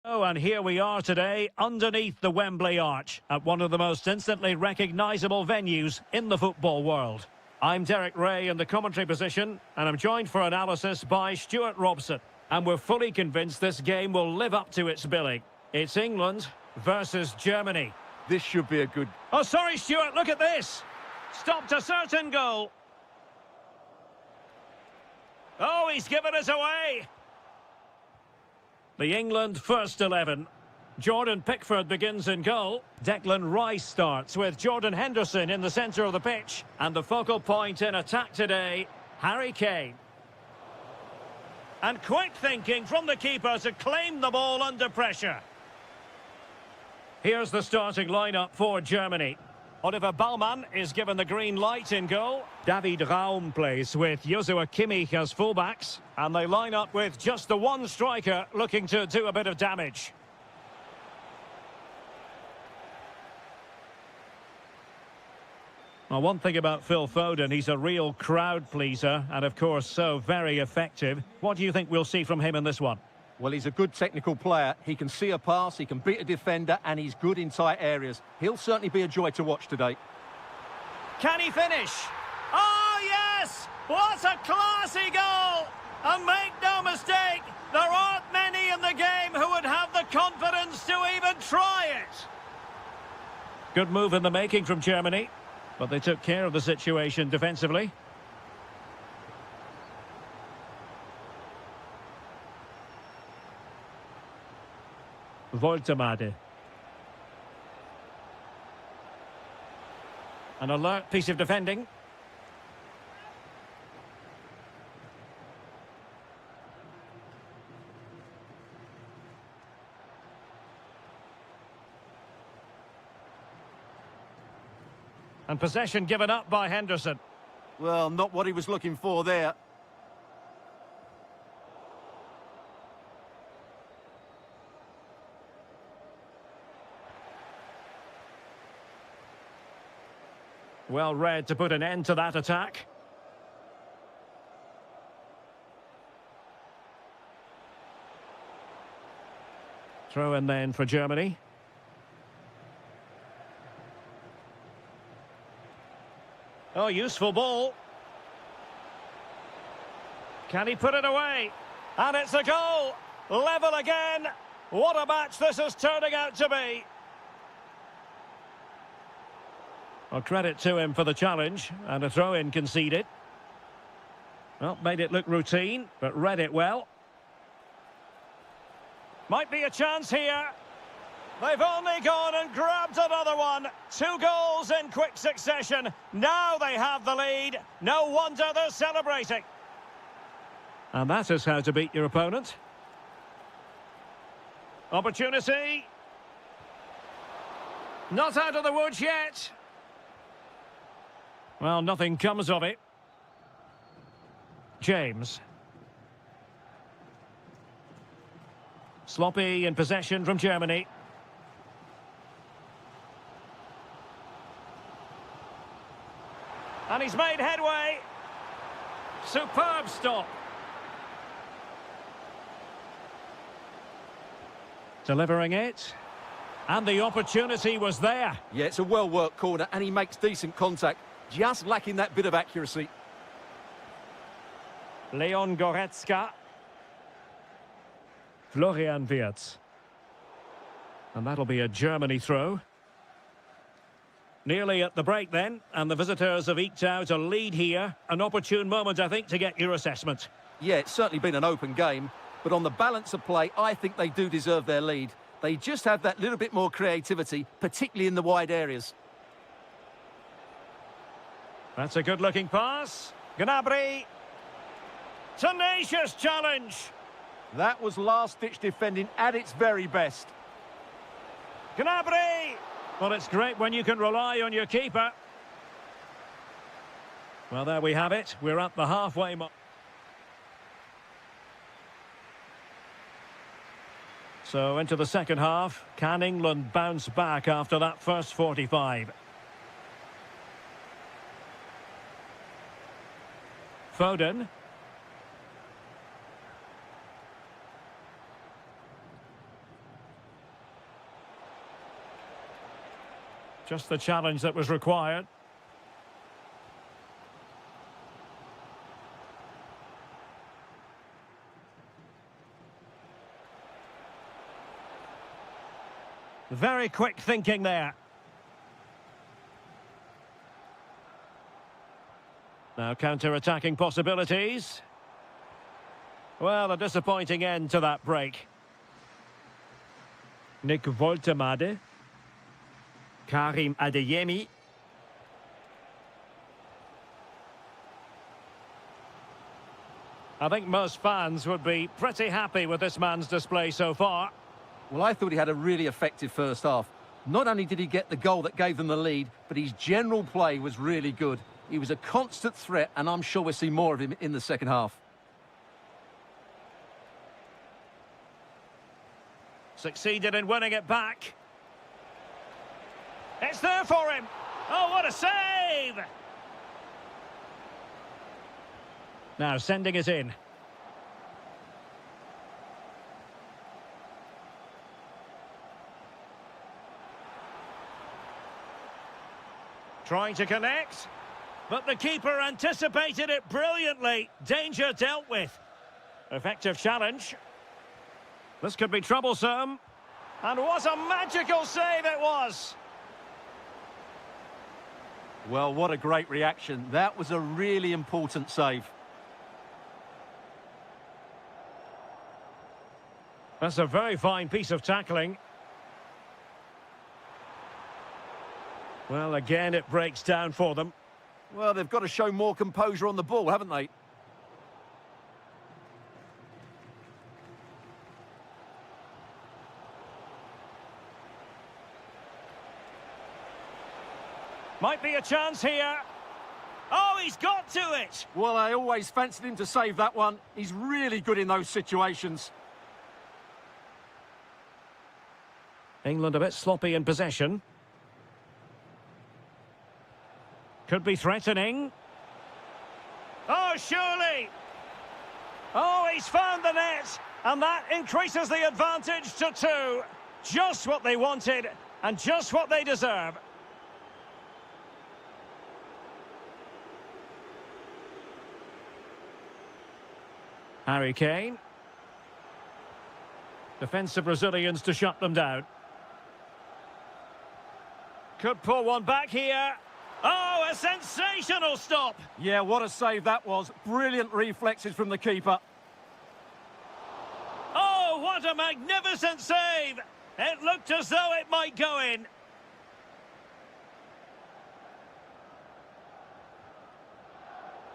Oh, and here we are today, underneath the Wembley Arch, at one of the most instantly recognisable venues in the football world. I'm Derek Ray in the commentary position, and I'm joined for analysis by Stuart Robson. And we're fully convinced this game will live up to its billing. It's England versus Germany. This should be a good... Oh, sorry, Stuart, look at this. Stopped a certain goal. Oh, he's given us away. The England first 11. Jordan Pickford begins in goal. Declan Rice starts with Jordan Henderson in the centre of the pitch. And the focal point in attack today, Harry Kane. And quick thinking from the keeper to claim the ball under pressure. Here's the starting lineup for Germany. Oliver Baumann is given the green light in goal. David Raum plays with Joshua Kimmich as fullbacks. And they line up with just the one striker looking to do a bit of damage. Well, one thing about Phil Foden, he's a real crowd pleaser and, of course, so very effective. What do you think we'll see from him in this one? Well, he's a good technical player. He can see a pass, he can beat a defender, and he's good in tight areas. He'll certainly be a joy to watch today. Can he finish? Oh, yes! What a classy goal! And make no mistake, there aren't many in the game who would have the confidence to even try it. Good move in the making from Germany, but they took care of the situation defensively. Voltemade. An alert piece of defending. And possession given up by Henderson. Well, not what he was looking for there. Well read to put an end to that attack. Throw in then for Germany. Oh, useful ball. Can he put it away? And it's a goal. Level again. What a match this is turning out to be. Well, credit to him for the challenge, and a throw-in conceded. Well, made it look routine, but read it well. Might be a chance here. They've only gone and grabbed another one. 2 goals in quick succession. Now they have the lead. No wonder they're celebrating. And that is how to beat your opponent. Opportunity. Not out of the woods yet. Well, nothing comes of it. James. Sloppy in possession from Germany. And he's made headway. Superb stop. Delivering it. And the opportunity was there. Yeah, it's a well-worked corner, and he makes decent contact. Just lacking that bit of accuracy. Leon Goretzka. Florian Wirtz. And that'll be a Germany throw. Nearly at the break then, and the visitors have eked out a lead here. An opportune moment, I think, to get your assessment. Yeah, it's certainly been an open game, but on the balance of play, I think they do deserve their lead. They just have that little bit more creativity, particularly in the wide areas. That's a good-looking pass. Gnabry. Tenacious challenge. That was last-ditch defending at its very best. Gnabry. Well, it's great when you can rely on your keeper. Well, there we have it. We're at the halfway mark. So, into the second half. Can England bounce back after that first 45? Foden. Just the challenge that was required. Very quick thinking there. Now counter-attacking possibilities. Well, a disappointing end to that break. Nick Woltemade. Karim Adeyemi. I think most fans would be pretty happy with this man's display so far. Well, I thought he had a really effective first half. Not only did he get the goal that gave them the lead, but his general play was really good. He was a constant threat, and I'm sure we'll see more of him in the second half. Succeeded in winning it back. It's there for him. Oh, what a save! Now sending it in. Trying to connect, but the keeper anticipated it brilliantly. Danger dealt with. Effective challenge. This could be troublesome. And what a magical save it was! Well, what a great reaction. That was a really important save. That's a very fine piece of tackling. Well, again, it breaks down for them. Well, they've got to show more composure on the ball, haven't they? Might be a chance here. Oh, he's got to it! Well, I always fancied him to save that one. He's really good in those situations. England a bit sloppy in possession. Could be threatening. Oh, surely! Oh, he's found the net! And that increases the advantage to 2. Just what they wanted, and just what they deserve. Harry Kane. Defensive Brazilians to shut them down. Could pull one back here. Oh, a sensational stop! Yeah, what a save that was. Brilliant reflexes from the keeper. Oh, what a magnificent save! It looked as though it might go in.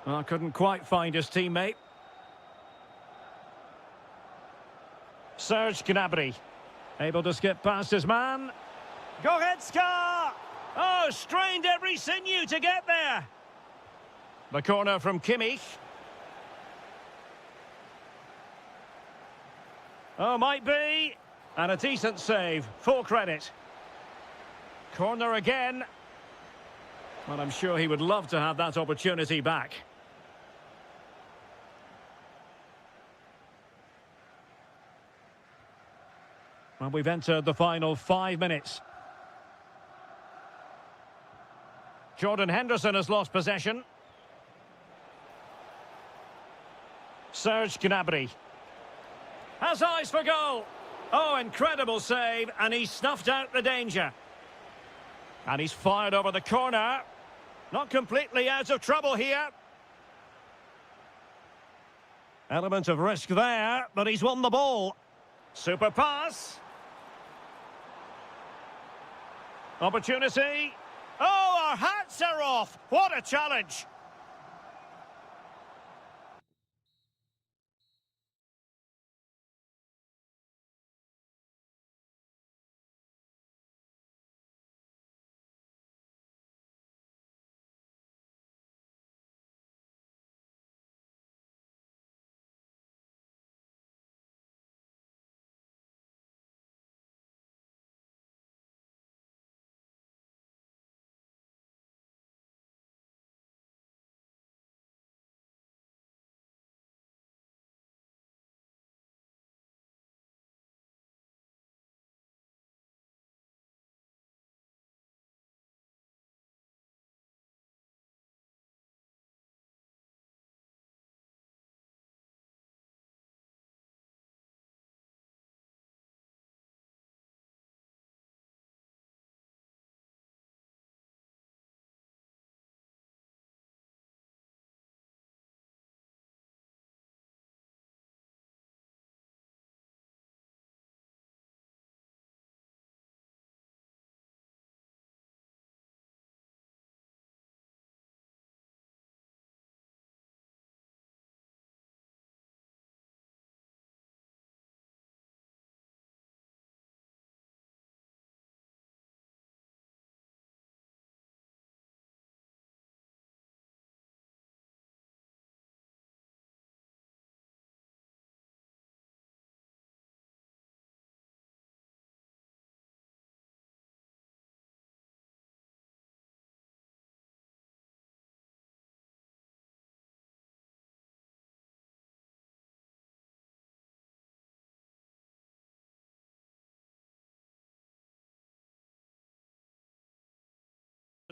Well, couldn't quite find his teammate. Serge Gnabry, able to skip past his man. Goretzka! Oh, strained every sinew to get there. The corner from Kimmich. Oh, might be. And a decent save, full credit. Corner again. Well, I'm sure he would love to have that opportunity back. Well, we've entered the final 5 minutes. Jordan Henderson has lost possession. Serge Gnabry has eyes for goal. Oh, incredible save, and he's snuffed out the danger. And he's fired over the corner. Not completely out of trouble here. Element of risk there, but he's won the ball. Super pass. Opportunity. Oh, our hats are off. What a challenge.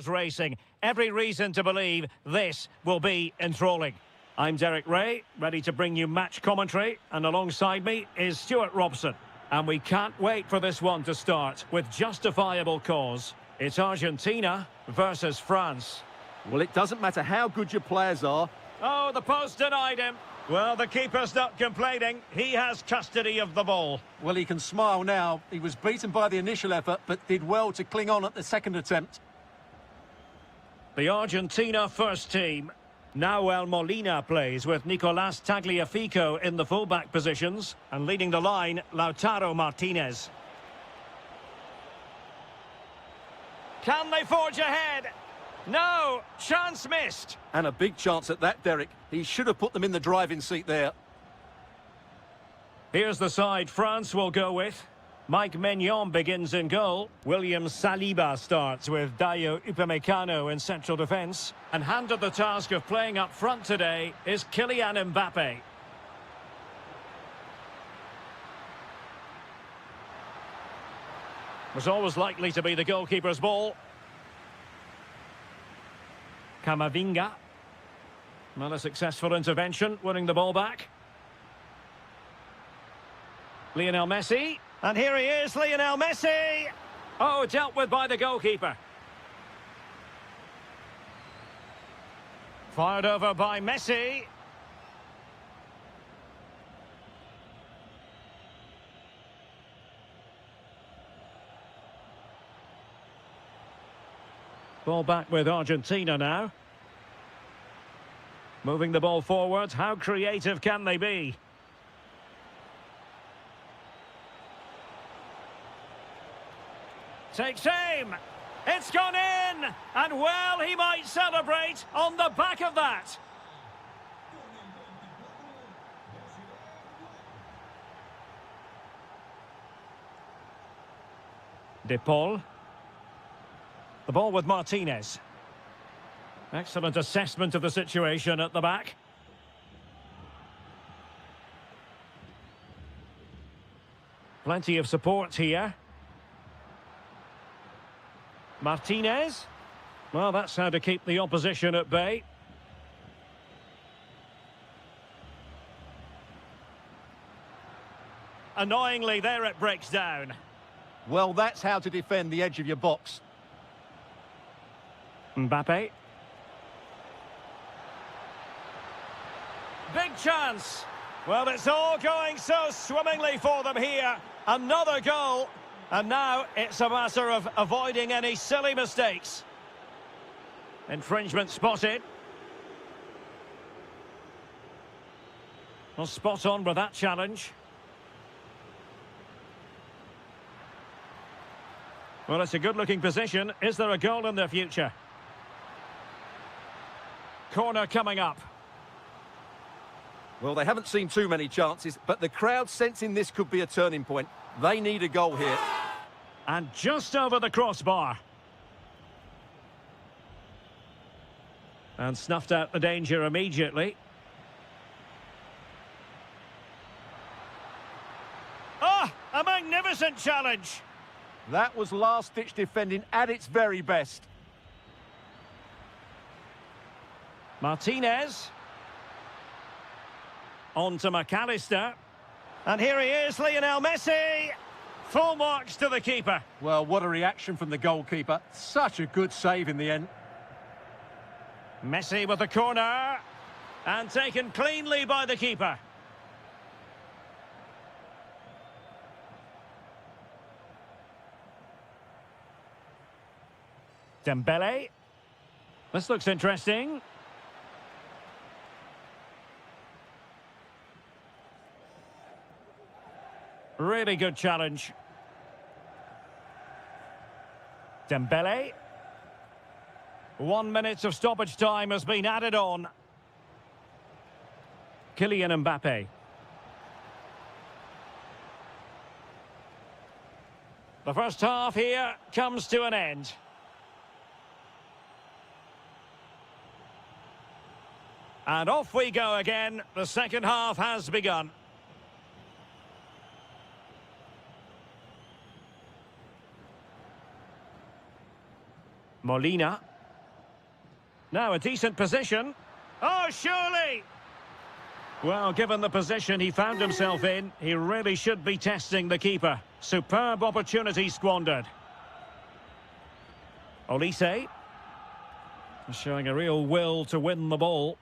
hearts racing. Every reason to believe this will be enthralling. I'm Derek Ray, ready to bring you match commentary, and alongside me is Stuart Robson. And we can't wait for this one to start with justifiable cause. It's Argentina versus France. Well, it doesn't matter how good your players are. Oh, the post denied him. Well, the keeper's not complaining. He has custody of the ball. Well, he can smile now. He was beaten by the initial effort, but did well to cling on at the second attempt. The Argentina first team. Nahuel Molina plays with Nicolás Tagliafico in the fullback positions, and leading the line, Lautaro Martinez. Can they forge ahead? No, chance missed. And a big chance at that, Derek. He should have put them in the driving seat there. Here's the side France will go with. Mike Maignan begins in goal. William Saliba starts with Dayo Upamecano in central defence. And handed the task of playing up front today is Kylian Mbappe. Was always likely to be the goalkeeper's ball. Camavinga. Not a successful intervention, winning the ball back. Lionel Messi. And here he is, Lionel Messi! Oh, dealt with by the goalkeeper. Fired over by Messi. Ball back with Argentina now. Moving the ball forward, how creative can they be? Takes aim. It's gone in. And well, he might celebrate on the back of that. De Paul. The ball with Martinez. Excellent assessment of the situation at the back. Plenty of support here. Martinez. Well, that's how to keep the opposition at bay. Annoyingly, there it breaks down. Well, that's how to defend the edge of your box. Mbappe. Big chance. Well, it's all going so swimmingly for them here. Another goal. And now it's a matter of avoiding any silly mistakes. Infringement spotted. Well, spot on with that challenge. Well, it's a good-looking position. Is there a goal in the future? Corner coming up. Well, they haven't seen too many chances, but the crowd sensing this could be a turning point. They need a goal here. And just over the crossbar. And snuffed out the danger immediately. Ah, a magnificent challenge. That was last-ditch defending at its very best. Martinez. On to McAllister. And here he is, Lionel Messi. Full marks to the keeper. Well, what a reaction from the goalkeeper. Such a good save in the end. Messi with the corner. And taken cleanly by the keeper. Dembele. This looks interesting. Really good challenge. Dembele. 1 minute of stoppage time has been added on. Kylian Mbappe. The first half here comes to an end. And off we go again. The second half has begun. Molina. Now a decent position. Oh, surely! Well, given the position he found himself in, he really should be testing the keeper. Superb opportunity squandered. Olise. Showing a real will to win the ball.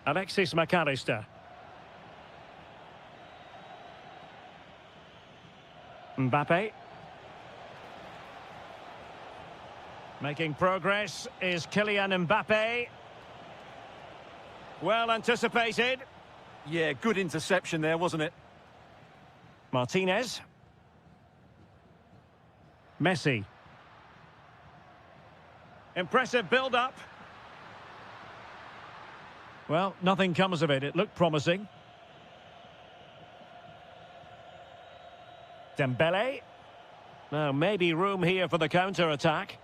Alexis McAllister. Mbappe. Making progress is Kylian Mbappe. Well anticipated. Yeah, good interception there, wasn't it? Martinez. Messi. Impressive build-up. Well, nothing comes of it. It looked promising. Dembele. Now, maybe room here for the counter-attack.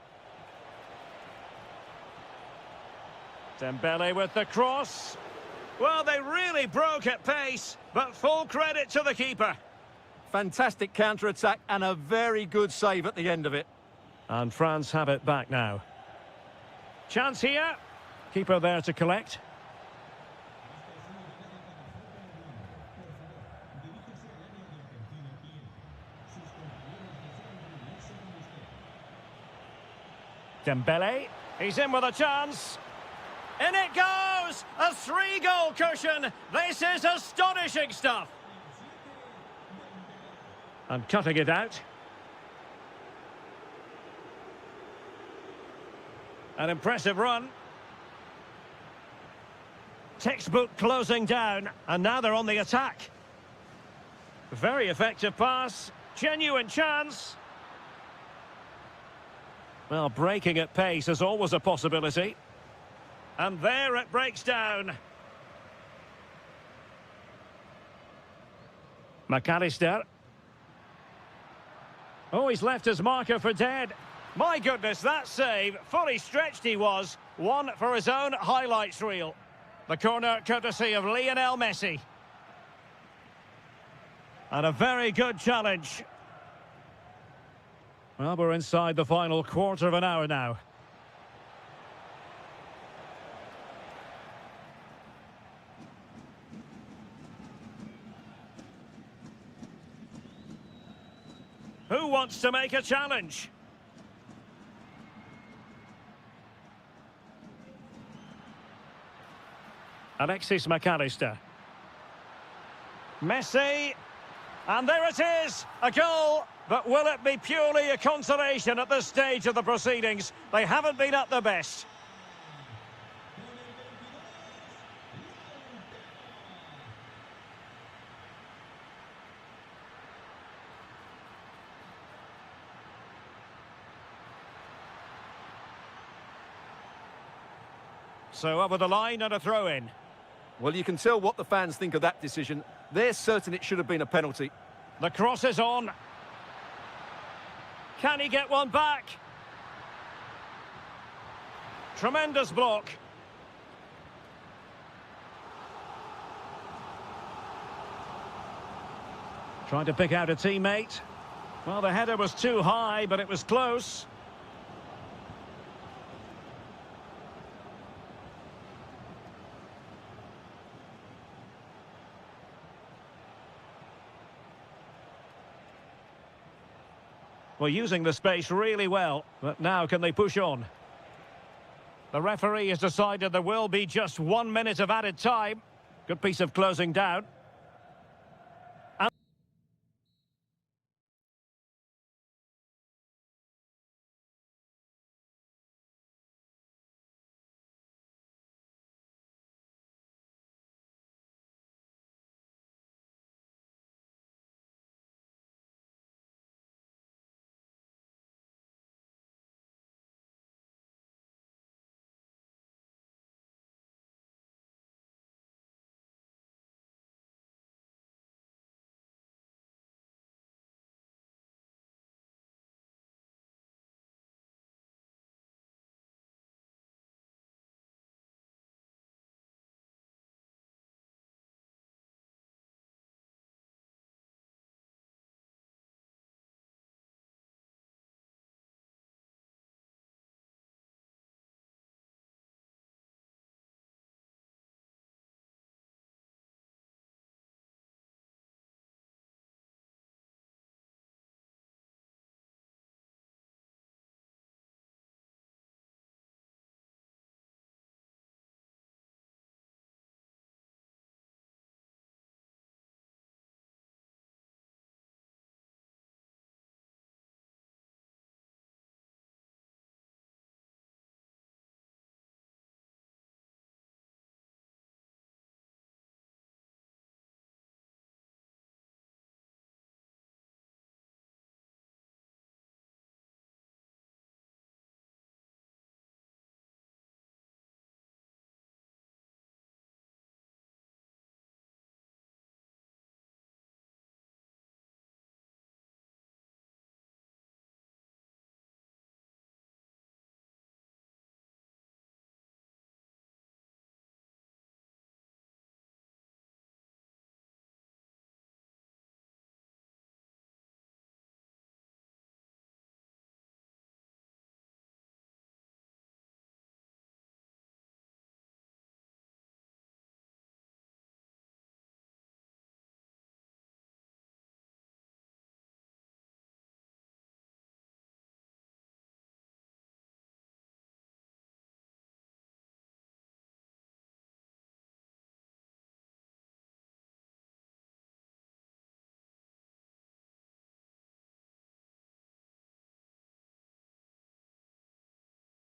Dembele with the cross. Well, they really broke at pace, but full credit to the keeper. Fantastic counter-attack and a very good save at the end of it. And France have it back now. Chance here. Keeper there to collect. Dembele, he's in with a chance. In it goes! A 3-goal cushion. This is astonishing stuff. And cutting it out. An impressive run. Textbook closing down, and now they're on the attack. Very effective pass. Genuine chance. Well, breaking at pace is always a possibility. And there it breaks down. McAllister. Oh, he's left his marker for dead. My goodness, that save. Fully stretched he was. One for his own highlights reel. The corner courtesy of Lionel Messi. And a very good challenge. Well, we're inside the final quarter of an hour now. Who wants to make a challenge? Alexis McAllister. Messi. And there it is, a goal. But will it be purely a consolation at this stage of the proceedings? They haven't been at their best. So over the line and a throw-in. Well, you can tell what the fans think of that decision. They're certain it should have been a penalty. The cross is on. Can he get one back? Tremendous block. Trying to pick out a teammate. Well, the header was too high, but it was close. Well, using the space really well, but now can they push on? The referee has decided there will be just 1 minute of added time. Good piece of closing down.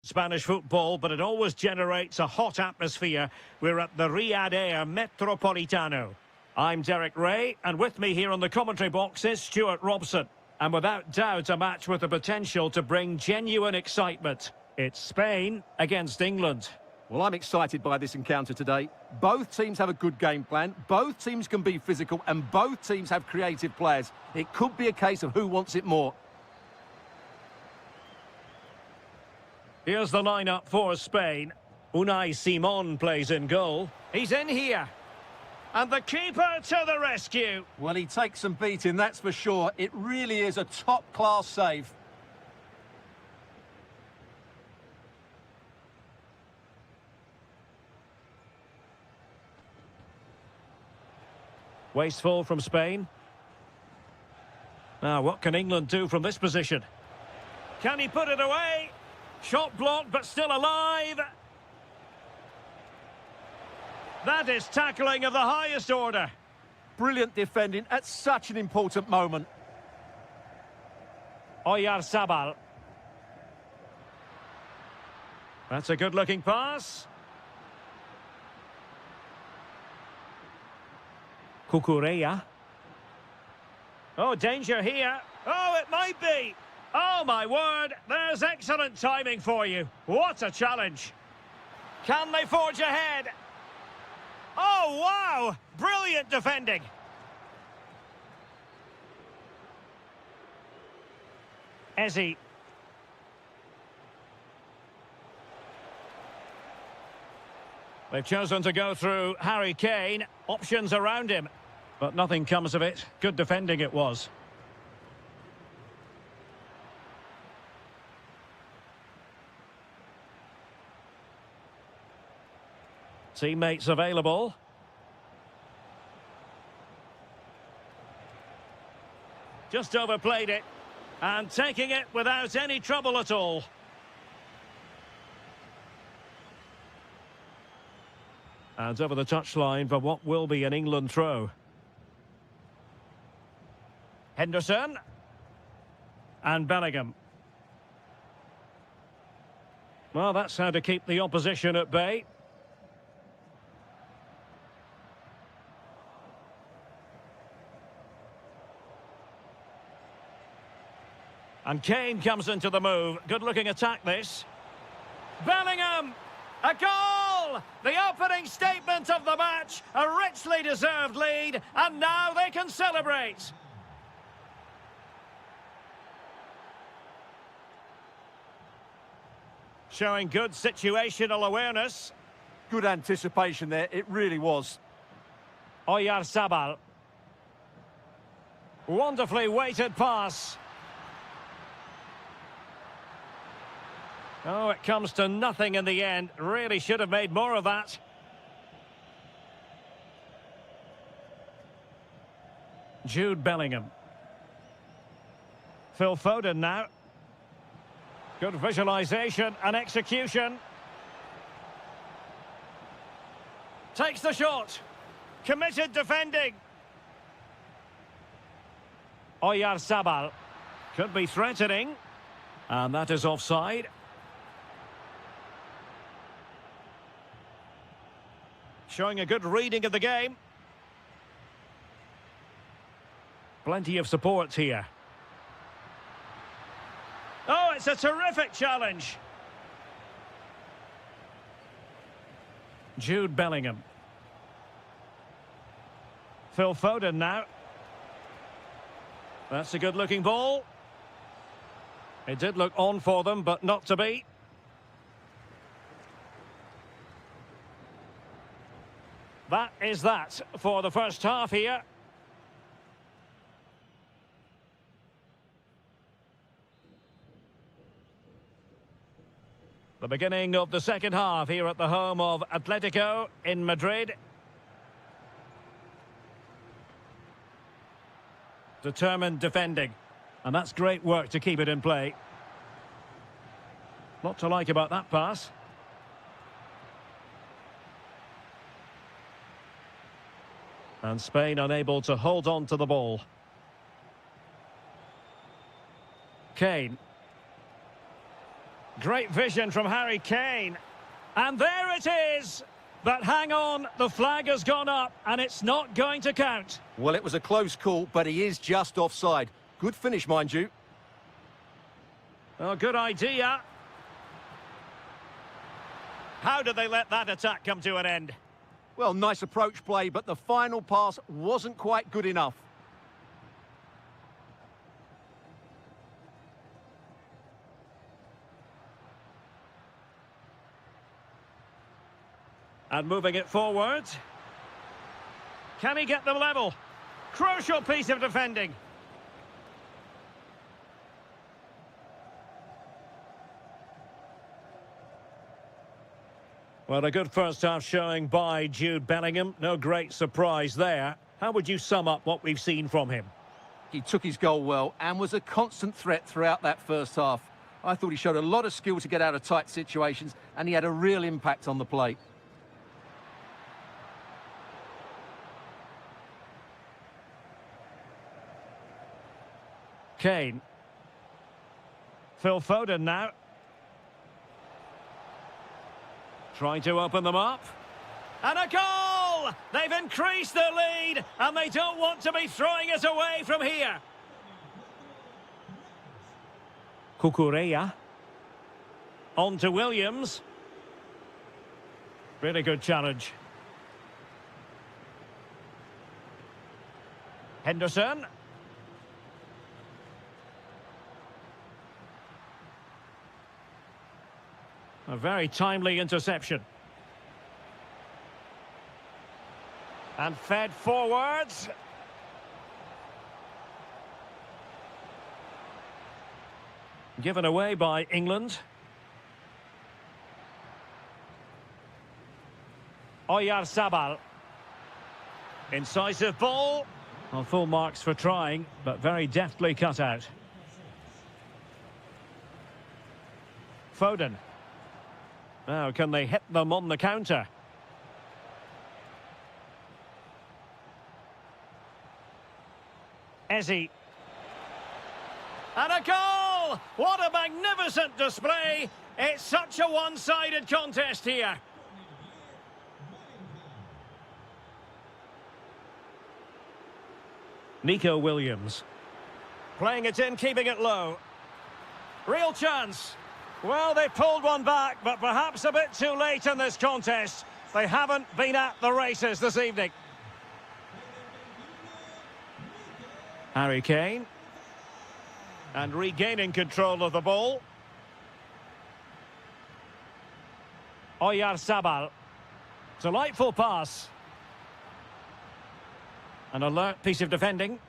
Spanish football, but it always generates a hot atmosphere. We're at the Riyadh Air Metropolitano. I'm Derek Ray, and with me here on the commentary box is Stuart Robson. And without doubt, a match with the potential to bring genuine excitement. It's Spain against England. Well, I'm excited by this encounter today. Both teams have a good game plan, both teams can be physical, and both teams have creative players. It could be a case of who wants it more. Here's the lineup for Spain. Unai Simon plays in goal. He's in here. And the keeper to the rescue. Well, he takes some beating, that's for sure. It really is a top-class save. Wasteful from Spain. Now, what can England do from this position? Can he put it away? Shot blocked, but still alive. That is tackling of the highest order. Brilliant defending at such an important moment. Oyarzabal. That's a good-looking pass. Cucurella. Oh, danger here. Oh, it might be. Oh, my word. There's excellent timing for you. What a challenge. Can they forge ahead? Oh, wow. Brilliant defending. Ezzy. They've chosen to go through Harry Kane. Options around him. But nothing comes of it. Good defending it was. Teammates available. Just overplayed it. And taking it without any trouble at all. And over the touchline for what will be an England throw. Henderson. And Bellingham. Well, that's how to keep the opposition at bay. And Kane comes into the move. Good-looking attack, this. Bellingham! A goal! The opening statement of the match. A richly deserved lead. And now they can celebrate. Showing good situational awareness. Good anticipation there, it really was. Oyarzabal. Wonderfully weighted pass. Oh, it comes to nothing in the end. Really should have made more of that. Jude Bellingham. Phil Foden now. Good visualisation and execution. Takes the shot. Committed defending. Oyarzabal. Could be threatening. And that is offside. Showing a good reading of the game. Plenty of support here. Oh, it's a terrific challenge. Jude Bellingham. Phil Foden now. That's a good-looking ball. It did look on for them, but not to be. That is that for the first half here. The beginning of the second half here at the home of Atletico in Madrid. Determined defending. And that's great work to keep it in play. Lot to like about that pass. And Spain unable to hold on to the ball. Kane. Great vision from Harry Kane. And there it is. But hang on, the flag has gone up and it's not going to count. Well, it was a close call, but he is just offside. Good finish, mind you. Oh, good idea. How did they let that attack come to an end? Well, nice approach play, but the final pass wasn't quite good enough. And moving it forward. Can he get them level? Crucial piece of defending. Well, a good first half showing by Jude Bellingham. No great surprise there. How would you sum up what we've seen from him? He took his goal well and was a constant threat throughout that first half. I thought he showed a lot of skill to get out of tight situations, and he had a real impact on the play. Kane. Phil Foden now. Trying to open them up. And a goal! They've increased their lead, and they don't want to be throwing it away from here. Kukureya. On to Williams. Really good challenge. Henderson. A very timely interception. And fed forwards. Given away by England. Oyarzabal. Incisive ball. Well, full marks for trying, but very deftly cut out. Foden. Now, can they hit them on the counter? Ezzy. And a goal! What a magnificent display! It's such a one-sided contest here. Nico Williams. Playing it in, keeping it low. Real chance. Well, they pulled one back, but perhaps a bit too late in this contest. They haven't been at the races this evening. Harry Kane. And regaining control of the ball. Oyarzabal. Delightful pass. An alert piece of defending.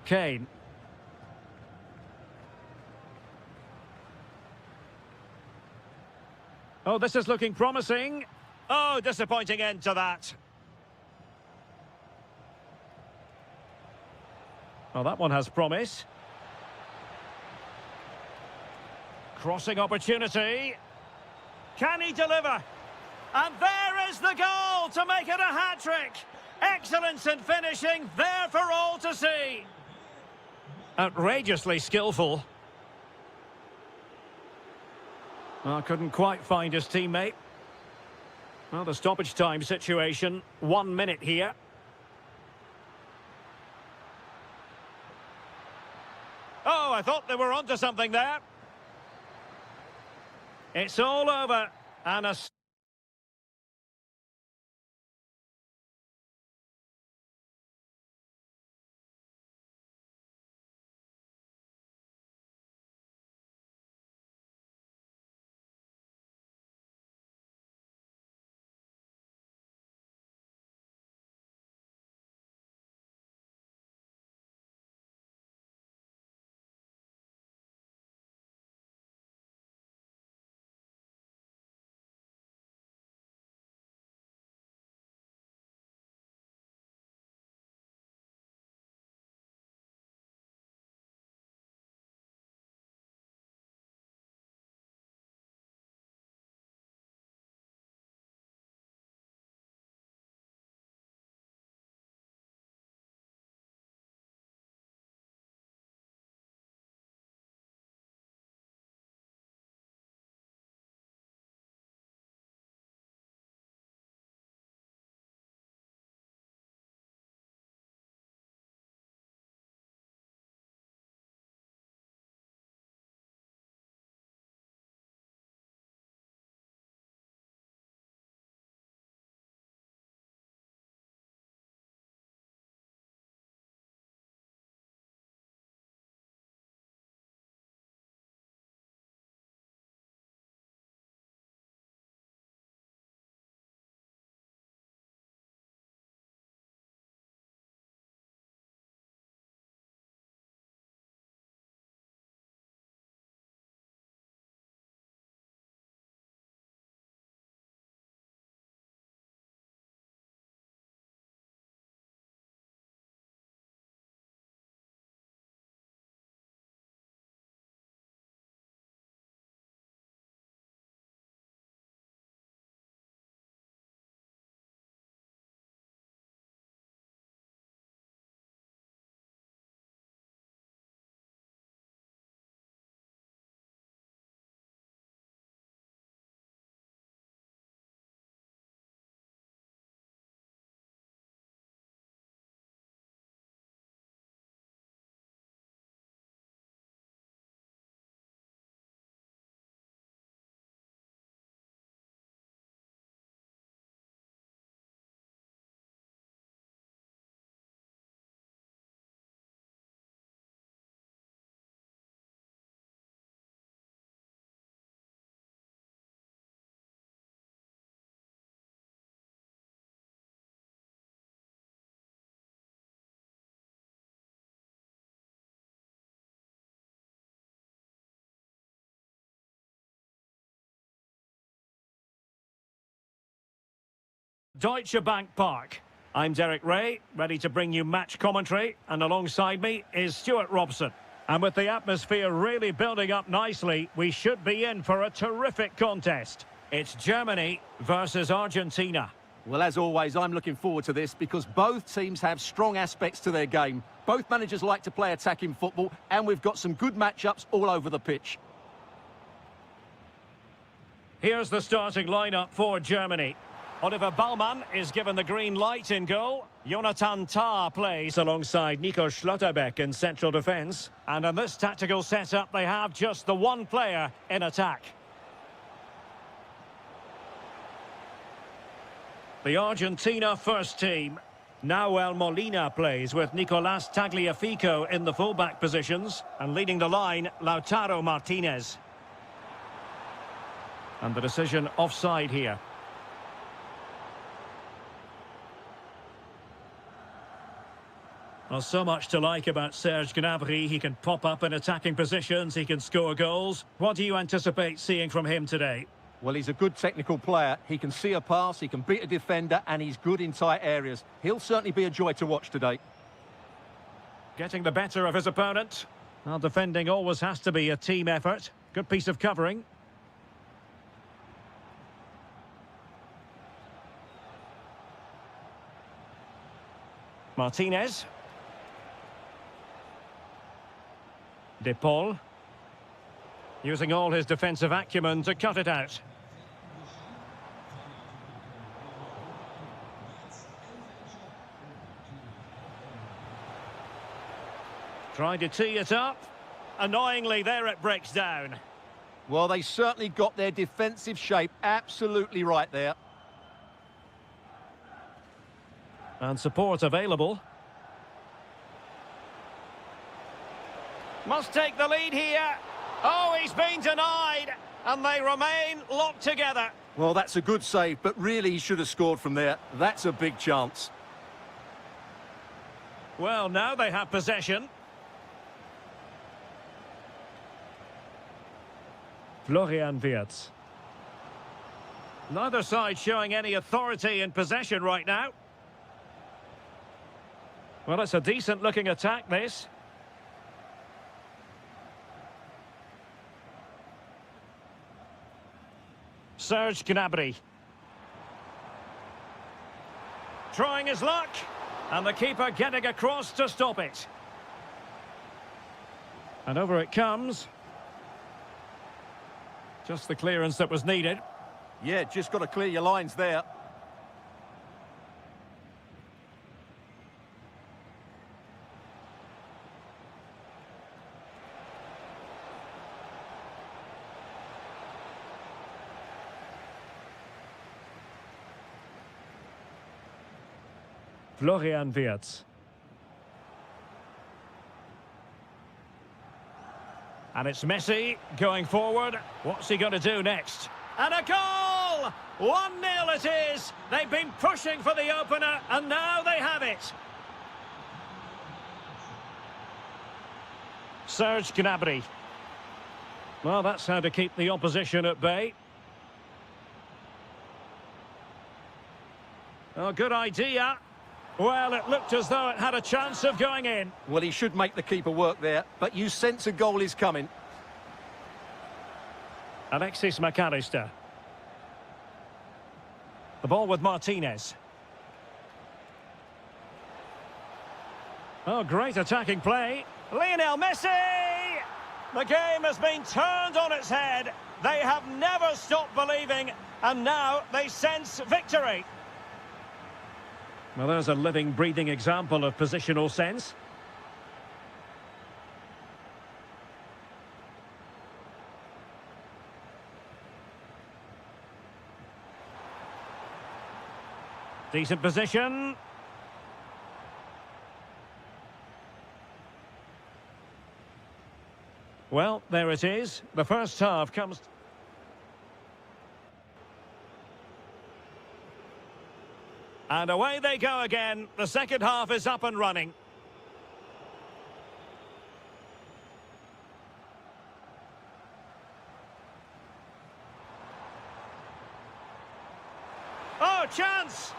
Kane. Oh, this is looking promising. Oh, disappointing end to that. Well, that one has promise. Crossing opportunity. Can he deliver? And there is the goal to make it a hat-trick. Excellence in finishing, there for all to see. Outrageously skillful. Well, couldn't quite find his teammate. Well, the stoppage time situation, 1 minute here. Oh, I thought they were onto something there. It's all over, and a Deutsche Bank Park. I'm Derek Ray, ready to bring you match commentary, and alongside me is Stuart Robson. And with the atmosphere really building up nicely, we should be in for a terrific contest. It's Germany versus Argentina. Well, as always, I'm looking forward to this because both teams have strong aspects to their game. Both managers like to play attacking football, and we've got some good matchups all over the pitch. Here's the starting lineup for Germany. Oliver Baumann is given the green light in goal. Jonathan Tah plays alongside Nico Schlotterbeck in central defence. And in this tactical setup, they have just the one player in attack. The Argentina first team. Nahuel Molina plays with Nicolas Tagliafico in the fullback positions. And leading the line, Lautaro Martinez. And the decision offside here. Well, so much to like about Serge Gnabry. He can pop up in attacking positions, he can score goals. What do you anticipate seeing from him today? Well, he's a good technical player. He can see a pass, he can beat a defender, and he's good in tight areas. He'll certainly be a joy to watch today. Getting the better of his opponent. Well, defending always has to be a team effort. Good piece of covering. Martinez. De Paul. Using all his defensive acumen to cut it out. Trying to tee it up. Annoyingly, there it breaks down. Well, they certainly got their defensive shape absolutely right there. And support available. Must take the lead here. Oh, he's been denied. And they remain locked together. Well, that's a good save, but really he should have scored from there. That's a big chance. Well, now they have possession. Florian Wirtz. Neither side showing any authority in possession right now. Well, it's a decent-looking attack, this. Serge Gnabry. Trying his luck. And the keeper getting across to stop it. And over it comes. Just the clearance that was needed. Yeah, just got to clear your lines there. Florian Wirtz. And it's Messi going forward. What's he going to do next? And a goal! 1-0 it is. They've been pushing for the opener, and now they have it. Serge Gnabry. Well, that's how to keep the opposition at bay. Oh, good idea. Well, it looked as though it had a chance of going in. Well, he should make the keeper work there, but you sense a goal is coming. Alexis McAllister. The ball with Martinez. Oh, great attacking play. Lionel Messi! The game has been turned on its head. They have never stopped believing, and now they sense victory. Well, there's a living, breathing example of positional sense. Decent position. Well, there it is. The first half comes... And away they go again. The second half is up and running. Oh, chance!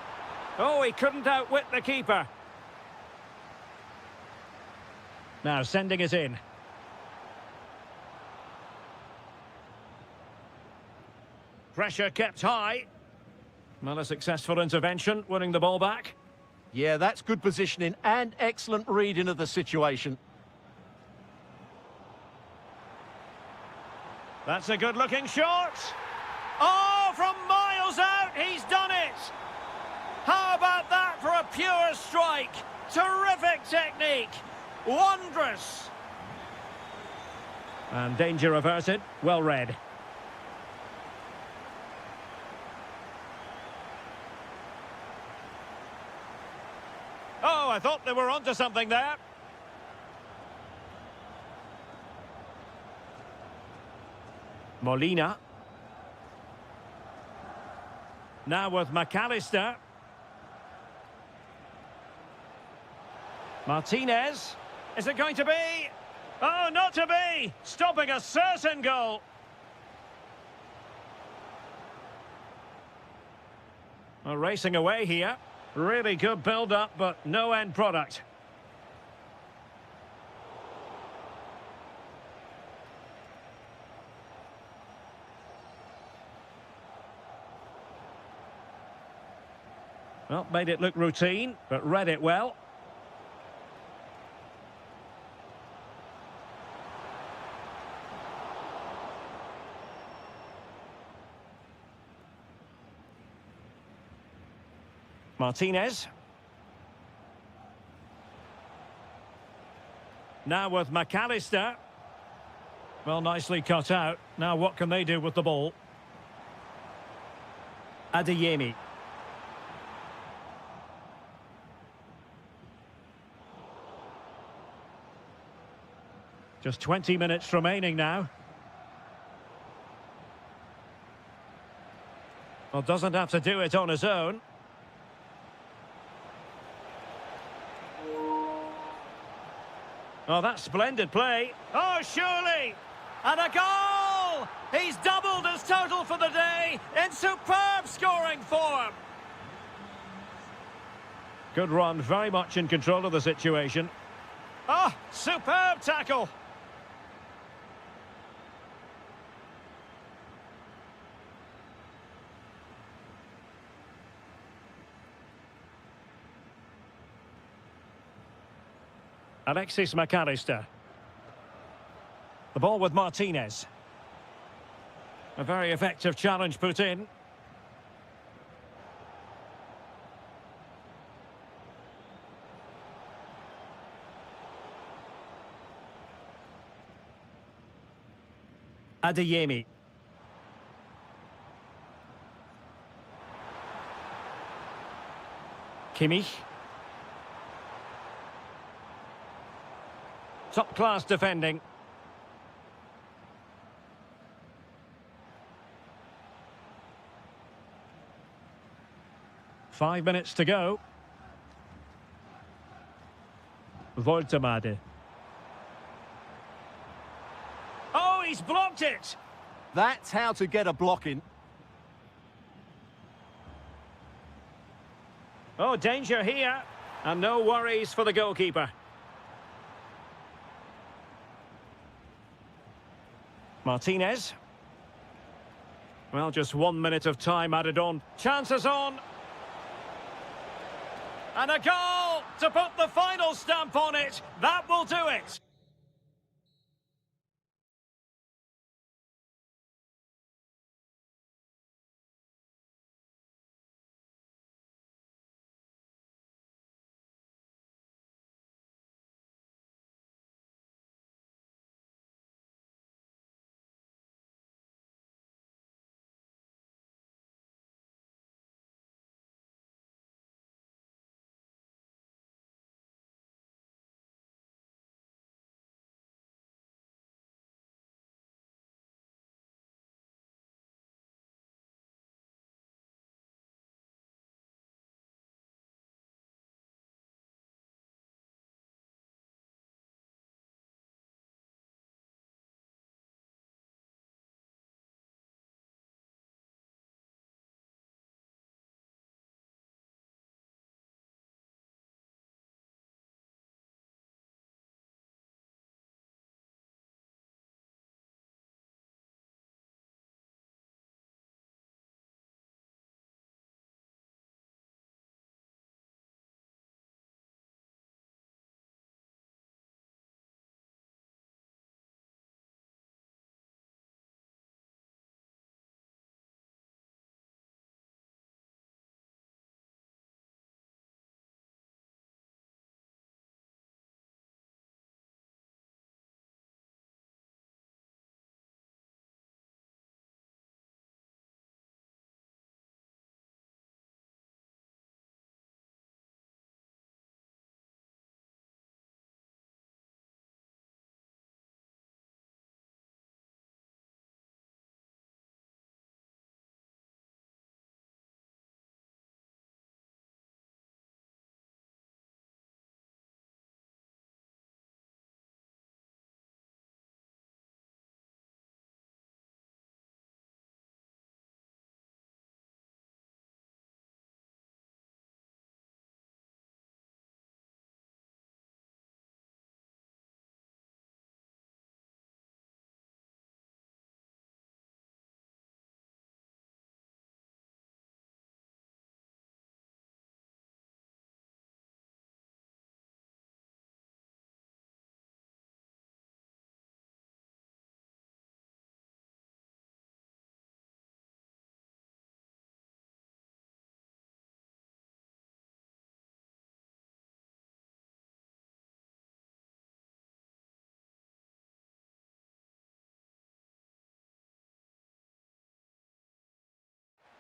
Oh, he couldn't outwit the keeper. Now sending it in. Pressure kept high. Well, a successful intervention, winning the ball back. Yeah, that's good positioning and excellent reading of the situation. That's a good-looking shot. Oh, from miles out, he's done it. How about that for a pure strike? Terrific technique. Wondrous. And danger averted. Well read. Oh, I thought they were onto something there. Molina. Now with McAllister. Martinez. Is it going to be? Oh, not to be! Stopping a certain goal. Well, racing away here. Really good build-up, but no end product. Well, made it look routine, but read it well. Martinez. Now with McAllister. Well, nicely cut out. Now what can they do with the ball? Adeyemi. Just 20 minutes remaining now. Well, doesn't have to do it on his own. Oh, that's splendid play. Oh, surely! And a goal! He's doubled his total for the day in superb scoring form. Good run, very much in control of the situation. Oh, superb tackle! Alexis McAllister. The ball with Martinez. A very effective challenge put in. Adeyemi. Kimmich. Top-class defending. Five minutes to go. Voltemade. Oh, he's blocked it! That's how to get a block in. Oh, danger here. And no worries for the goalkeeper. Martinez. Well, just 1 minute of time added on. Chances on. And a goal to put the final stamp on it. That will do it.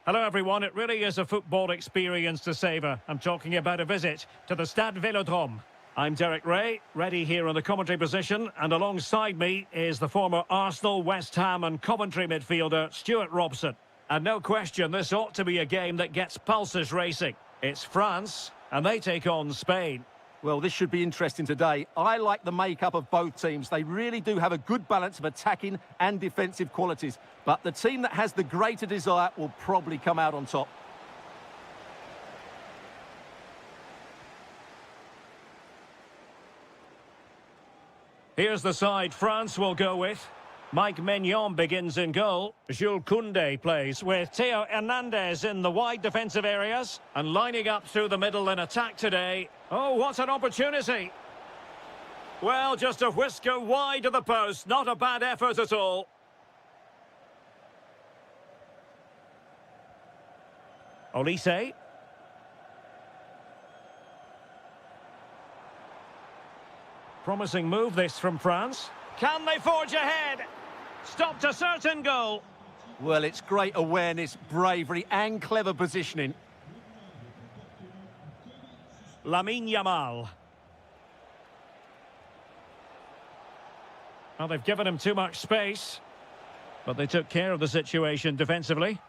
Hello everyone, it really is a football experience to savour. I'm talking about a visit to the Stade Vélodrome. I'm Derek Ray, ready here in the commentary position, and alongside me is the former Arsenal, West Ham and Coventry midfielder Stuart Robson. And no question, this ought to be a game that gets pulses racing. It's France, and they take on Spain. Well, this should be interesting today. I like the makeup of both teams. They really do have a good balance of attacking and defensive qualities. But the team that has the greater desire will probably come out on top. Here's the side France will go with. Mike Maignan begins in goal. Jules Koundé plays with Theo Hernandez in the wide defensive areas. And lining up through the middle in attack today. Oh, what an opportunity. Well, just a whisker wide of the post. Not a bad effort at all. Olise. Promising move this from France. Can they forge ahead? Stopped a certain goal. Well, it's great awareness, bravery and clever positioning. Lamine Yamal. Well, they've given him too much space, but they took care of the situation defensively.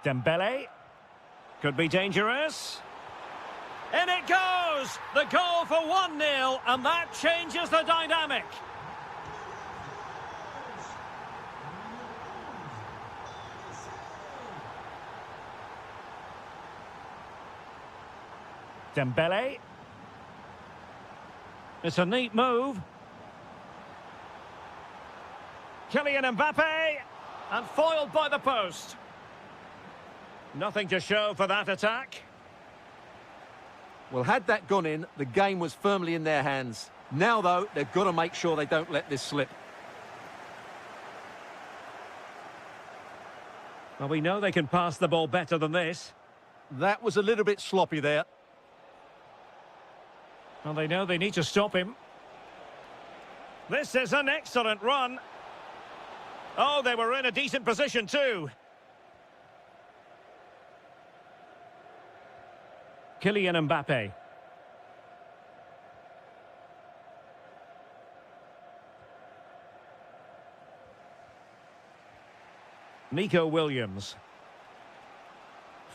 Dembele. Could be dangerous. In it goes! The goal for 1-0, and that changes the dynamic. Dembele. It's a neat move. Kylian Mbappe, and foiled by the post. Nothing to show for that attack. Well, had that gone in, the game was firmly in their hands. Now, though, they've got to make sure they don't let this slip. Well, we know they can pass the ball better than this. That was a little bit sloppy there. Well, they know they need to stop him. This is an excellent run. Oh, they were in a decent position too. Kylian Mbappe. Nico Williams.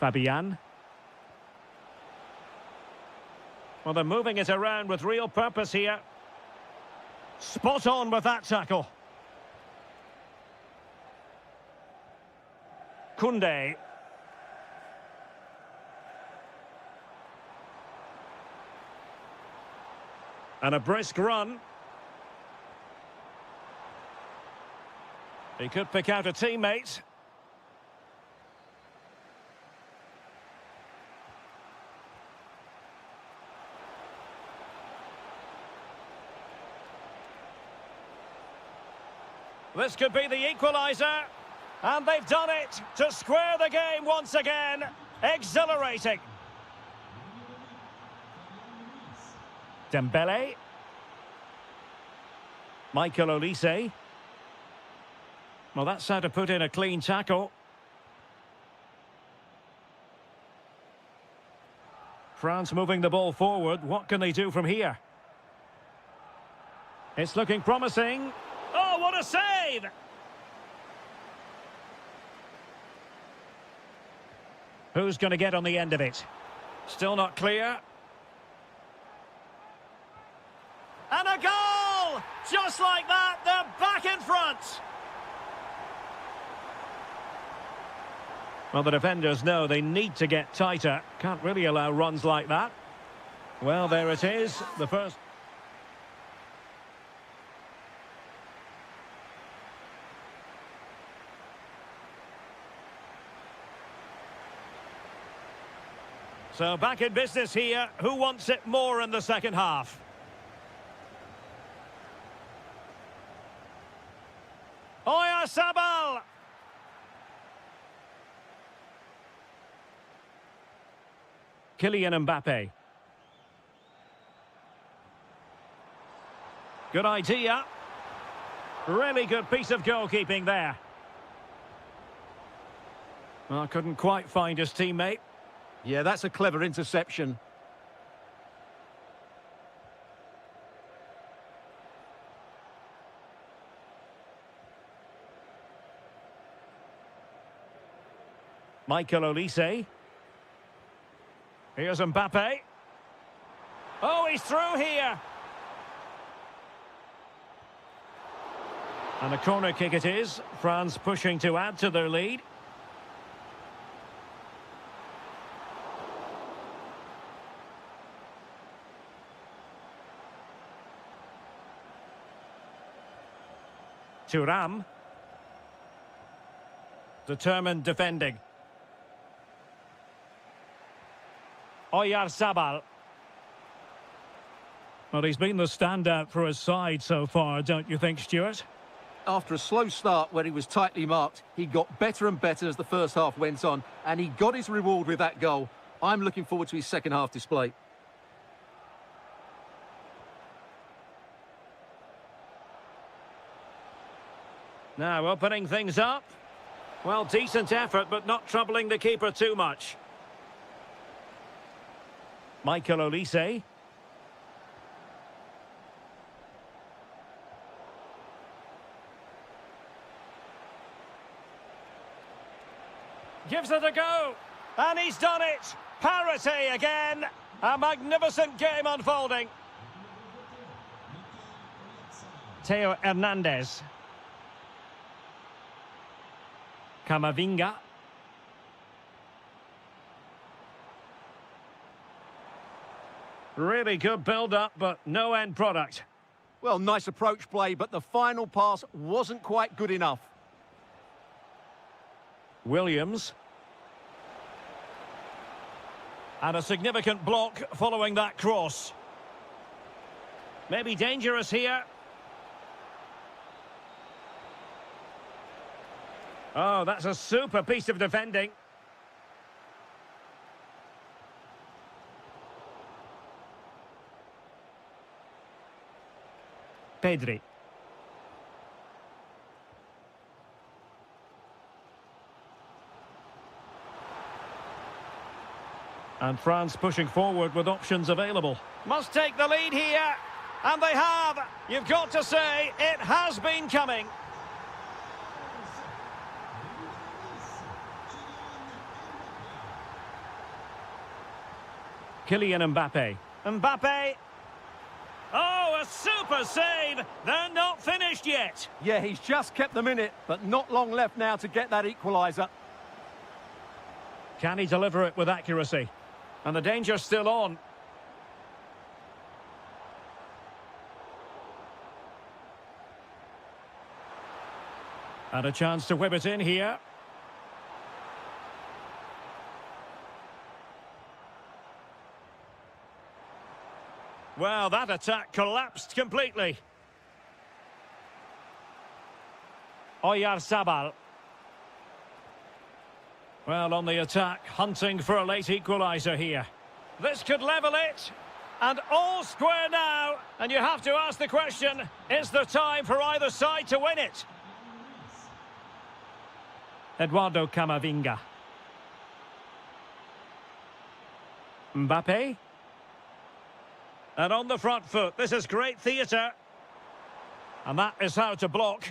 Fabian. Well, they're moving it around with real purpose here. Spot on with that tackle. Koundé. And a brisk run. He could pick out a teammate. This could be the equaliser. And they've done it to square the game once again. Exhilarating. Dembele. Michael Olise. Well, that's how to put in a clean tackle. France moving the ball forward. What can they do from here? It's looking promising. Oh, what a save! Who's going to get on the end of it? Still not clear. And a goal! Just like that, they're back in front. Well, the defenders know they need to get tighter. Can't really allow runs like that. Well, there it is, the first. So back in business here. Who wants it more in the second half? Oyarzabal! Kylian Mbappe. Good idea. Really good piece of goalkeeping there. Well, couldn't quite find his teammate. Yeah, that's a clever interception. Michael Olise. Here's Mbappe. Oh, he's through here. And a corner kick it is. France pushing to add to their lead. Thuram. Determined defending. Oyarzabal. Well, he's been the standout for his side so far, don't you think, Stuart? After a slow start where he was tightly marked, he got better and better as the first half went on, and he got his reward with that goal. I'm looking forward to his second half display. Now, opening things up. Well, decent effort, but not troubling the keeper too much. Michael Olise. Gives it a go. And he's done it. Parity again. A magnificent game unfolding. Theo Hernandez. Camavinga. Really good build-up, but no end product. Well, nice approach play, but the final pass wasn't quite good enough. Williams. And a significant block following that cross. Maybe dangerous here. Oh, that's a super piece of defending. Pedri. And France pushing forward with options available. Must take the lead here. And they have. You've got to say, it has been coming. Kylian Mbappe. Mbappe. Oh, a super save. They're not finished yet. Yeah, he's just kept them in it, but not long left now to get that equaliser. Can he deliver it with accuracy? And the danger's still on. And a chance to whip it in here. Well, that attack collapsed completely. Oyarzabal. Well, on the attack, hunting for a late equaliser here. This could level it. And all square now. And you have to ask the question, is there time for either side to win it? Eduardo Camavinga. Mbappe. And on the front foot, this is great theatre. And that is how to block.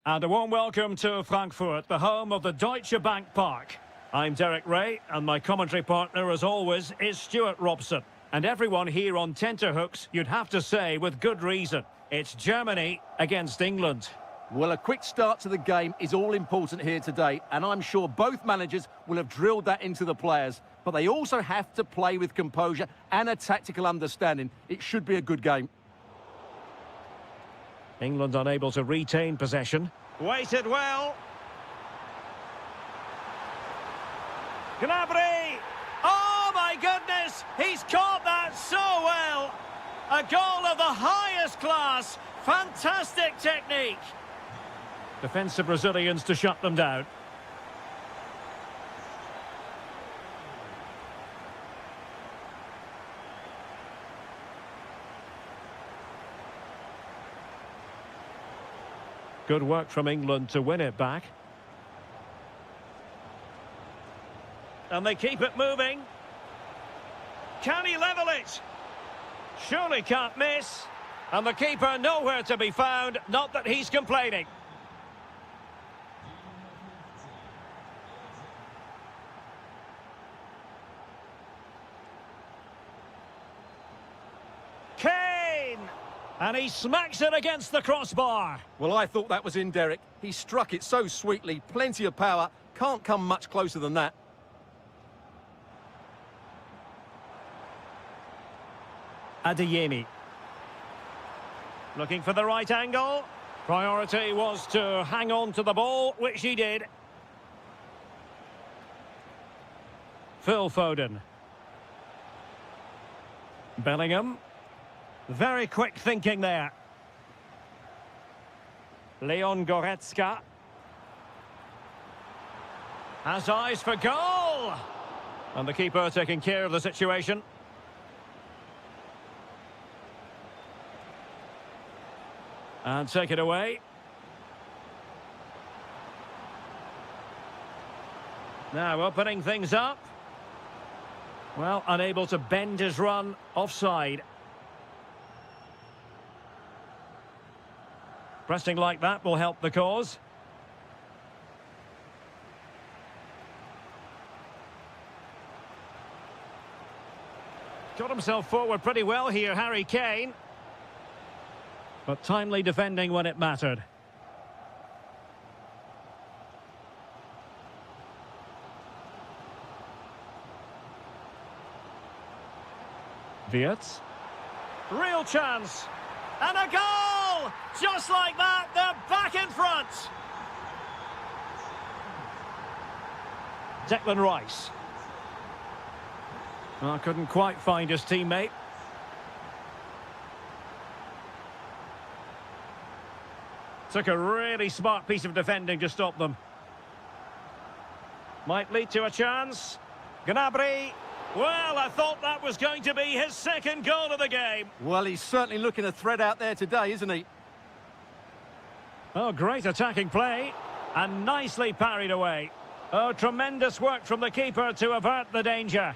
And a warm welcome to Frankfurt, the home of the Deutsche Bank Park. I'm Derek Ray, and my commentary partner, as always, is Stuart Robson. And everyone here on tenterhooks, you'd have to say, with good reason. It's Germany against England. Well, a quick start to the game is all important here today, and I'm sure both managers will have drilled that into the players. But they also have to play with composure and a tactical understanding. It should be a good game. England unable to retain possession. Waited well. Gnabry! Oh, my goodness! He's caught that so well! A goal of the highest class. Fantastic technique. Defensive Brazilians to shut them down. Good work from England to win it back. And they keep it moving. Can he level it? Surely can't miss. And the keeper nowhere to be found, not that he's complaining. Kane! And he smacks it against the crossbar. Well, I thought that was in, Derek. He struck it so sweetly, plenty of power. Can't come much closer than that. Adeyemi. Looking for the right angle. Priority was to hang on to the ball, which he did. Phil Foden. Bellingham. Very quick thinking there. Leon Goretzka. Has eyes for goal. And the keeper taking care of the situation. And take it away. Now opening things up. Well, unable to bend his run, offside. Pressing like that will help the cause. Got himself forward pretty well here, Harry Kane. But timely defending when it mattered. Wirtz. Real chance. And a goal! Just like that, they're back in front. Declan Rice. Well, couldn't quite find his teammate. Took a really smart piece of defending to stop them. Might lead to a chance. Gnabry. Well, I thought that was going to be his second goal of the game. Well, he's certainly looking a threat out there today, isn't he? Oh, great attacking play. And nicely parried away. Oh, tremendous work from the keeper to avert the danger.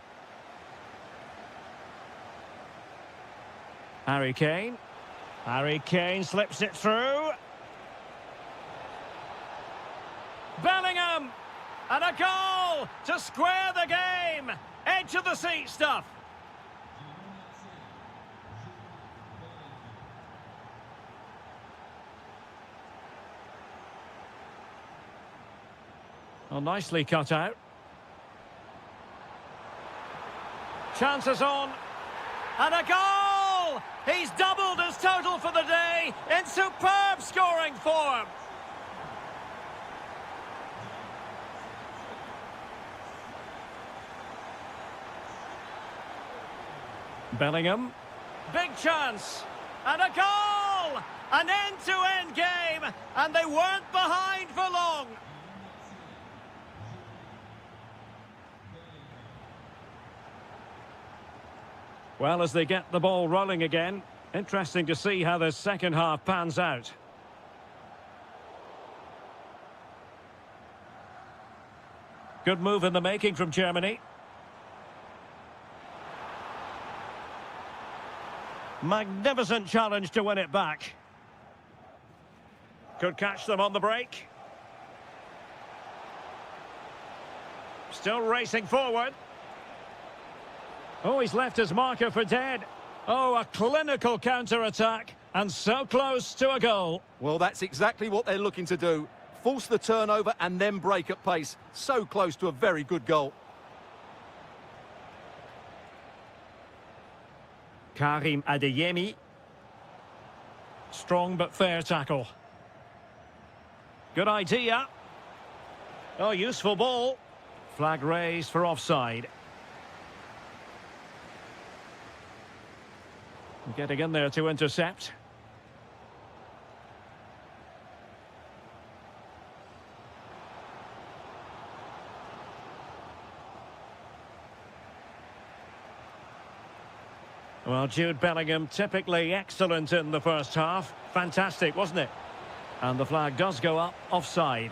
Harry Kane. Harry Kane slips it through. Bellingham! And a goal to square the game! Edge of the seat stuff. Well, nicely cut out. Chances on. And a goal! He's doubled his total for the day in superb scoring form. Bellingham. Big chance. And a goal! An end-to-end game. And they weren't behind for long. Well, as they get the ball rolling again, interesting to see how the second half pans out. Good move in the making from Germany. Magnificent challenge to win it back. Could catch them on the break. Still racing forward. Oh, he's left his marker for dead. Oh, a clinical counter-attack, and so close to a goal. Well, that's exactly what they're looking to do. Force the turnover and then break at pace. So close to a very good goal. Karim Adeyemi. Strong but fair tackle. Good idea. Oh, useful ball. Flag raised for offside. Getting in there to intercept. Well, Jude Bellingham, typically excellent in the first half. Fantastic, wasn't it? And the flag does go up, offside.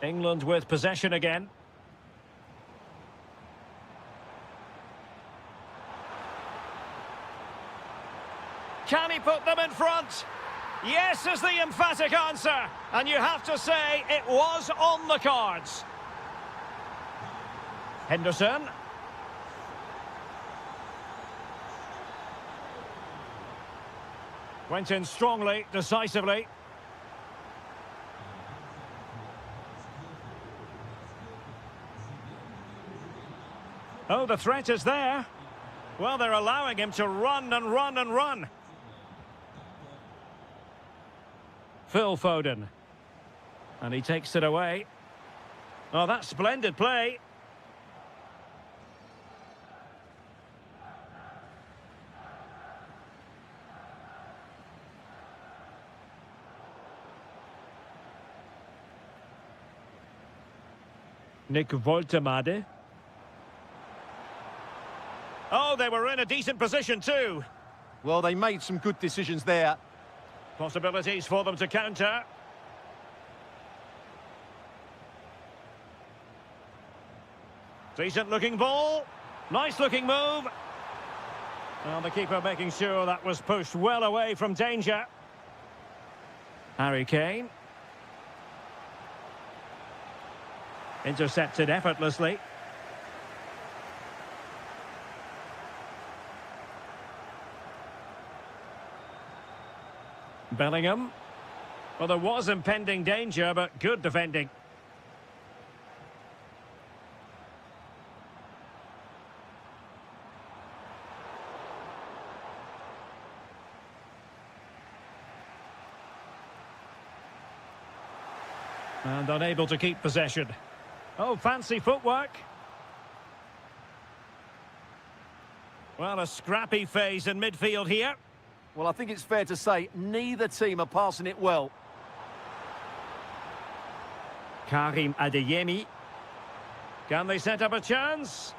England with possession again. Can he put them in front? Yes is the emphatic answer. And you have to say it was on the cards. Henderson. Went in strongly, decisively. Oh, the threat is there. Well, they're allowing him to run and run and run. Phil Foden. And he takes it away. Oh, that's splendid play. Nick Woltemade. Oh, they were in a decent position too. Well, they made some good decisions there. Possibilities for them to counter. Decent looking ball. Nice looking move. Well, the keeper making sure that was pushed well away from danger. Harry Kane. Intercepted effortlessly. Bellingham. Well, there was impending danger, but good defending. And unable to keep possession. Oh, fancy footwork. Well, a scrappy phase in midfield here. Well, I think it's fair to say neither team are passing it well. Karim Adeyemi. Can they set up a chance?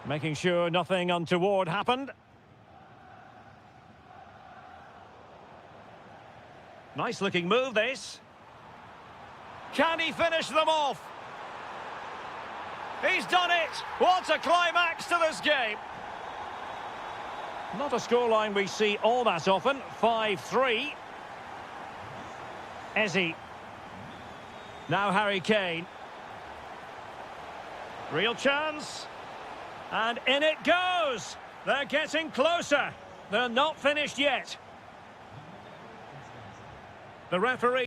Making sure nothing untoward happened. Nice looking move, this. Can he finish them off? He's done it! What a climax to this game! Not a scoreline we see all that often. 5-3. Ezzy. Now Harry Kane. Real chance. And in it goes! They're getting closer. They're not finished yet. The referee...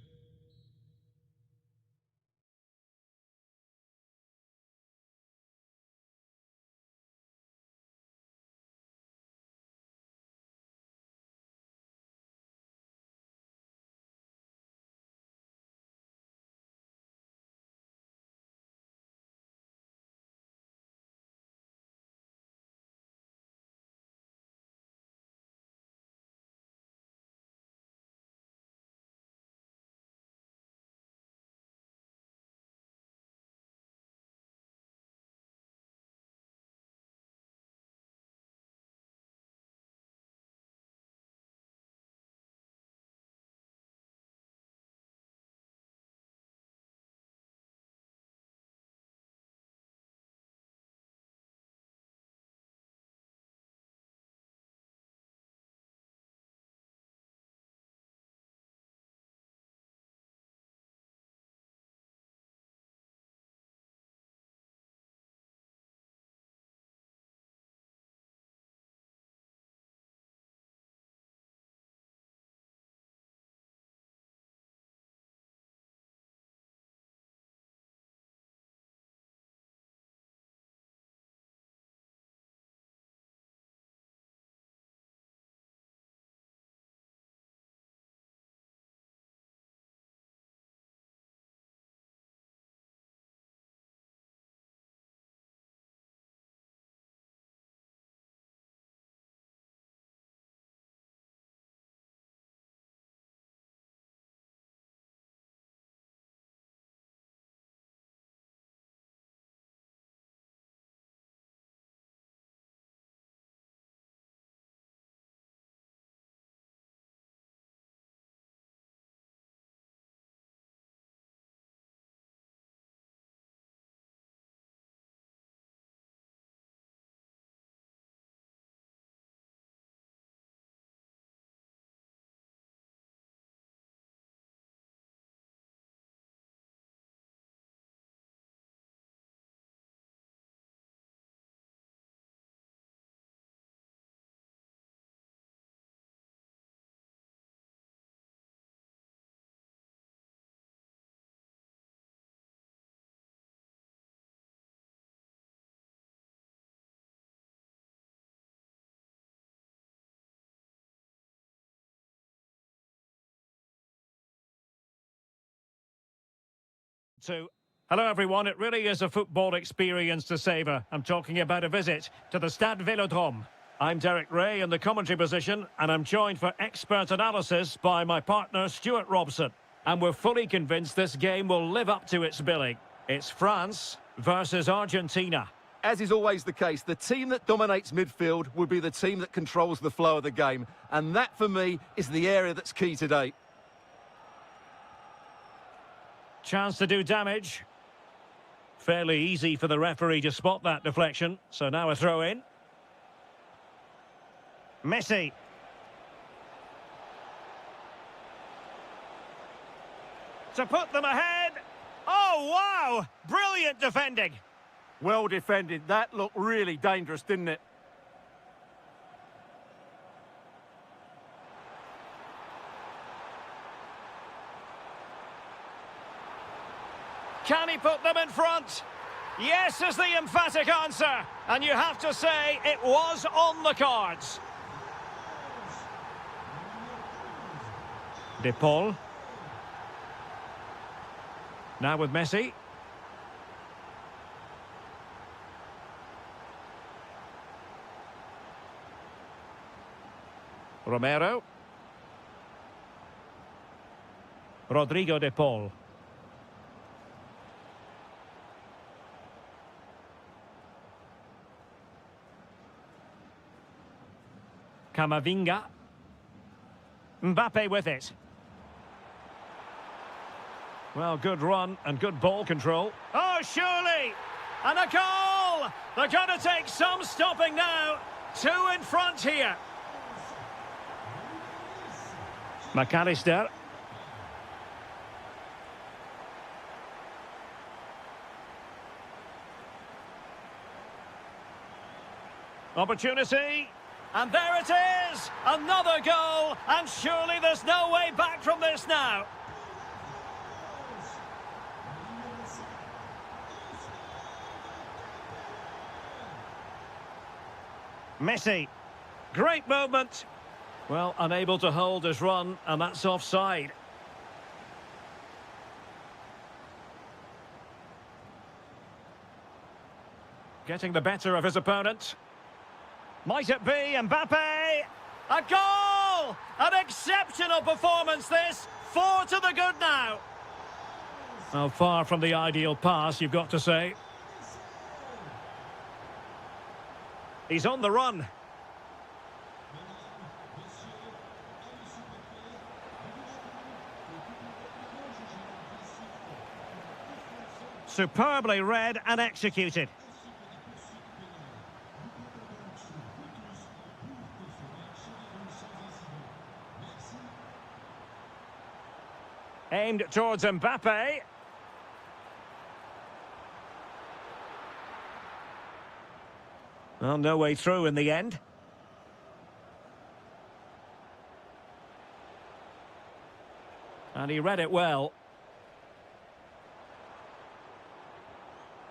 To hello everyone, it really is a football experience to savour. I'm talking about a visit to the Stade Vélodrome. I'm Derek Ray in the commentary position, and I'm joined for expert analysis by my partner Stuart Robson. And we're fully convinced this game will live up to its billing. It's France versus Argentina. As is always the case, the team that dominates midfield will be the team that controls the flow of the game. And that, for me, is the area that's key today. Chance to do damage. Fairly easy for the referee to spot that deflection. So now a throw in. Messi. To put them ahead. Oh, wow! Brilliant defending. Well defended. That looked really dangerous, didn't it? Can he put them in front? Yes is the emphatic answer. And you have to say it was on the cards. De Paul. Now with Messi. Romero. Rodrigo de Paul. Camavinga. Mbappe with it. Well, good run and good ball control. Oh, surely! And a goal! They're going to take some stopping now. Two in front here. McAllister. Opportunity. And there it is! Another goal! And surely there's no way back from this now. Messi. Great movement. Well, unable to hold his run, and that's offside. Getting the better of his opponent. Might it be Mbappe? A goal! An exceptional performance this. 4 to the good now. Well, far from the ideal pass, you've got to say. He's on the run. Superbly read and executed. Aimed towards Mbappe. Well, no way through in the end. And he read it well.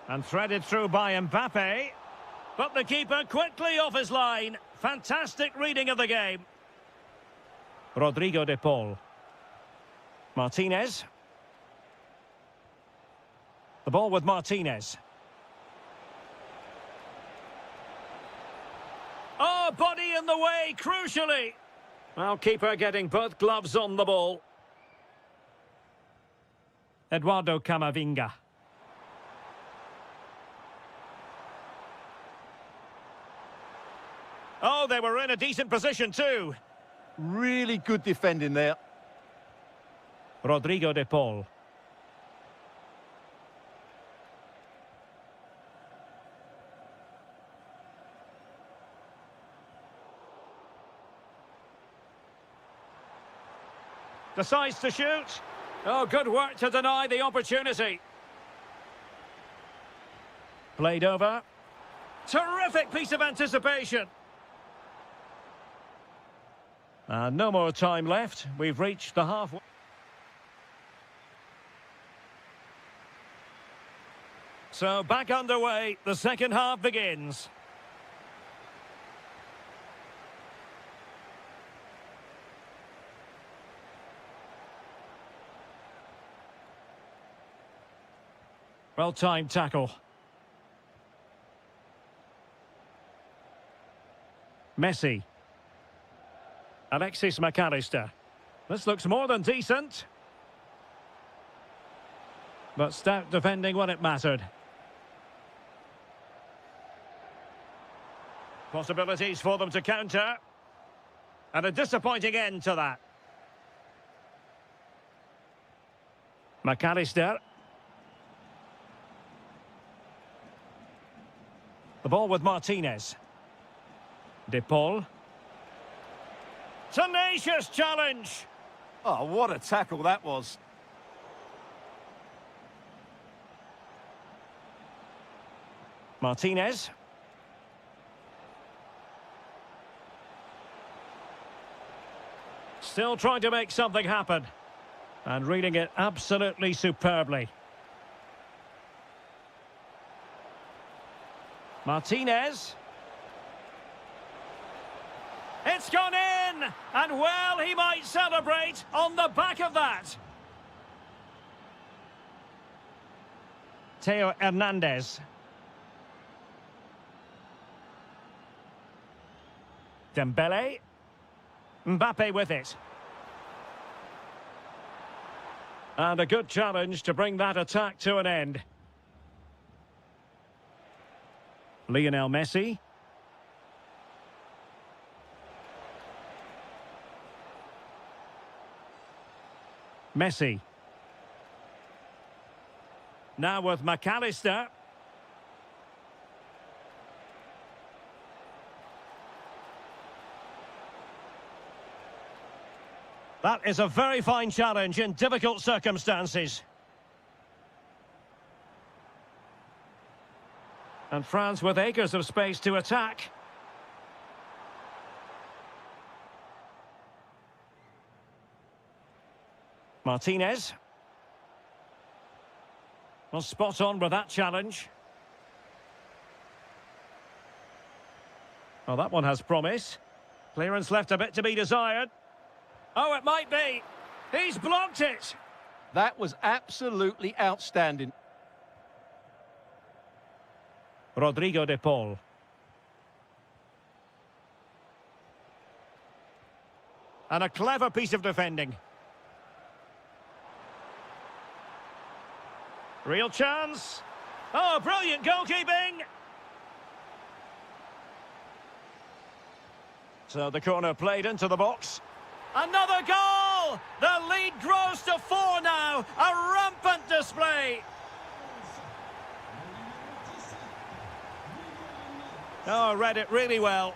And threaded through by Mbappe. But the keeper quickly off his line. Fantastic reading of the game. Rodrigo de Paul. Martinez. The ball with Martinez. Oh, body in the way, crucially. Well, keeper getting both gloves on the ball. Eduardo Camavinga. Oh, they were in a decent position too. Really good defending there. Rodrigo de Paul. Decides to shoot. Oh, good work to deny the opportunity. Played over. Terrific piece of anticipation. No more time left. We've reached the halfway. So back underway. The second half begins. Well-timed tackle. Messi. Alexis McAllister. This looks more than decent. But stout defending when it mattered. Possibilities for them to counter. And a disappointing end to that. McAllister. The ball with Martinez. De Paul. Tenacious challenge. Oh, what a tackle that was. Martinez. Still trying to make something happen. And reading it absolutely superbly. Martinez. It's gone in! And well, he might celebrate on the back of that. Theo Hernandez. Dembele. Mbappe with it. And a good challenge to bring that attack to an end. Lionel Messi. Messi. Now with McAllister. That is a very fine challenge in difficult circumstances. And France with acres of space to attack. Martinez. Well, spot on with that challenge. Well, that one has promise. Clearance left a bit to be desired. Oh, it might be. He's blocked it. That was absolutely outstanding. Rodrigo de Paul. And a clever piece of defending. Real chance. Oh, brilliant goalkeeping. So the corner played into the box. Another goal! The lead grows to 4 now. A rampant display. Oh, read it really well.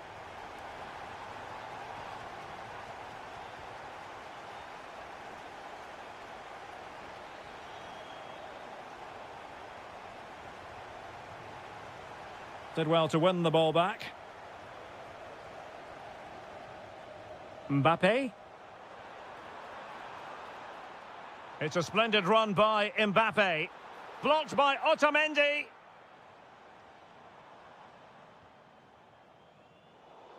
Did well to win the ball back. Mbappe. It's a splendid run by Mbappe. Blocked by Otamendi.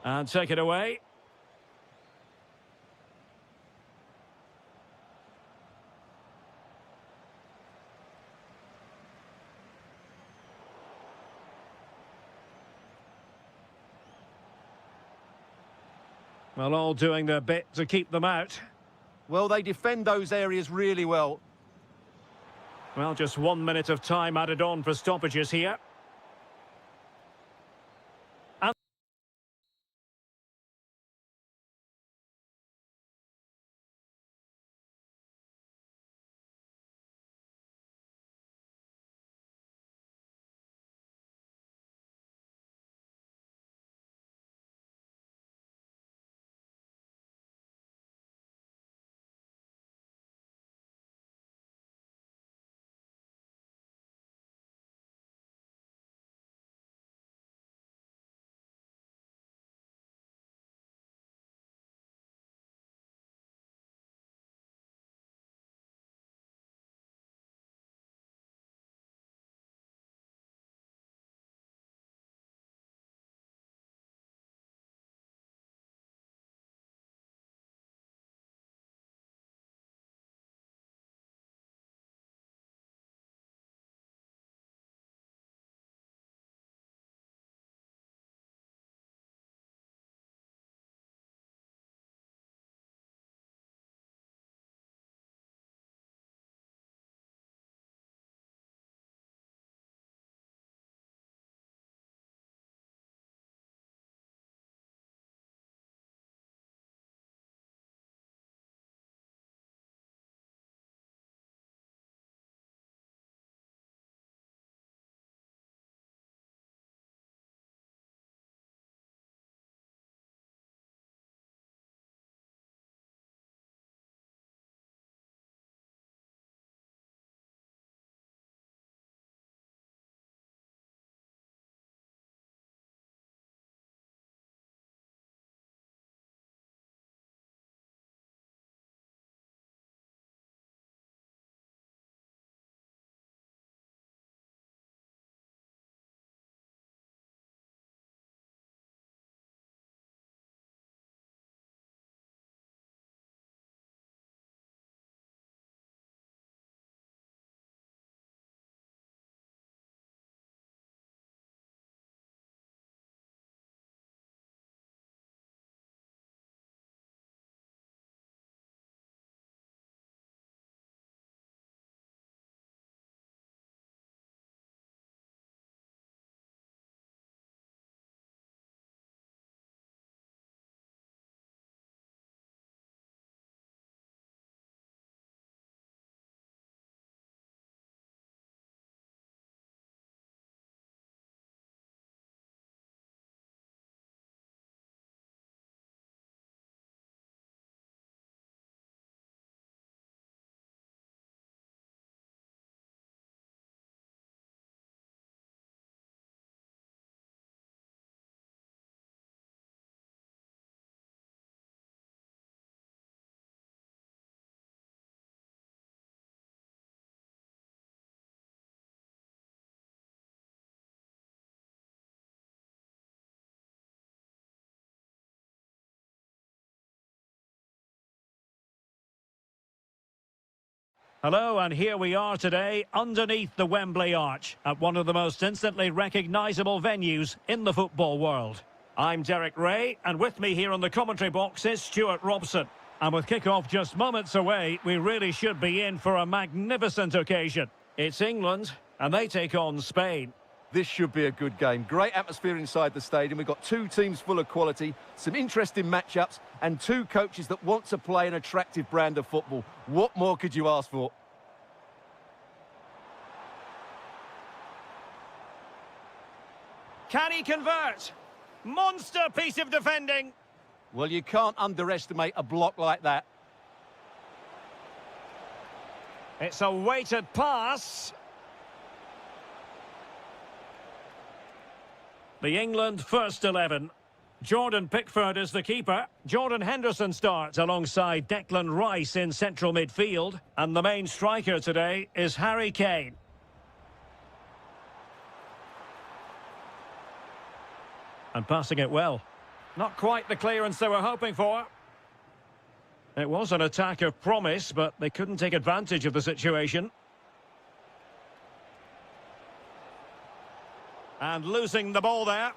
And take it away. Well, all doing their bit to keep them out. Well, they defend those areas really well. Well, just 1 minute of time added on for stoppages here. Hello, and here we are today underneath the Wembley Arch at one of the most instantly recognisable venues in the football world. I'm Derek Ray, and with me here on the commentary box is Stuart Robson. And with kick-off just moments away, we really should be in for a magnificent occasion. It's England, and they take on Spain. This should be a good game. Great atmosphere inside the stadium. We've got two teams full of quality, some interesting matchups, and two coaches that want to play an attractive brand of football. What more could you ask for? Can he convert? Monster piece of defending. Well, you can't underestimate a block like that. It's a weighted pass. The England first 11. Jordan Pickford is the keeper. Jordan Henderson starts alongside Declan Rice in central midfield. And the main striker today is Harry Kane. And passing it well. Not quite the clearance they were hoping for. It was an attack of promise, but they couldn't take advantage of the situation. And losing the ball there.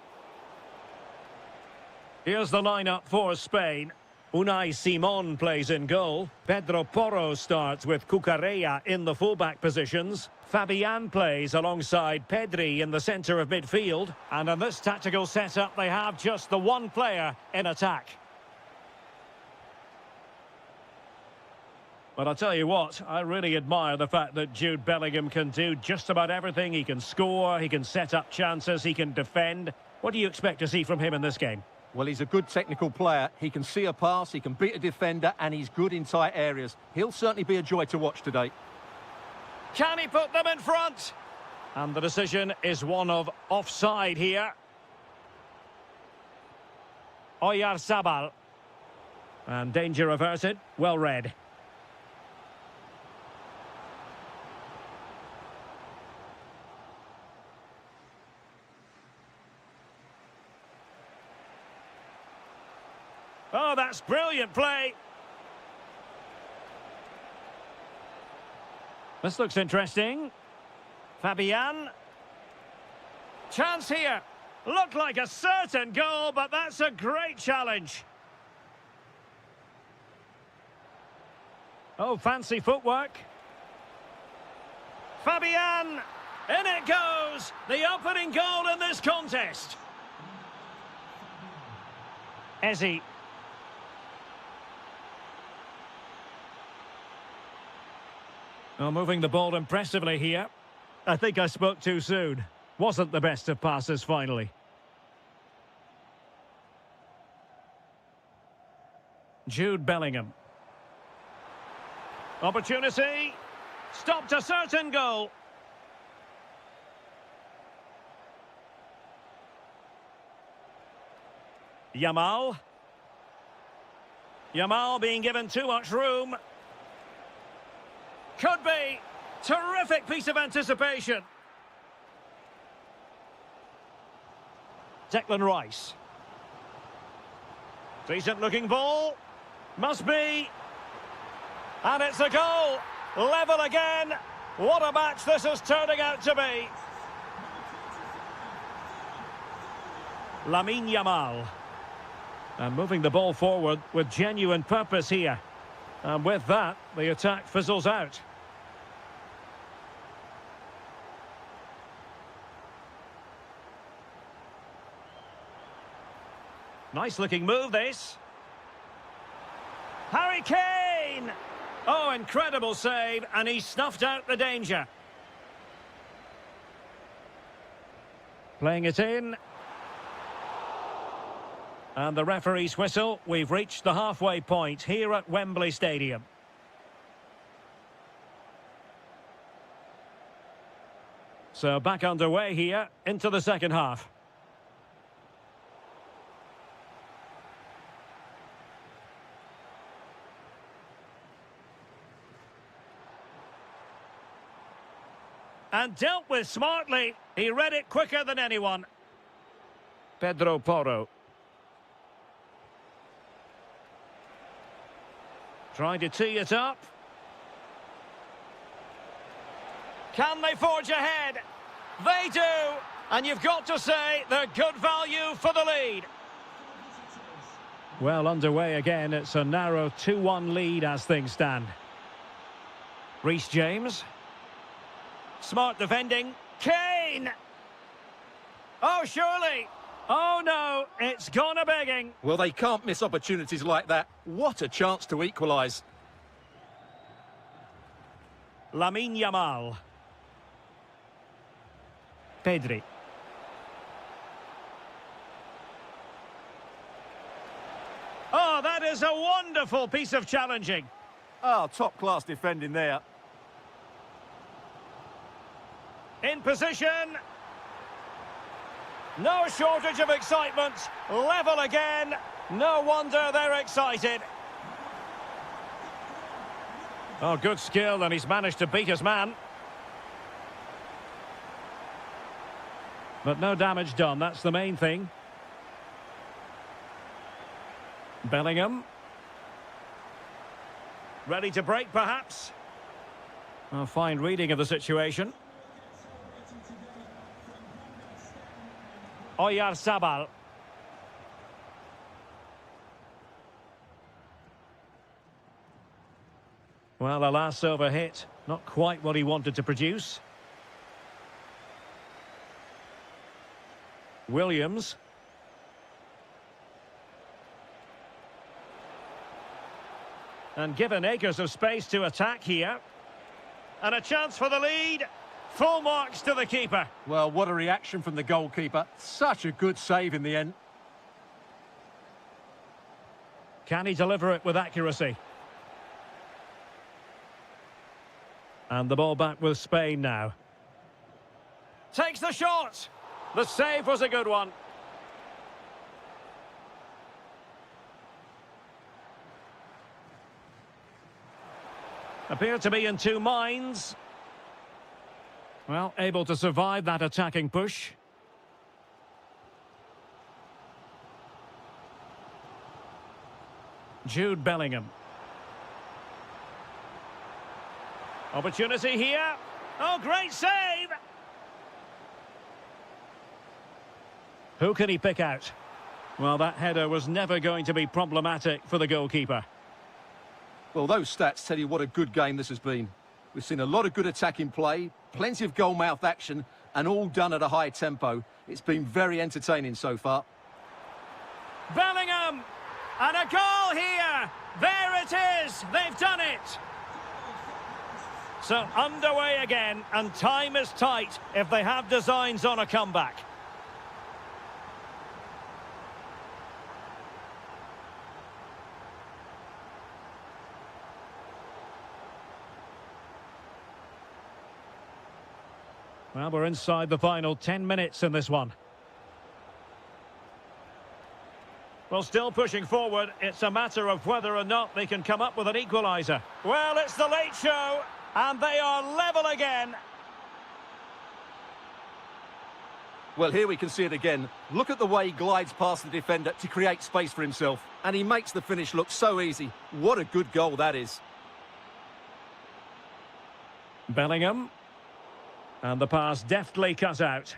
Here's the lineup for Spain. Unai Simon plays in goal. Pedro Porro starts with Cucurella in the fullback positions. Fabian plays alongside Pedri in the centre of midfield. And in this tactical setup, they have just the one player in attack. But I'll tell you what, I really admire the fact that Jude Bellingham can do just about everything. He can score, he can set up chances, he can defend. What do you expect to see from him in this game? Well, he's a good technical player. He can see a pass, he can beat a defender, and he's good in tight areas. He'll certainly be a joy to watch today. Can he put them in front? And the decision is one of offside here. Oyarzabal. And danger averted, well read. Oh, that's brilliant play. This looks interesting. Fabian. Chance here. Looked like a certain goal, but that's a great challenge. Oh, fancy footwork. Fabian. In it goes. The opening goal in this contest. Eze. Oh, moving the ball impressively here. I think I spoke too soon. Wasn't the best of passes finally. Jude Bellingham. Opportunity. Stopped a certain goal. Yamal. Yamal being given too much room. Could be. Terrific piece of anticipation. Declan Rice. Decent looking ball. Must be. And it's a goal. Level again. What a match this is turning out to be. Lamine Yamal. And moving the ball forward with genuine purpose here. And with that, the attack fizzles out. Nice looking move, this. Harry Kane! Oh, incredible save, and he snuffed out the danger. Playing it in. And the referee's whistle. We've reached the halfway point here at Wembley Stadium. So back underway here into the second half. And dealt with smartly. He read it quicker than anyone. Pedro Porro. Trying to tee it up. Can they forge ahead? They do. And you've got to say they're good value for the lead. Well, underway again. It's a narrow 2-1 lead as things stand. Reece James. Smart defending. Kane! Oh, surely. Oh, no, it's gone a-begging. Well, they can't miss opportunities like that. What a chance to equalise. Lamine Yamal. Pedri. Oh, that is a wonderful piece of challenging. Oh, top-class defending there. In position. No shortage of excitement. Level again. No wonder they're excited. Oh, good skill, and he's managed to beat his man. But no damage done, that's the main thing. Bellingham. Ready to break, perhaps? A fine reading of the situation. Oyarzabal. Well, the last over hit, not quite what he wanted to produce. Williams. And given acres of space to attack here. And a chance for the lead. Full marks to the keeper. Well, what a reaction from the goalkeeper. Such a good save in the end. Can he deliver it with accuracy? And the ball back with Spain now. Takes the shot. The save was a good one. Appear to be in two minds. Well, able to survive that attacking push. Jude Bellingham. Opportunity here. Oh, great save! Who can he pick out? Well, that header was never going to be problematic for the goalkeeper. Well, those stats tell you what a good game this has been. We've seen a lot of good attacking play, plenty of goal-mouth action, and all done at a high tempo. It's been very entertaining so far. Bellingham! And a goal here! There it is! They've done it! So underway again, and time is tight if they have designs on a comeback. Well, we're inside the final 10 minutes in this one. Well, still pushing forward. It's a matter of whether or not they can come up with an equaliser. Well, it's the late show, and they are level again. Well, here we can see it again. Look at the way he glides past the defender to create space for himself. And he makes the finish look so easy. What a good goal that is. Bellingham. And the pass deftly cut out.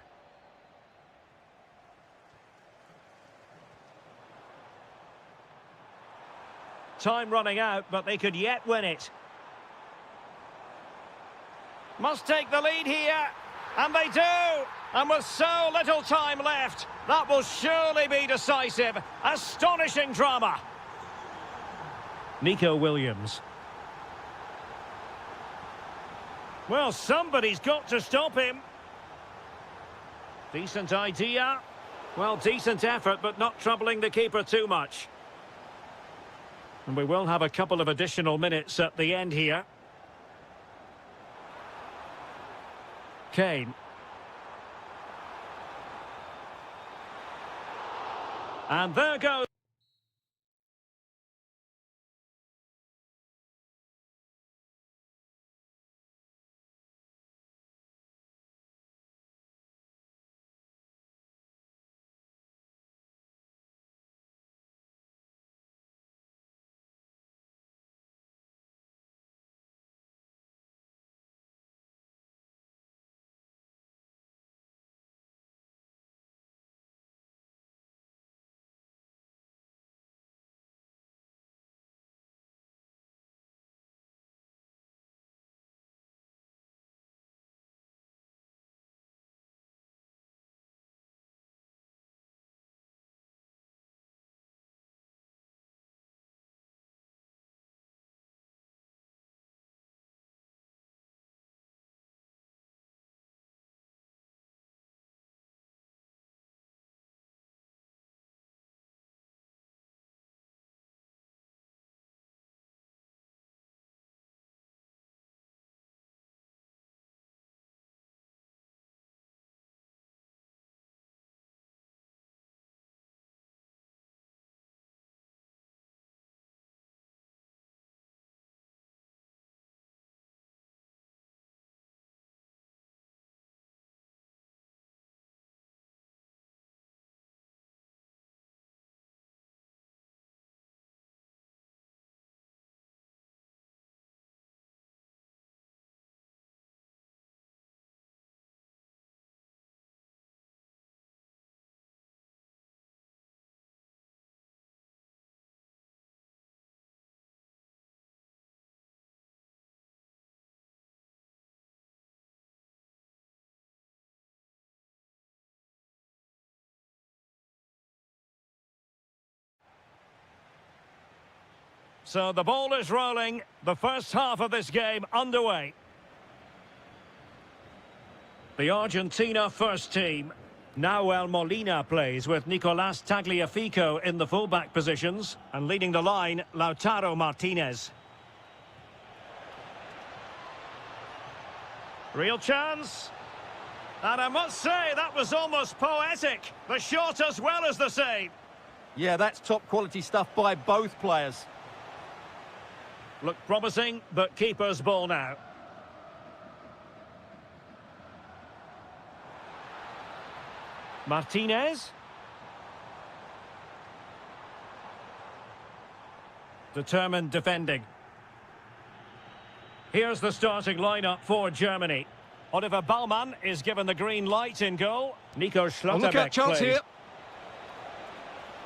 Time running out, but they could yet win it. Must take the lead here. And they do. And with so little time left, that will surely be decisive. Astonishing drama. Nico Williams. Well, somebody's got to stop him. Decent idea. Well, decent effort, but not troubling the keeper too much. And we will have a couple of additional minutes at the end here. Kane. And there goes. So the ball is rolling. The first half of this game underway. The Argentina first team. Nahuel Molina plays with Nicolás Tagliafico in the fullback positions. And leading the line, Lautaro Martinez. Real chance. And I must say, that was almost poetic. The shot as well as the save. Yeah, that's top quality stuff by both players. Look promising, but keeper's ball now. Martinez. Determined defending. Here's the starting lineup for Germany. Oliver Baumann is given the green light in goal. Nico Schlotterbeck Look at chance plays. here.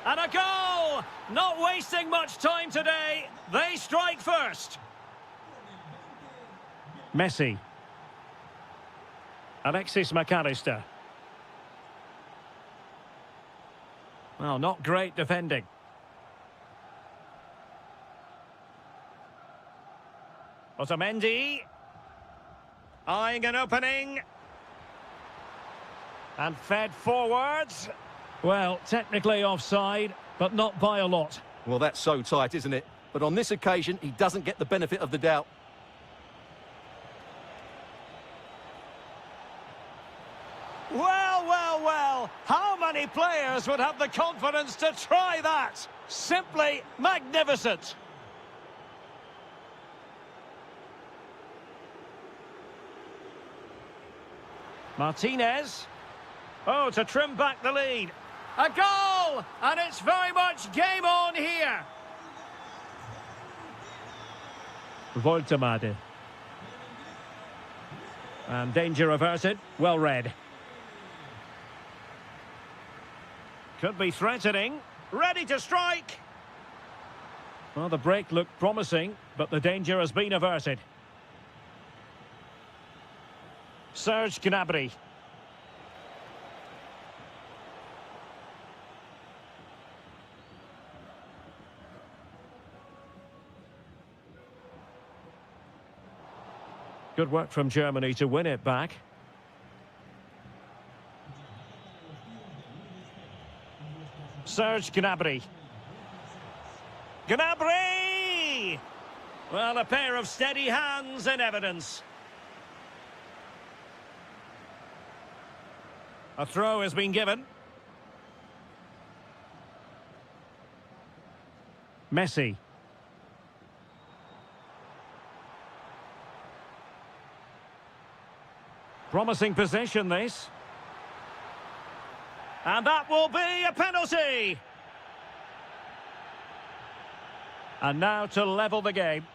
And a goal! Not wasting much time today. They strike first. Messi. Alexis McAllister. Well, not great defending. Otamendi. Eyeing an opening. And fed forwards. Well, technically offside, but not by a lot. Well, that's so tight, isn't it? But on this occasion, he doesn't get the benefit of the doubt. Well, well, well. How many players would have the confidence to try that? Simply magnificent. Martinez. Oh, to trim back the lead. A goal! And it's very much game on here. Voltemade. And danger averted. Well read. Could be threatening. Ready to strike. Well, the break looked promising, but the danger has been averted. Serge Gnabry. Good work from Germany to win it back. Serge Gnabry. Gnabry! Well, a pair of steady hands in evidence. A throw has been given. Messi. Promising possession, this. And that will be a penalty. And now to level the game.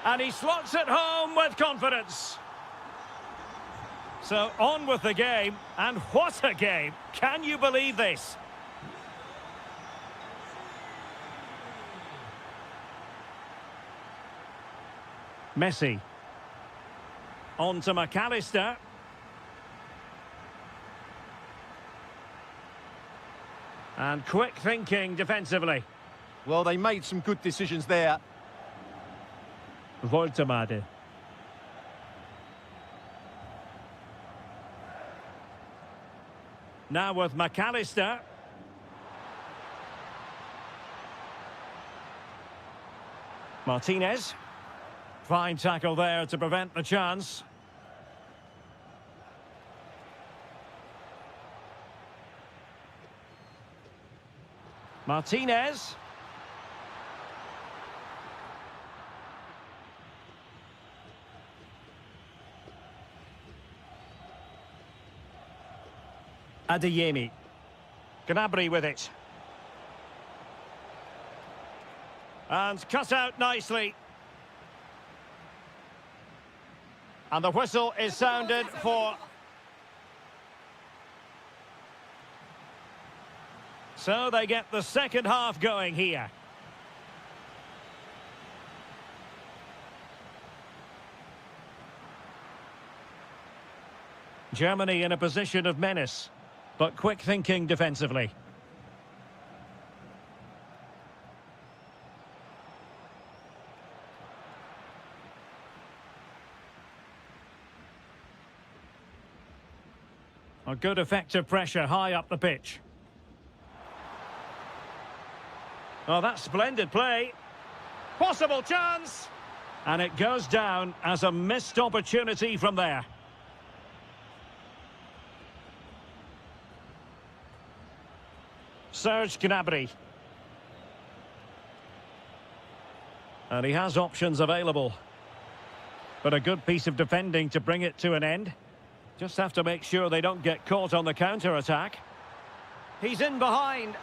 And he slots it home with confidence. So on with the game, and what a game! Can you believe this? Messi. On to McAllister. And quick thinking defensively. Well, they made some good decisions there. Voltemade. Now with McAllister. Martinez. Fine tackle there to prevent the chance. Martinez. Adeyemi. Gnabry with it. And cut out nicely. And the whistle is sounded for... So they get the second half going here. Germany in a position of menace, but quick thinking defensively. A good effective pressure high up the pitch. Oh, that's splendid play. Possible chance. And it goes down as a missed opportunity from there. Serge Gnabry. And he has options available. But a good piece of defending to bring it to an end. Just have to make sure they don't get caught on the counter-attack. He's in behind.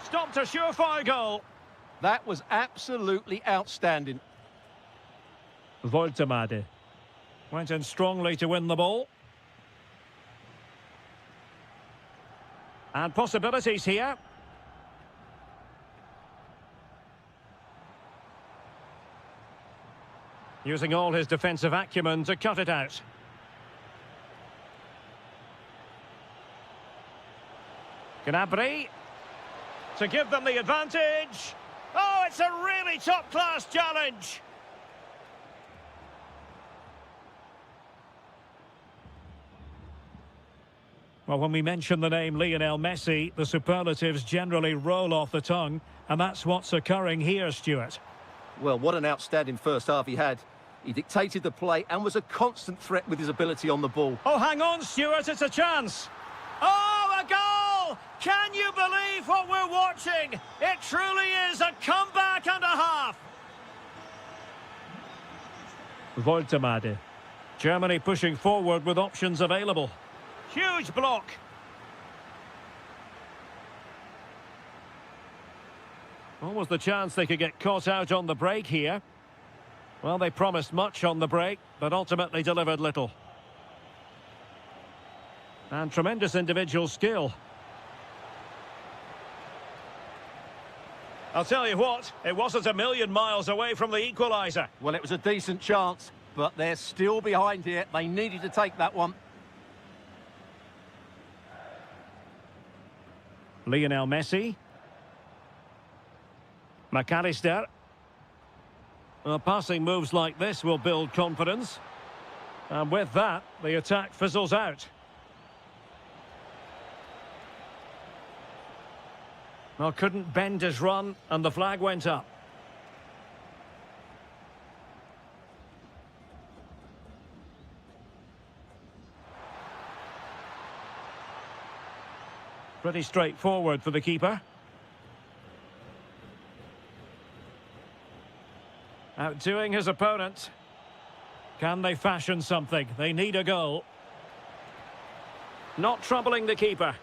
Stopped a surefire goal. That was absolutely outstanding. Voltemade. Went in strongly to win the ball. And possibilities here. Using all his defensive acumen to cut it out. Gnabry to give them the advantage. Oh, it's a really top-class challenge. Well, when we mention the name Lionel Messi, the superlatives generally roll off the tongue, and that's what's occurring here, Stuart. Well, what an outstanding first half he had. He dictated the play and was a constant threat with his ability on the ball. Oh, hang on, Stuart, it's a chance. Oh, a goal! Can you believe what we're watching? It truly is a comeback and a half. Voltemade. Germany pushing forward with options available. Huge block. Almost the chance they could get caught out on the break here. Well, they promised much on the break, but ultimately delivered little. And tremendous individual skill. I'll tell you what, it wasn't a million miles away from the equaliser. Well, it was a decent chance, but they're still behind here. They needed to take that one. Lionel Messi. McAllister. Well, passing moves like this will build confidence. And with that, the attack fizzles out. Well, couldn't bend his run, and the flag went up. Pretty straightforward for the keeper. Outdoing his opponent. Can they fashion something? They need a goal. Not troubling the keeper.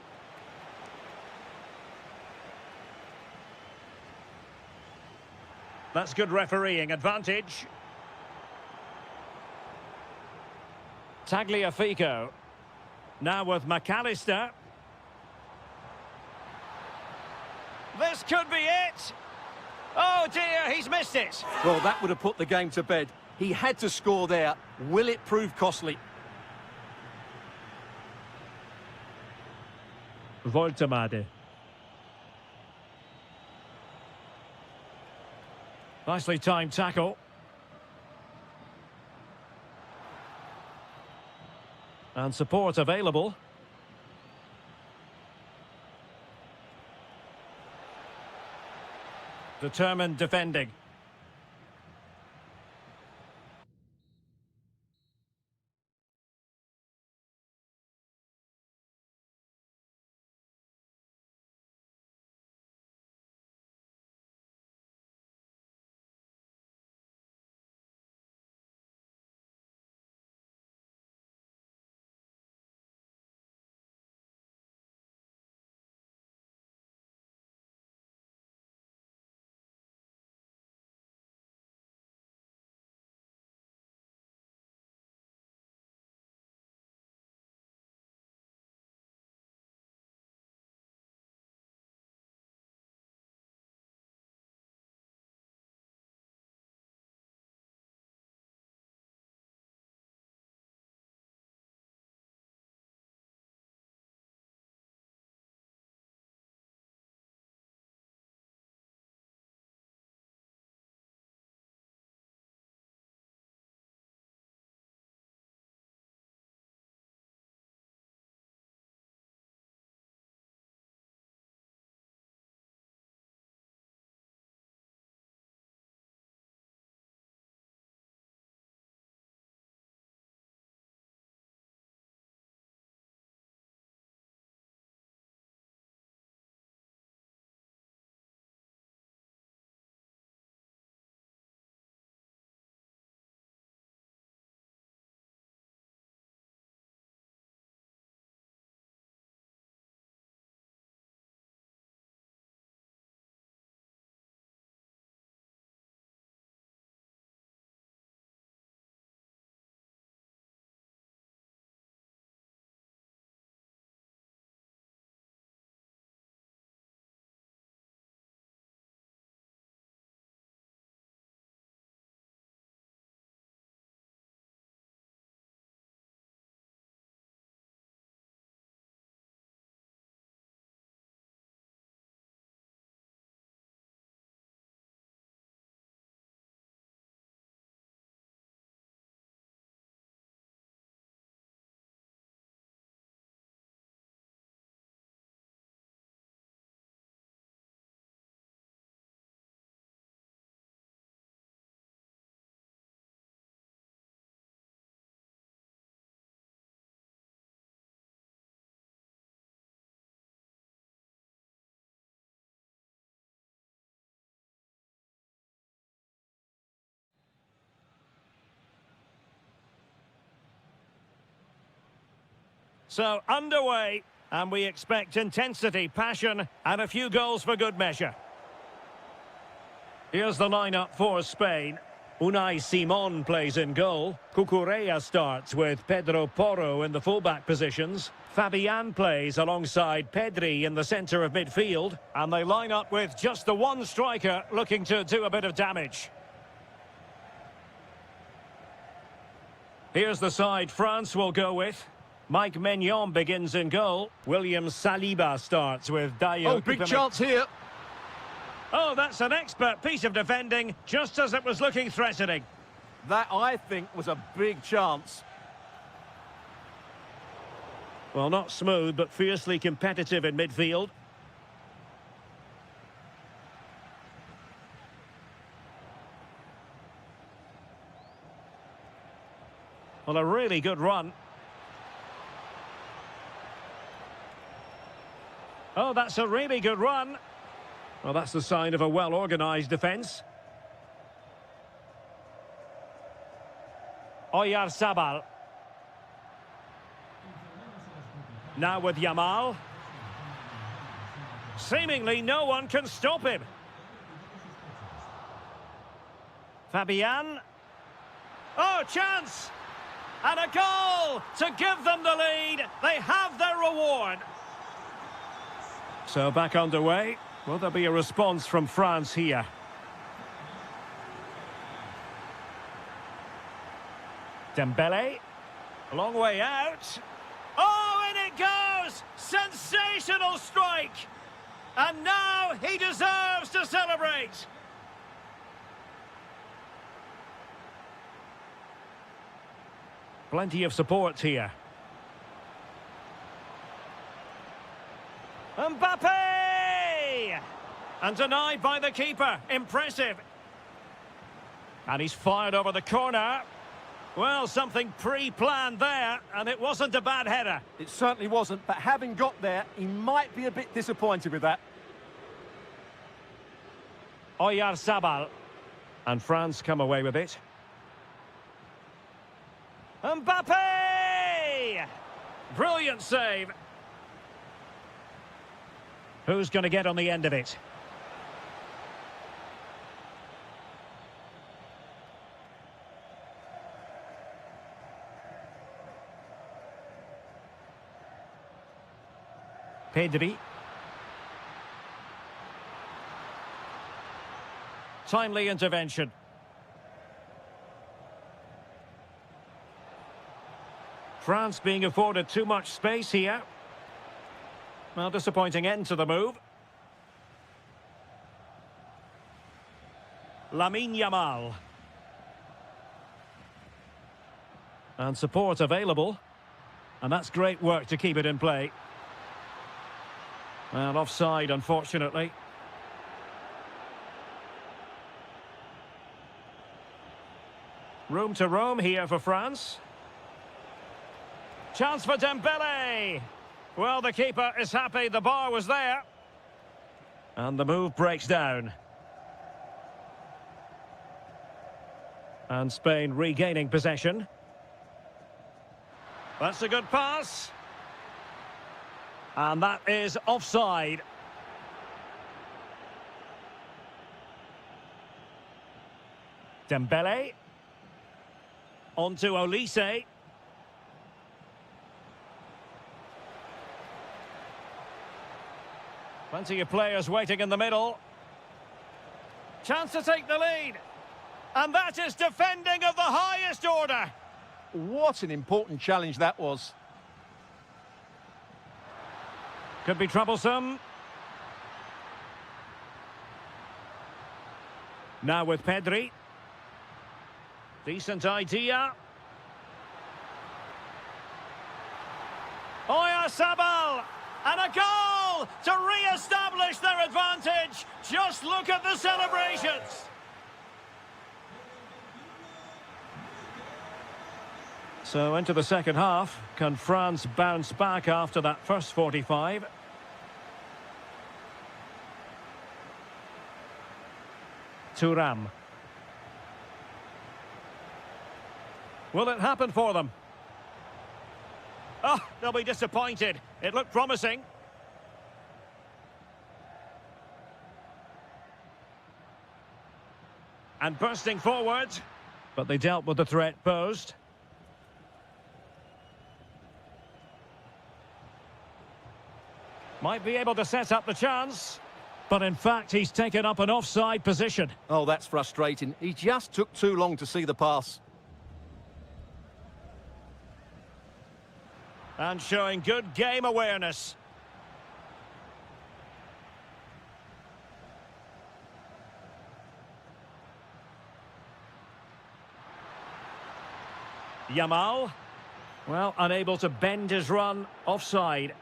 That's good refereeing advantage. Tagliafico. Now with McAllister. This could be it. Oh dear, he's missed it. Well, that would have put the game to bed. He had to score there. Will it prove costly? Voltemade. Nicely timed tackle. And support available. Determined defending. So, underway, and we expect intensity, passion, and a few goals for good measure. Here's the lineup for Spain. Unai Simon plays in goal. Cucurella starts with Pedro Porro in the fullback positions. Fabian plays alongside Pedri in the centre of midfield. And they line up with just the one striker looking to do a bit of damage. Here's the side France will go with. Mike Maignan begins in goal. William Saliba starts with Dayo. Oh, big chance here. Oh, that's an expert piece of defending, just as it was looking threatening. That, I think, was a big chance. Well, not smooth, but fiercely competitive in midfield. Well, a really good run. Oh, that's a really good run. Well, that's the sign of a well-organised defence. Oyarzabal. Now with Yamal. Seemingly no one can stop him. Fabian. Oh, chance! And a goal to give them the lead. They have their reward. So back underway. Will there be a response from France here? Dembele. A long way out. Oh, in it goes! Sensational strike! And now he deserves to celebrate. Plenty of support here. Mbappe! And denied by the keeper. Impressive. And he's fired over the corner. Well, something pre-planned there, and it wasn't a bad header. It certainly wasn't, but having got there, he might be a bit disappointed with that. Oyarzabal. And France come away with it. Mbappe! Brilliant save. Who's going to get on the end of it? Pedri. Timely intervention. France being afforded too much space here. Well, disappointing end to the move. Lamine Yamal. And support available. And that's great work to keep it in play. Well, offside, unfortunately. Room to roam here for France. Chance for Dembele. Well, the keeper is happy the bar was there. And the move breaks down. And Spain regaining possession. That's a good pass. And that is offside. Dembele. On to Olise. Plenty of players waiting in the middle. Chance to take the lead. And that is defending of the highest order. What an important challenge that was. Could be troublesome. Now with Pedri. Decent idea. Oyarzabal! And a goal to re-establish their advantage. Just look at the celebrations. So into the second half. Can France bounce back after that first 45? Thuram. Will it happen for them? Oh, they'll be disappointed. It looked promising. And bursting forward. But they dealt with the threat posed. Might be able to set up the chance. But in fact, he's taken up an offside position. Oh, that's frustrating. He just took too long to see the pass. And showing good game awareness. Yamal. Well, unable to bend his run offside.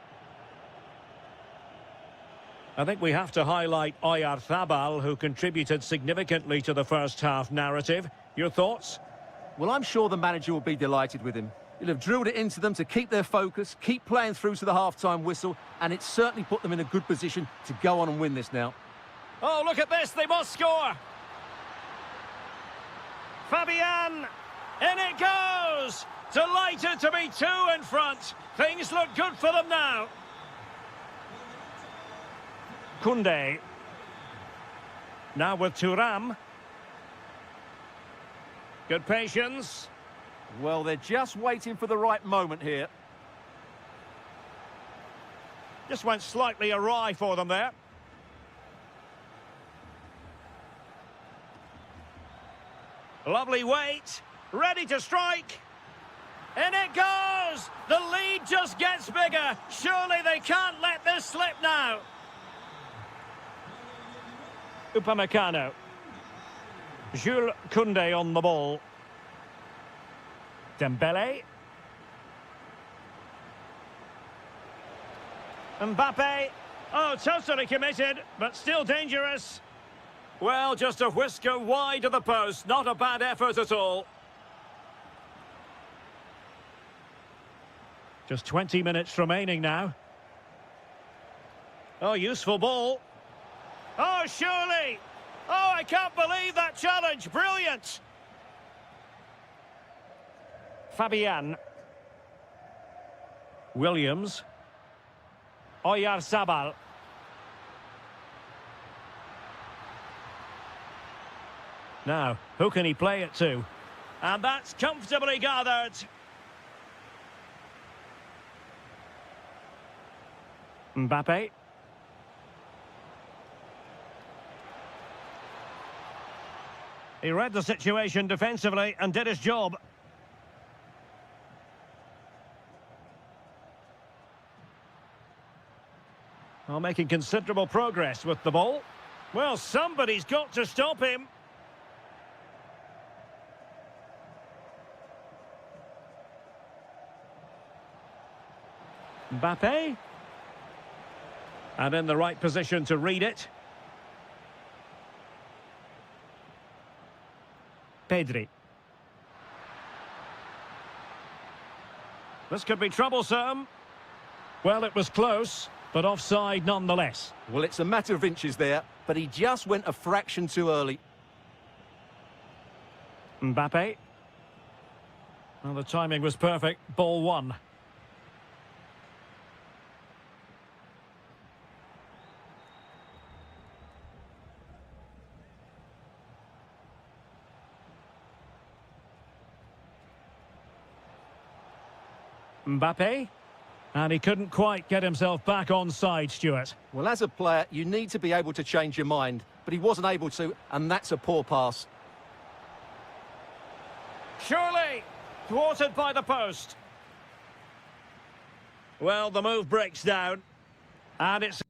I think we have to highlight Oyarzabal, who contributed significantly to the first half narrative. Your thoughts? Well, I'm sure the manager will be delighted with him. He'll have drilled it into them to keep their focus, keep playing through to the half-time whistle, and it's certainly put them in a good position to go on and win this now. Oh, look at this, they must score! Fabian, in it goes! Delighted to be 2 in front. Things look good for them now. Koundé. Now with Thuram. Good patience. Well, they're just waiting for the right moment here. Just went slightly awry for them there. Lovely weight. Ready to strike. In it goes! The lead just gets bigger. Surely they can't let this slip now. Upamecano. Jules Koundé on the ball. Dembele. Mbappe. Oh, totally committed, but still dangerous. Well, just a whisker wide of the post. Not a bad effort at all. Just 20 minutes remaining now. Oh, useful ball. Oh, surely! Oh, I can't believe that challenge. Brilliant! Fabian. Williams. Oyarzabal. Now, who can he play it to? And that's comfortably gathered. Mbappe. He read the situation defensively and did his job. Well, making considerable progress with the ball. Well, somebody's got to stop him. Mbappe. And in the right position to read it. Pedri. This could be troublesome. Well, it was close, but offside nonetheless. Well, it's a matter of inches there, but he just went a fraction too early. Mbappe. Well, the timing was perfect. Ball one. Mbappe, and he couldn't quite get himself back on side, Stuart. Well, as a player, you need to be able to change your mind, but he wasn't able to, and that's a poor pass. Surely, thwarted by the post. Well, the move breaks down, and it's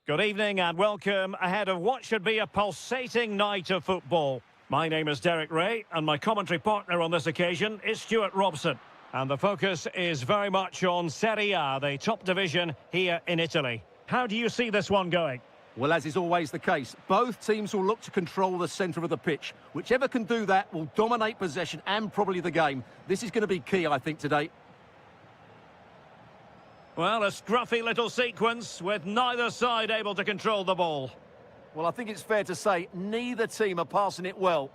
Good evening and welcome ahead of what should be a pulsating night of football. My name is Derek Ray and my commentary partner on this occasion is Stuart Robson. And the focus is very much on Serie A, the top division here in Italy. How do you see this one going? Well, as is always the case, both teams will look to control the centre of the pitch. Whichever can do that will dominate possession and probably the game. This is going to be key, I think, today. Well, a scruffy little sequence with neither side able to control the ball. Well, I think it's fair to say neither team are passing it well.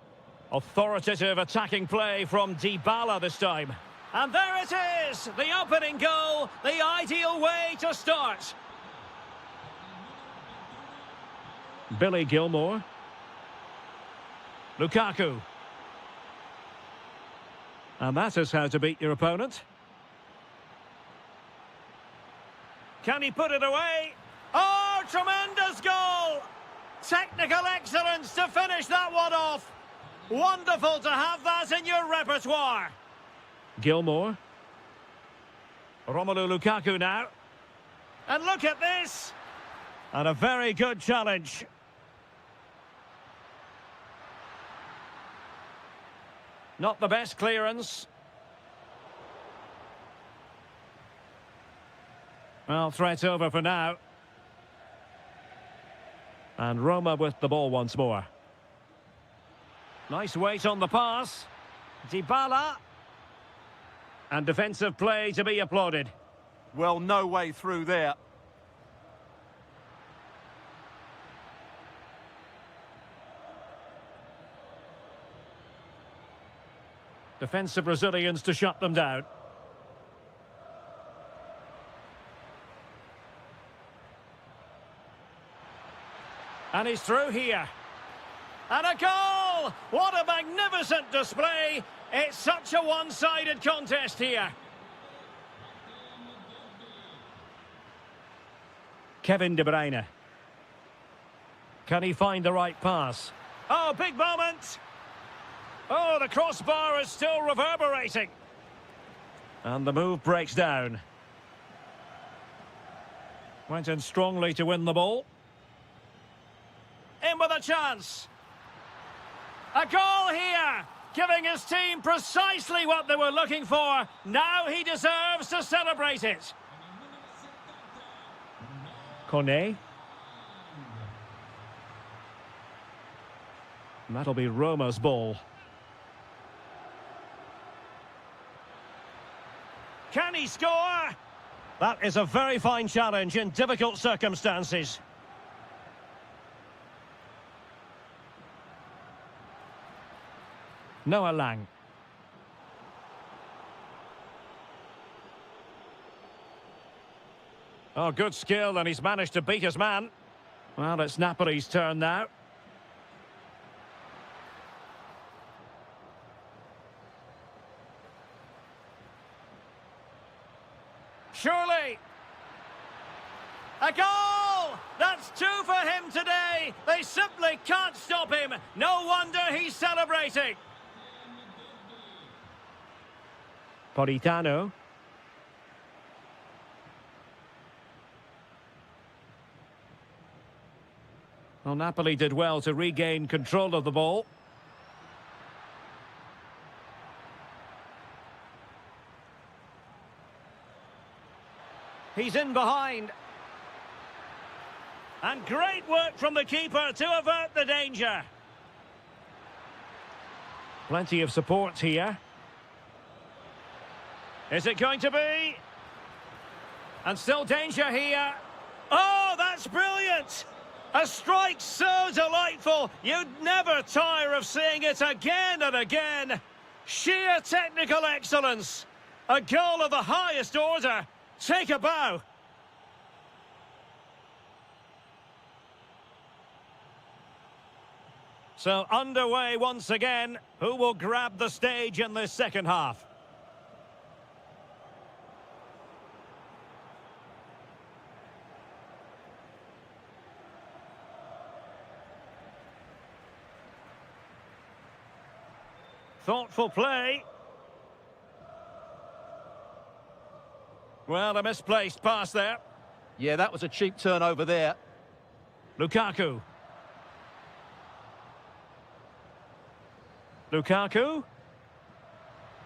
Authoritative attacking play from Dybala this time. And there it is, the opening goal, the ideal way to start. Billy Gilmore. Lukaku. And that is how to beat your opponent. Can he put it away? Oh, tremendous goal! Technical excellence to finish that one off. Wonderful to have that in your repertoire. Gilmore. Romelu Lukaku now. And look at this. And a very good challenge. Not the best clearance. Well, threat over for now. And Roma with the ball once more. Nice weight on the pass. Dybala. And defensive play to be applauded. Well, no way through there. Defensive Brazilians to shut them down. And he's through here. And a goal! What a magnificent display! It's such a one-sided contest here. Kevin De Bruyne. Can he find the right pass? Oh, big moment! Oh, the crossbar is still reverberating. And the move breaks down. Went in strongly to win the ball. In with a chance. A goal here, giving his team precisely what they were looking for. Now he deserves to celebrate it. Kone. And that'll be Roma's ball. Can he score? That is a very fine challenge in difficult circumstances. Noah Lang. Oh, good skill, and he's managed to beat his man. Well, it's Napoli's turn now. Surely. A goal! That's two for him today. They simply can't stop him. No wonder he's celebrating. Politano. Well, Napoli did well to regain control of the ball. He's in behind. And great work from the keeper to avert the danger. Plenty of support here. Is it going to be? And still danger here. Oh, that's brilliant! A strike so delightful, you'd never tire of seeing it again and again. Sheer technical excellence. A goal of the highest order. Take a bow. So underway once again. Who will grab the stage in this second half? Thoughtful play. Well, a misplaced pass there. Yeah, that was a cheap turnover there. Lukaku. Lukaku.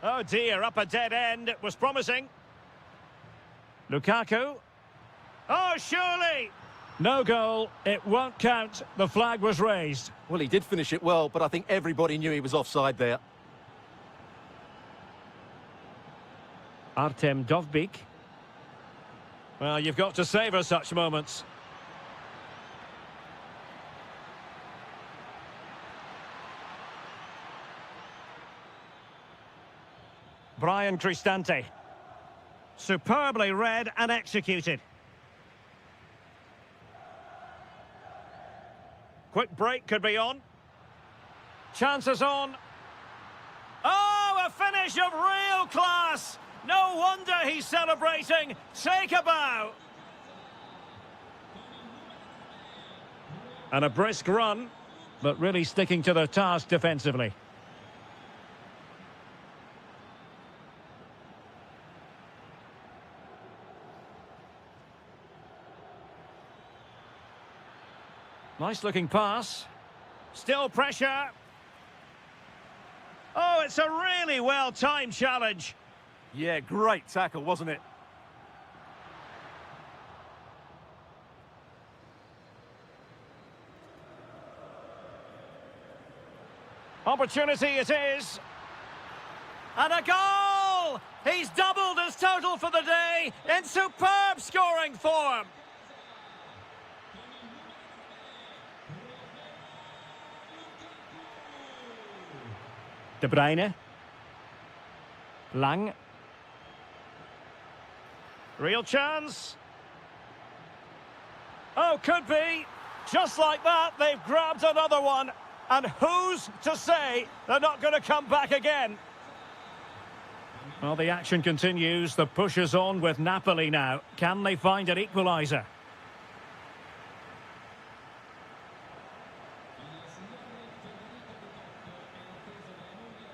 Oh dear, up a dead end. It was promising. Lukaku. Oh, surely! No goal. It won't count. The flag was raised. Well, he did finish it well, but I think everybody knew he was offside there. Artem Dovbyk. Well, you've got to savour such moments. Brian Cristante. Superbly read and executed. Quick break could be on. Chances on. Oh, a finish of real class! No wonder he's celebrating. Take a bow. And a brisk run, but really sticking to the task defensively. Nice looking pass. Still pressure. Oh, it's a really well-timed challenge. Yeah, great tackle, wasn't it? Opportunity it is. And a goal! He's doubled his total for the day in superb scoring form. De Bruyne. Lang. Real chance. Oh, could be. Just like that, they've grabbed another one. And who's to say they're not going to come back again? Well, the action continues. The push is on with Napoli now. Can they find an equaliser?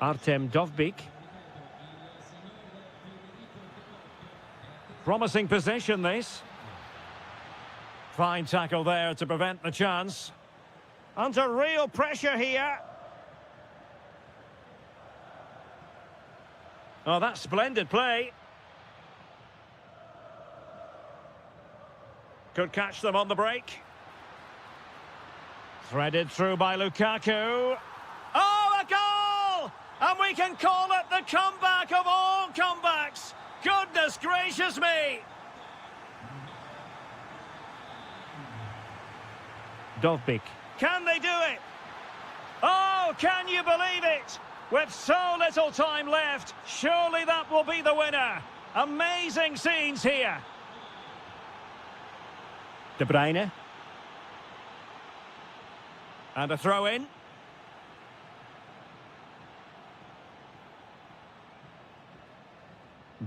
Artem Dovbyk. Promising possession, this. Fine tackle there to prevent the chance. Under real pressure here. Oh, that's splendid play. Could catch them on the break. Threaded through by Lukaku. Oh, a goal! And we can call it the comeback of all comebacks. Goodness gracious me! Dovbyk. Can they do it? Oh, can you believe it? With so little time left, surely that will be the winner. Amazing scenes here. De Bruyne. And a throw in.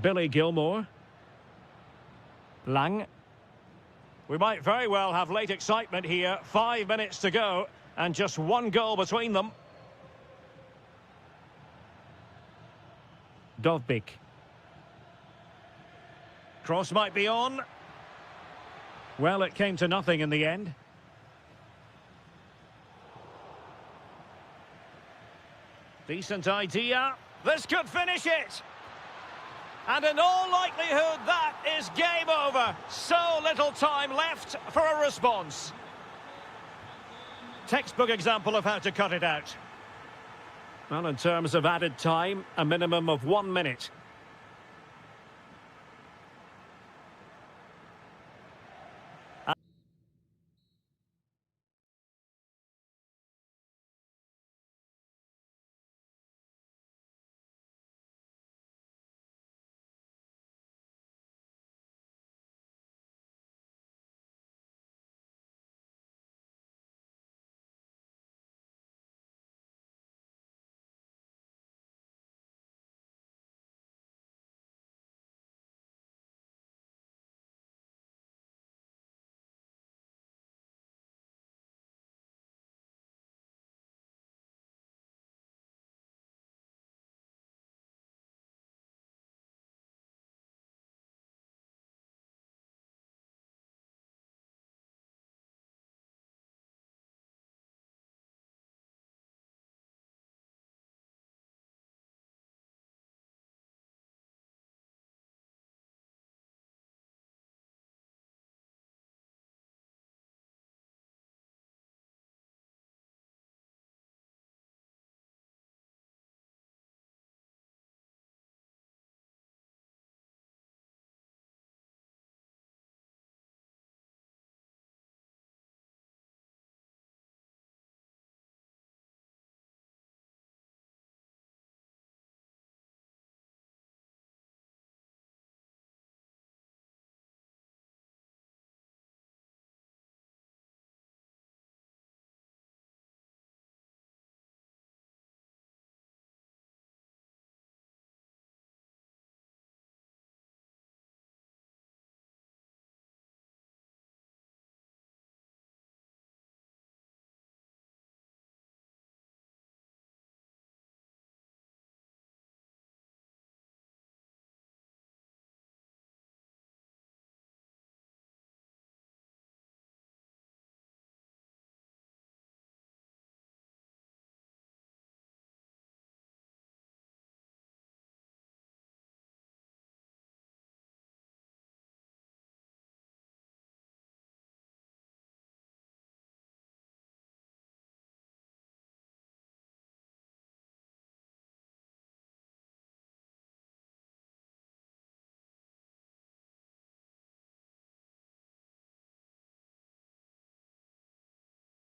Billy Gilmore. Lang. We might very well have late excitement here. 5 minutes to go and just one goal between them. Dovbyk. Cross might be on. Well, it came to nothing in the end. Decent idea. This could finish it. And in all likelihood, that is game over. So little time left for a response. Textbook example of how to cut it out. Well, in terms of added time, a minimum of 1 minute.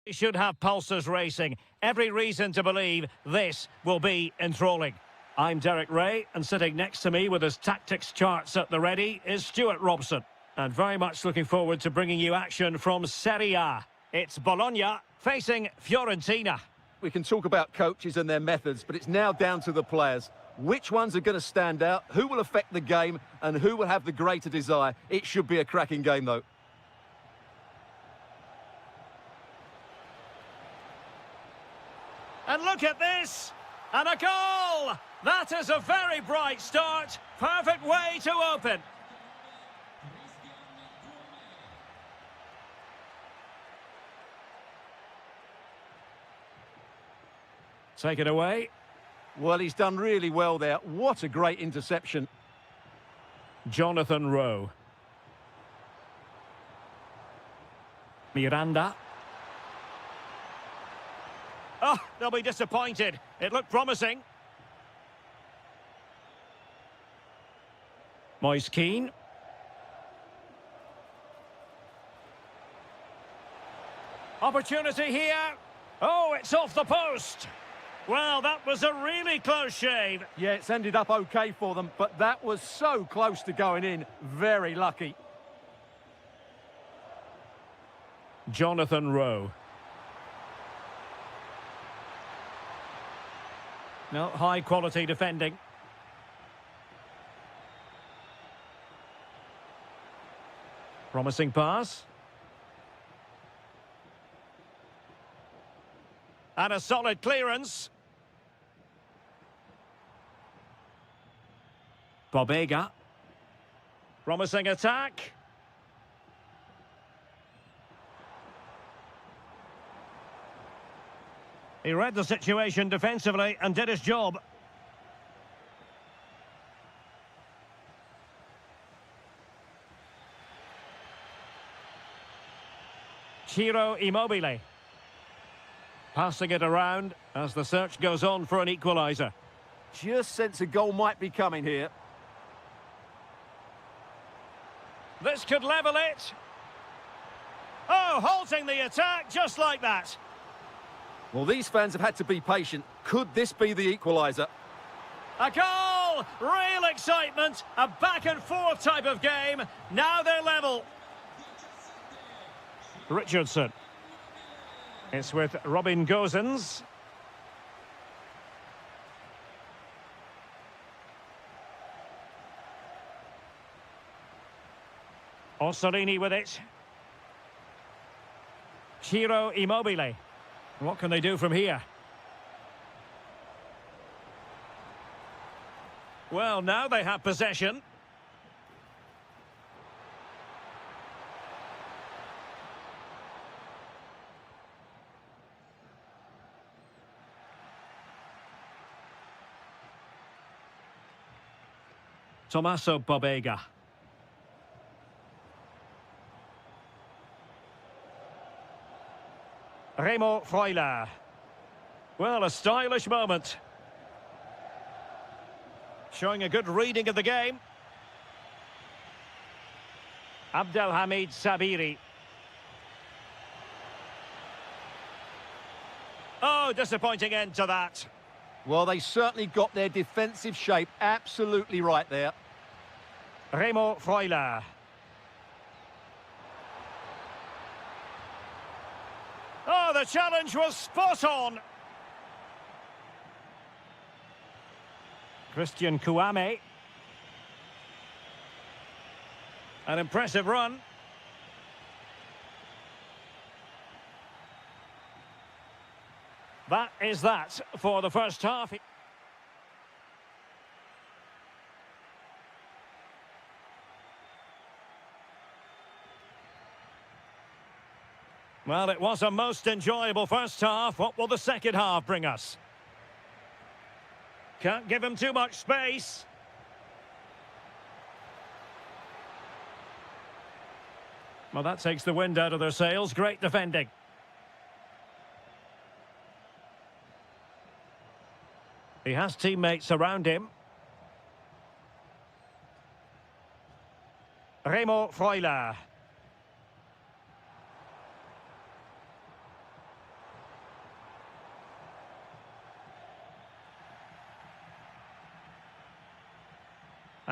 He should have pulses racing. Every reason to believe this will be enthralling. I'm Derek Ray, and sitting next to me with his tactics charts at the ready is Stuart Robson. And very much looking forward to bringing you action from Serie A. It's Bologna facing Fiorentina. We can talk about coaches and their methods, but it's now down to the players. Which ones are going to stand out, who will affect the game, and who will have the greater desire? It should be a cracking game, though. And look at this! And a goal! That is a very bright start. Perfect way to open. Take it away. Well, he's done really well there. What a great interception. Jonathan Rowe. Miranda. Oh, they'll be disappointed. It looked promising. Moise Keane. Opportunity here. Oh, it's off the post. Well, that was a really close shave. Yeah, it's ended up okay for them, but that was so close to going in. Very lucky. Jonathan Rowe. No, high-quality defending. Promising pass. And a solid clearance. Bobega. Promising attack. He read the situation defensively and did his job. Ciro Immobile. Passing it around as the search goes on for an equaliser. Just sense a goal might be coming here. This could level it. Oh, halting the attack just like that. Well, these fans have had to be patient. Could this be the equaliser? A goal! Real excitement. A back-and-forth type of game. Now they're level. Richardson. It's with Robin Gosens. Orsolini with it. Ciro Immobile. What can they do from here? Well, now they have possession. Tommaso Bobega. Remo Freuler. Well, a stylish moment. Showing a good reading of the game. Abdelhamid Sabiri. Oh, disappointing end to that. Well, they certainly got their defensive shape absolutely right there. Remo Freuler. Oh, the challenge was spot on. Christian Kouame. An impressive run. That is that for the first half. Well, it was a most enjoyable first half. What will the second half bring us? Can't give him too much space. Well, that takes the wind out of their sails. Great defending. He has teammates around him. Remo Freuler.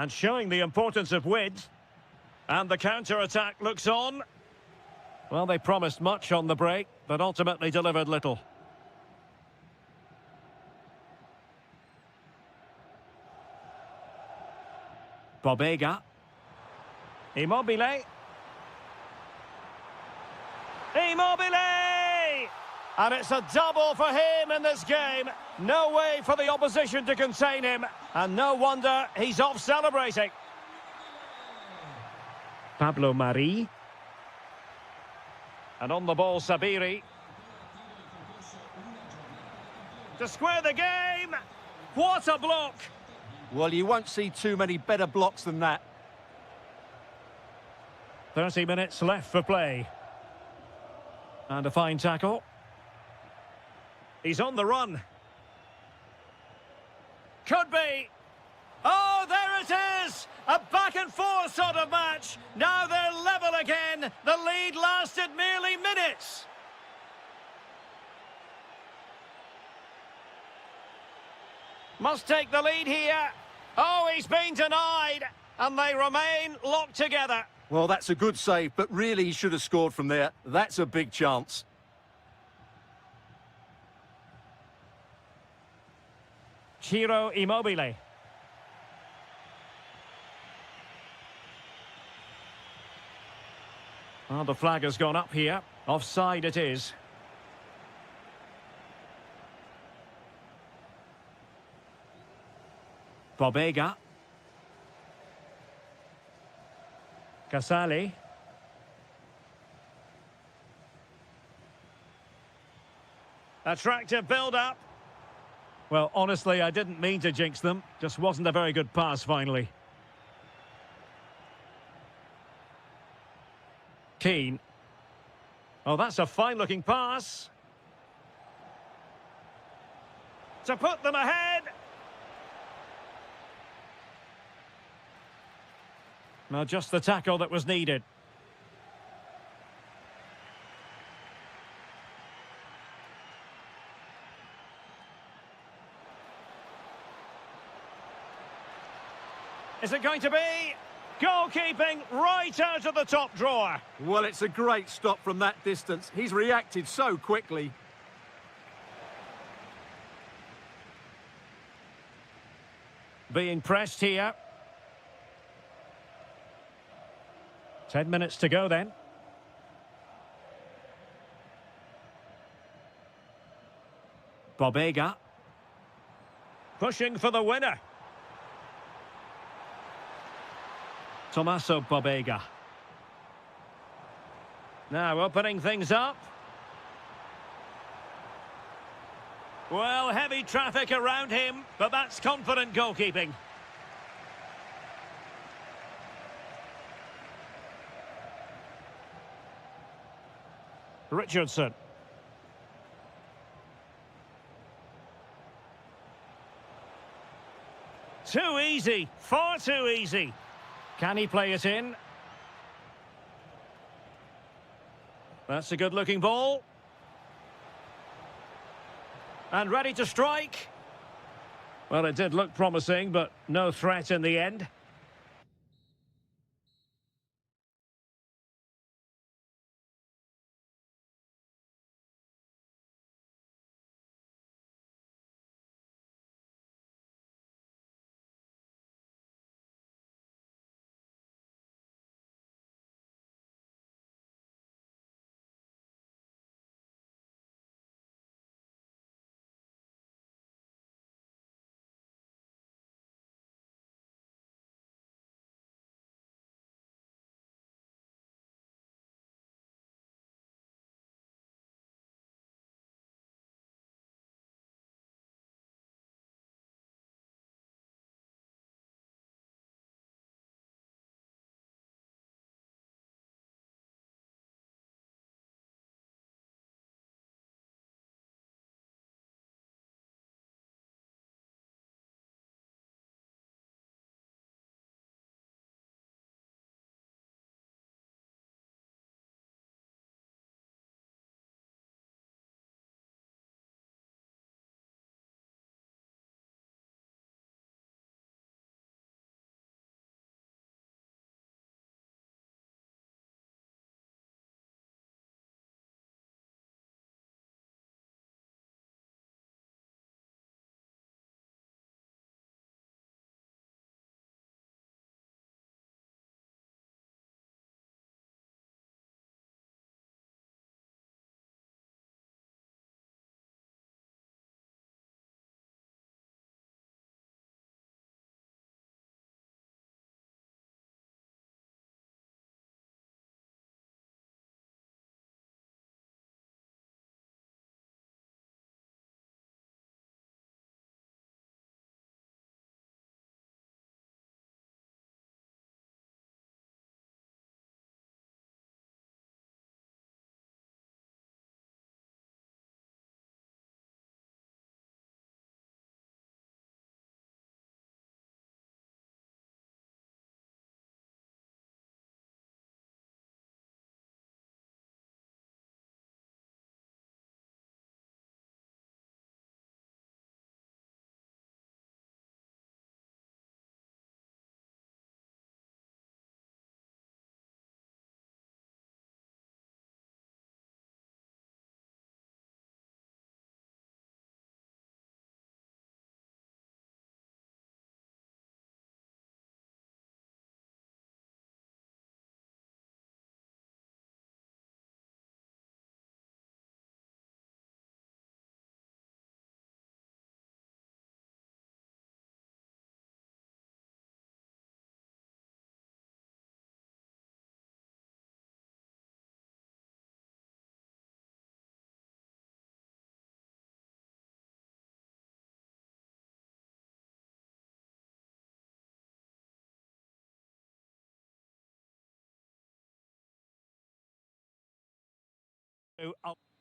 And showing the importance of width. And the counter-attack looks on. Well, they promised much on the break, but ultimately delivered little. Bobega. Immobile. Immobile! And it's a double for him in this game. No way for the opposition to contain him. And no wonder he's off celebrating. Pablo Mari. And on the ball, Sabiri. To square the game. What a block. Well, you won't see too many better blocks than that. 30 minutes left for play. And a fine tackle. He's on the run. Could be. Oh, there it is! A back-and-forth sort of match. Now they're level again. The lead lasted merely minutes. Must take the lead here. Oh, he's been denied. And they remain locked together. Well, that's a good save, but really he should have scored from there. That's a big chance. Ciro Immobile. Well, the flag has gone up here. Offside it is. Bobega. Casale. Attractive build-up. Well, honestly, I didn't mean to jinx them. Just wasn't a very good pass, finally. Keane. Oh, that's a fine-looking pass. To put them ahead. Now, just the tackle that was needed. Is it going to be? Goalkeeping right out of the top drawer. Well, it's a great stop from that distance. He's reacted so quickly. Being pressed here. 10 minutes to go then. Bobega. Pushing for the winner. Tommaso Bobega. Now opening things up. Well, heavy traffic around him, but that's confident goalkeeping. Richardson. Too easy, far too easy. Can he play it in? That's a good-looking ball. And ready to strike. Well, it did look promising, but no threat in the end.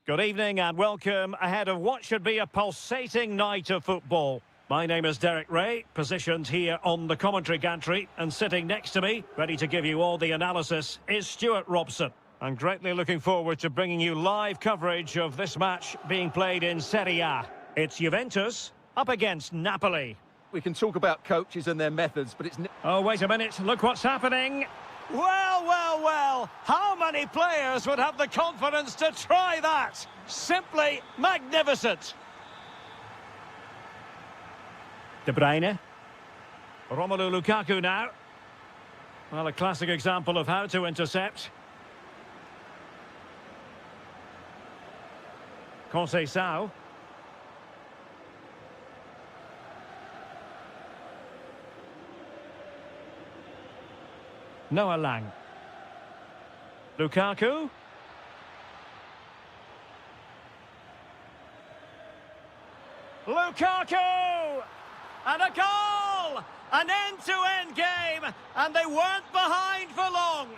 Good evening and welcome ahead of what should be a pulsating night of football. My name is Derek Ray, positioned here on the commentary gantry, and sitting next to me, ready to give you all the analysis, is Stuart Robson. I'm greatly looking forward to bringing you live coverage of this match being played in Serie A. It's Juventus up against Napoli. We can talk about coaches and their methods, but it's... Oh, wait a minute, look what's happening. Well, well, well, how many players would have the confidence to try that? Simply magnificent. De Bruyne. Romelu Lukaku now. Well, a classic example of how to intercept. Conceição. Noah Lang. Lukaku. Lukaku! And a goal! An end-to-end game, and they weren't behind for long.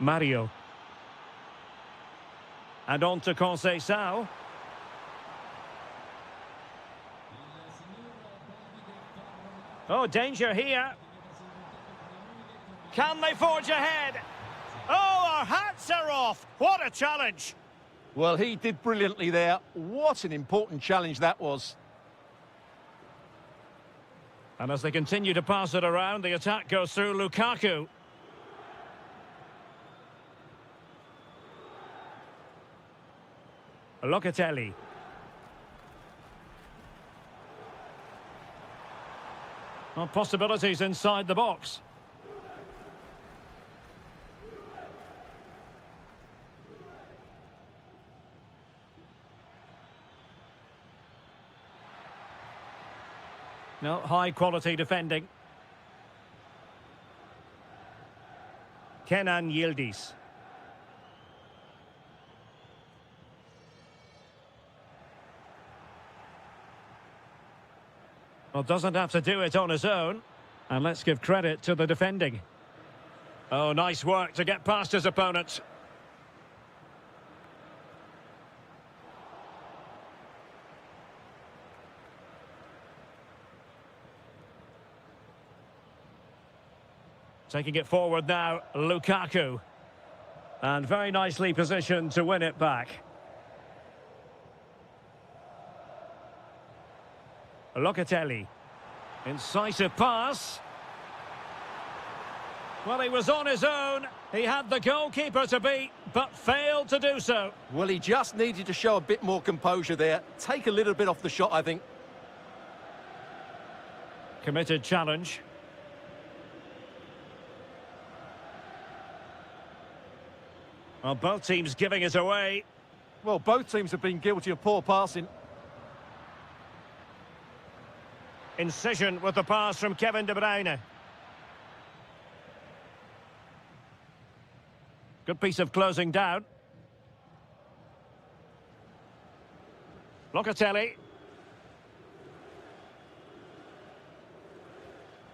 Mario. And on to Conceição. Oh, danger here. Can they forge ahead? Oh, our hats are off. What a challenge. Well, he did brilliantly there. What an important challenge that was. And as they continue to pass it around, the attack goes through Lukaku. Locatelli. Well, possibilities inside the box. No, high-quality defending. Kenan Yildiz. Well, doesn't have to do it on his own. And let's give credit to the defending. Oh, nice work to get past his opponents. Taking it forward now, Lukaku. And very nicely positioned to win it back. Locatelli. Incisive pass. Well, he was on his own. He had the goalkeeper to beat, but failed to do so. Well, he just needed to show a bit more composure there. Take a little bit off the shot, I think. Committed challenge. Well, both teams giving it away. Well, both teams have been guilty of poor passing. Incision with the pass from Kevin De Bruyne. Good piece of closing down. Locatelli.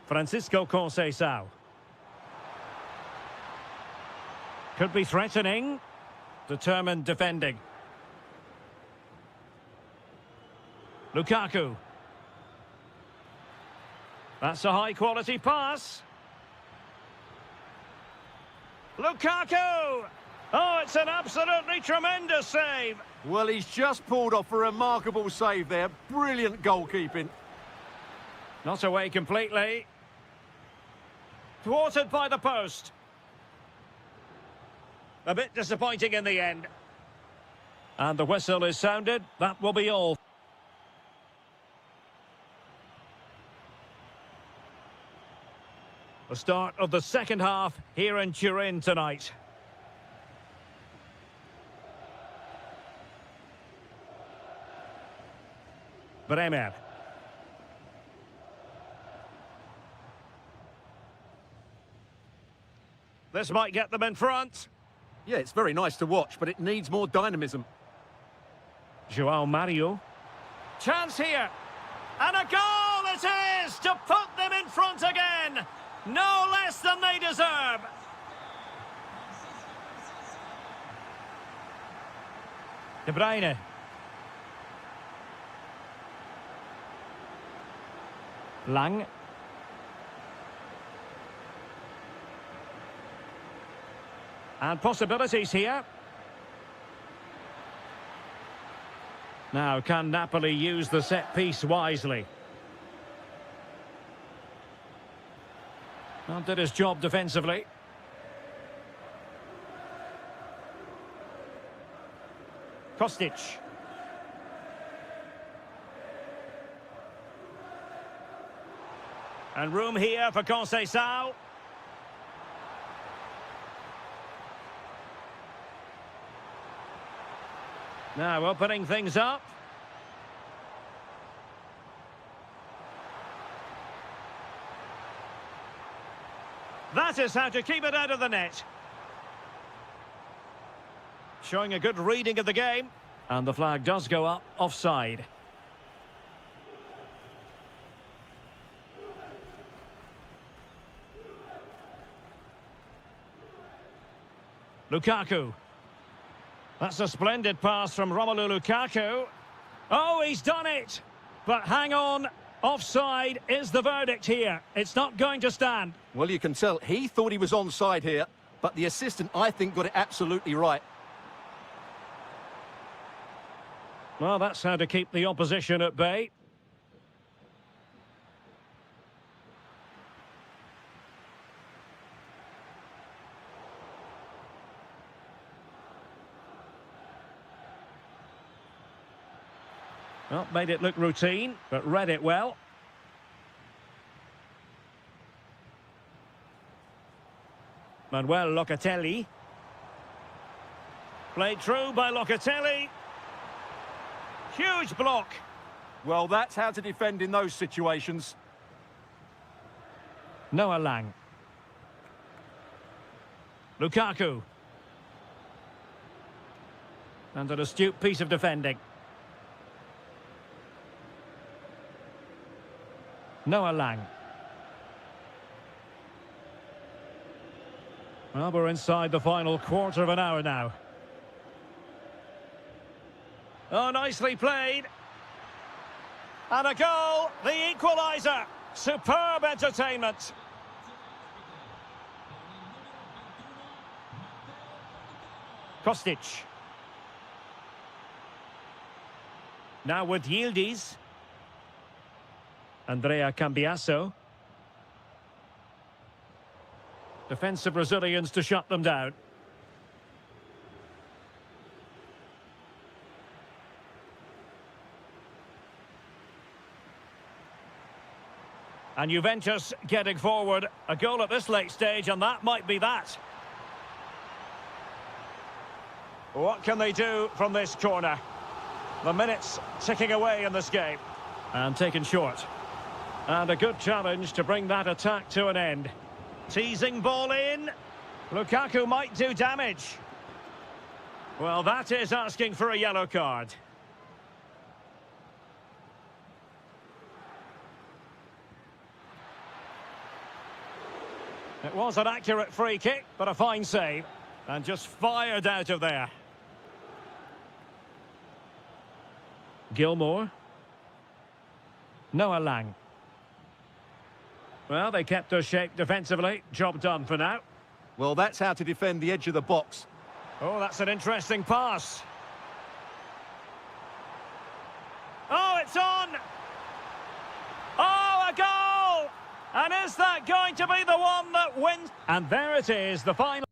Francisco Conceição. Could be threatening. Determined defending. Lukaku. That's a high-quality pass. Lukaku! Oh, it's an absolutely tremendous save. Well, he's just pulled off a remarkable save there. Brilliant goalkeeping. Not away completely. Thwarted by the post. A bit disappointing in the end. And the whistle is sounded. That will be all. The start of the second half here in Turin tonight. Bremer. This might get them in front. Yeah, it's very nice to watch, but it needs more dynamism. João Mario. Chance here. And a goal it is to put them in front again. No less than they deserve. De Bruyne. Lang. And possibilities here. Now, can Napoli use the set piece wisely? Well, did his job defensively. Kostic. And room here for Conceição. Now opening things up. That is how to keep it out of the net. Showing a good reading of the game. And the flag does go up, offside. Lukaku. That's a splendid pass from Romelu Lukaku. Oh, he's done it! But hang on, offside is the verdict here. It's not going to stand. Well, you can tell he thought he was onside here, but the assistant, I think, got it absolutely right. Well, that's how to keep the opposition at bay. Well, made it look routine, but read it well. Manuel Locatelli. Played through by Locatelli. Huge block. Well, that's how to defend in those situations. Noah Lang. Lukaku. And an astute piece of defending. Noah Lang. Well, we're inside the final quarter of an hour now. Oh, nicely played. And a goal, the equaliser. Superb entertainment. Kostic. Now with Yildiz. Andrea Cambiasso. Defensive Brazilians to shut them down. And Juventus getting forward. A goal at this late stage, and that might be that. What can they do from this corner? The minutes ticking away in this game. And taken short. And a good challenge to bring that attack to an end. Teasing ball in. Lukaku might do damage. Well, that is asking for a yellow card. It was an accurate free kick, but a fine save. And just fired out of there. Gilmour. Noah Lang. Well, they kept their shape defensively. Job done for now. Well, that's how to defend the edge of the box. Oh, that's an interesting pass. Oh, it's on! Oh, a goal! And is that going to be the one that wins? And there it is, the final.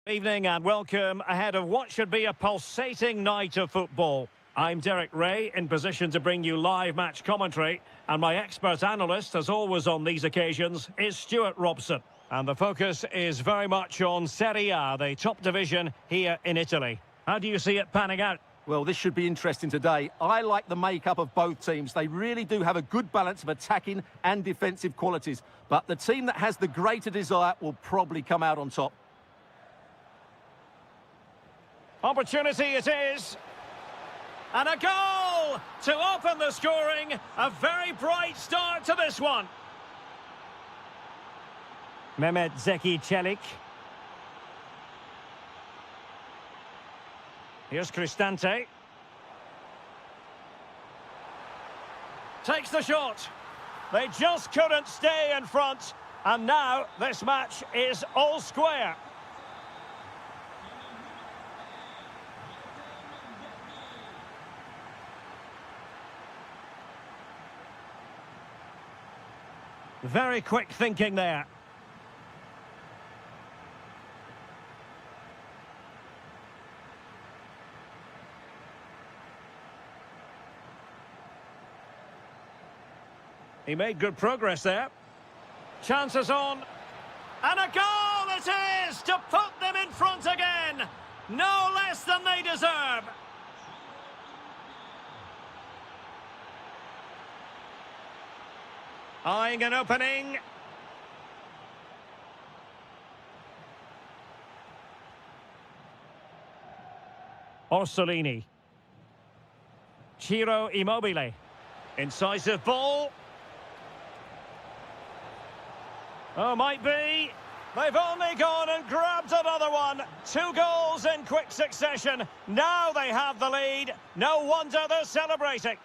Evening and welcome ahead of what should be a pulsating night of football. I'm Derek Ray, in position to bring you live match commentary, and my expert analyst, as always on these occasions, is Stuart Robson. And the focus is very much on Serie A, the top division here in Italy. How do you see it panning out? Well, this should be interesting today. I like the makeup of both teams. They really do have a good balance of attacking and defensive qualities. But the team that has the greater desire will probably come out on top. Opportunity it is. And a goal to open the scoring. A very bright start to this one. Mehmet Zeki Çelik. Here's Cristante. Takes the shot. They just couldn't stay in front. And now this match is all square. Very quick thinking there. He made good progress there. Chances on. And a goal it is to put them in front again. No less than they deserve. Eyeing an opening. Orsolini. Ciro Immobile. Incisive ball. Oh, might be. They've only gone and grabbed another one. 2 goals in quick succession. Now they have the lead. No wonder they're celebrating.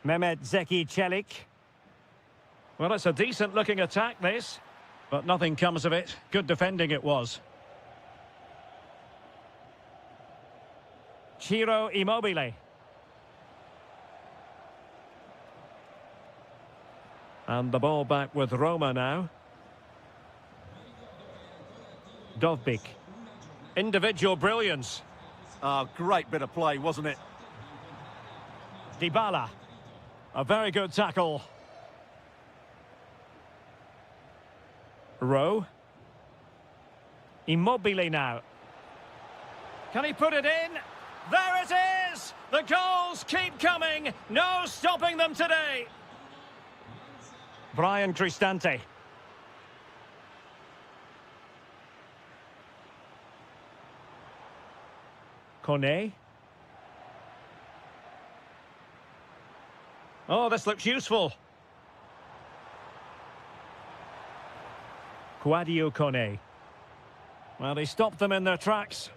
Mehmet Zeki Çelik. Well, it's a decent-looking attack, this. But nothing comes of it. Good defending it was. Ciro Immobile. And the ball back with Roma now. Dovbik. Individual brilliance. Oh, great bit of play, wasn't it? Dybala. A very good tackle. Rowe. Immobile now. Can he put it in? There it is! The goals keep coming. No stopping them today. Brian Cristante. Kone. Oh, this looks useful. Quadio Kone. Well, they stopped them in their tracks.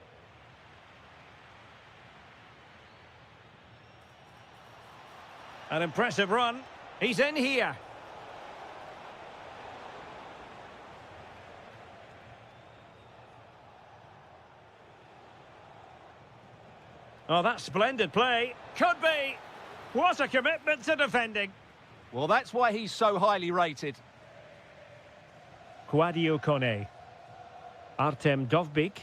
An impressive run. He's in here. Oh, that's splendid play. Could be. What a commitment to defending. Well, that's why he's so highly rated. Quadio Kone. Artem Dovbik.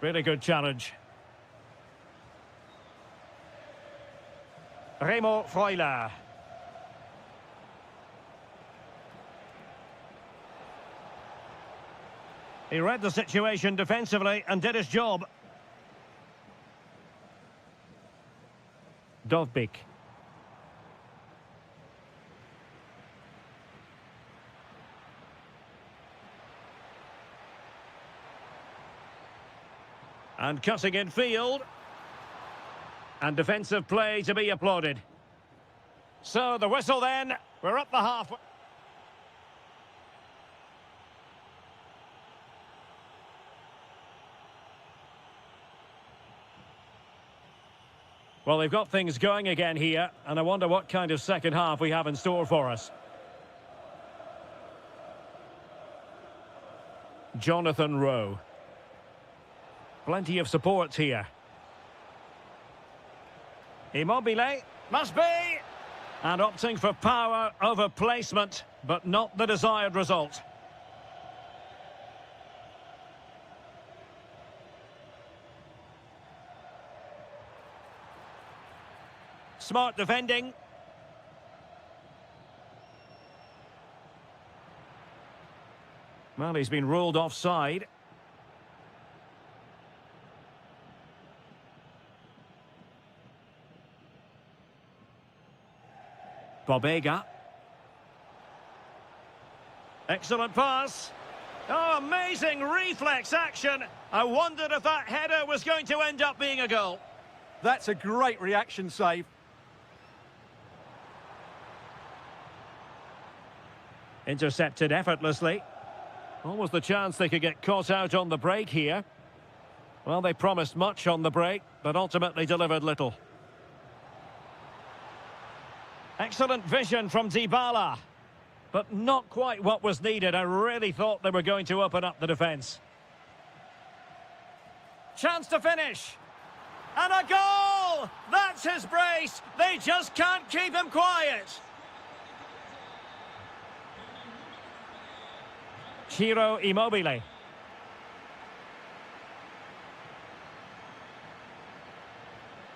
Really good challenge. Remo Freuler. He read the situation defensively and did his job. Dovbik. And cutting in field. And defensive play to be applauded. So the whistle then. We're up the half. Well, they've got things going again here, and I wonder what kind of second half we have in store for us. Jonathan Rowe. Plenty of support here. Immobile. Must be. And opting for power over placement. but not the desired result. Smart defending. Well, he's been ruled offside. Bobega. Excellent pass. Oh, amazing reflex action. I wondered if that header was going to end up being a goal. That's a great reaction save. Intercepted effortlessly. Almost the chance they could get caught out on the break here. Well, they promised much on the break, but ultimately delivered little. Excellent vision from Dybala, but not quite what was needed. I really thought they were going to open up the defence. Chance to finish. And a goal! That's his brace. They just can't keep him quiet. Ciro Immobile.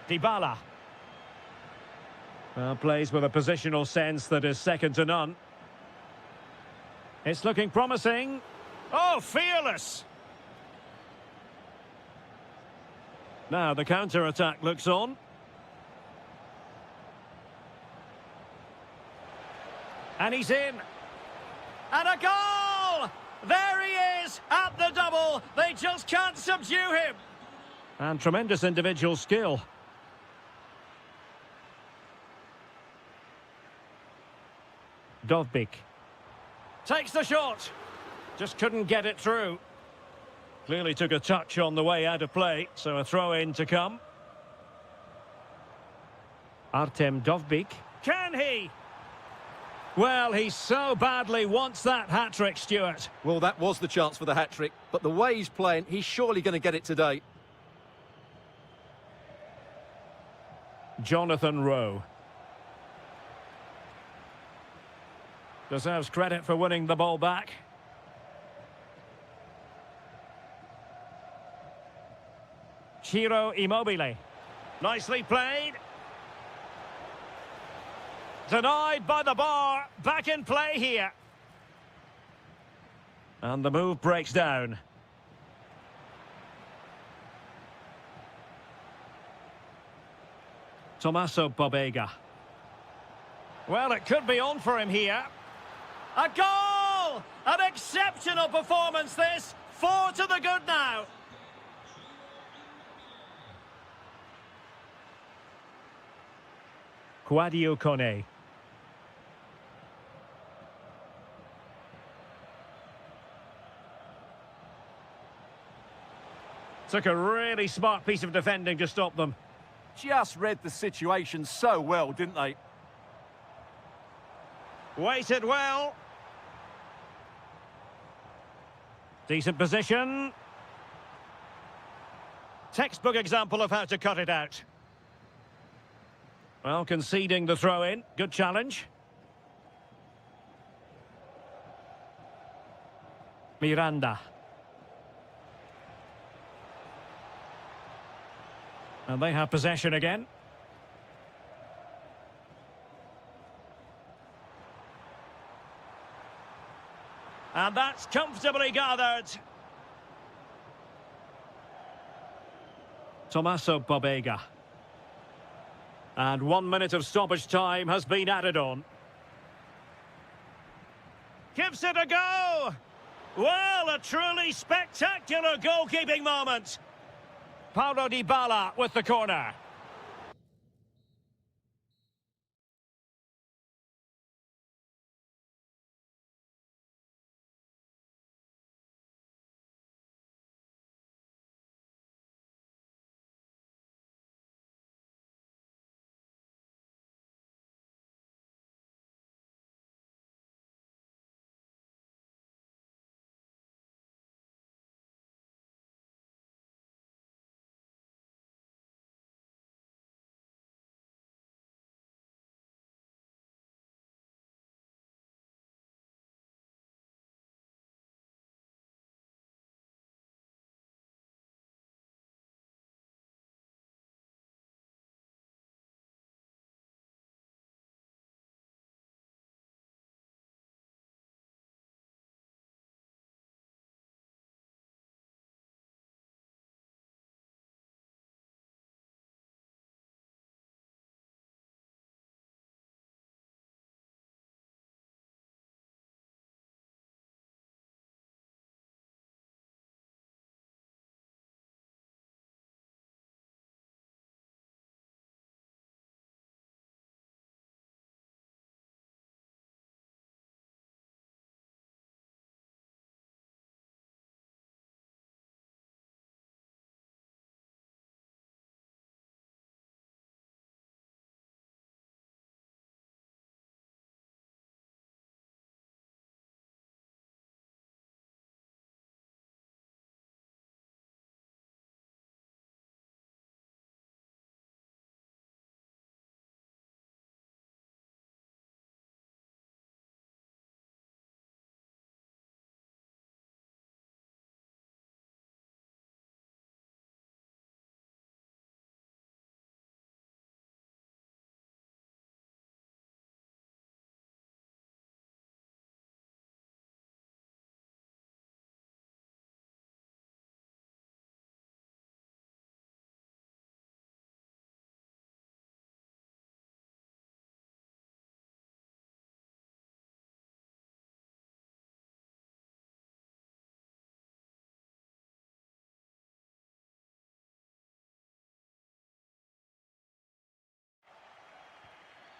Dybala. Well, plays with a positional sense that is second to none. It's looking promising. Oh, fearless. Now the counter-attack looks on. And he's in. And a goal! There he is at the double. They just can't subdue him. And tremendous individual skill. Dovbyk. Takes the shot. Just couldn't get it through. Clearly took a touch on the way out of play, so a throw-in to come. Artem Dovbyk. Can he? Well, he so badly wants that hat-trick, Stuart. Well, that was the chance for the hat-trick, but the way he's playing, he's surely going to get it today. Jonathan Rowe. Deserves credit for winning the ball back. Ciro Immobile. Nicely played. Denied by the bar. Back in play here. And the move breaks down. Tommaso Bobega. Well, it could be on for him here. A goal! An exceptional performance this. 4 to the good now. Quadio Kone. Took a really smart piece of defending to stop them. Just read the situation so well, didn't they? Waited well. Decent position. Textbook example of how to cut it out. Well, conceding the throw-in. Good challenge. Miranda. And they have possession again. And that's comfortably gathered. Tommaso Bobega. And 1 minute of stoppage time has been added on. Gives it a go. Well, a truly spectacular goalkeeping moment. Paulo Dybala with the corner.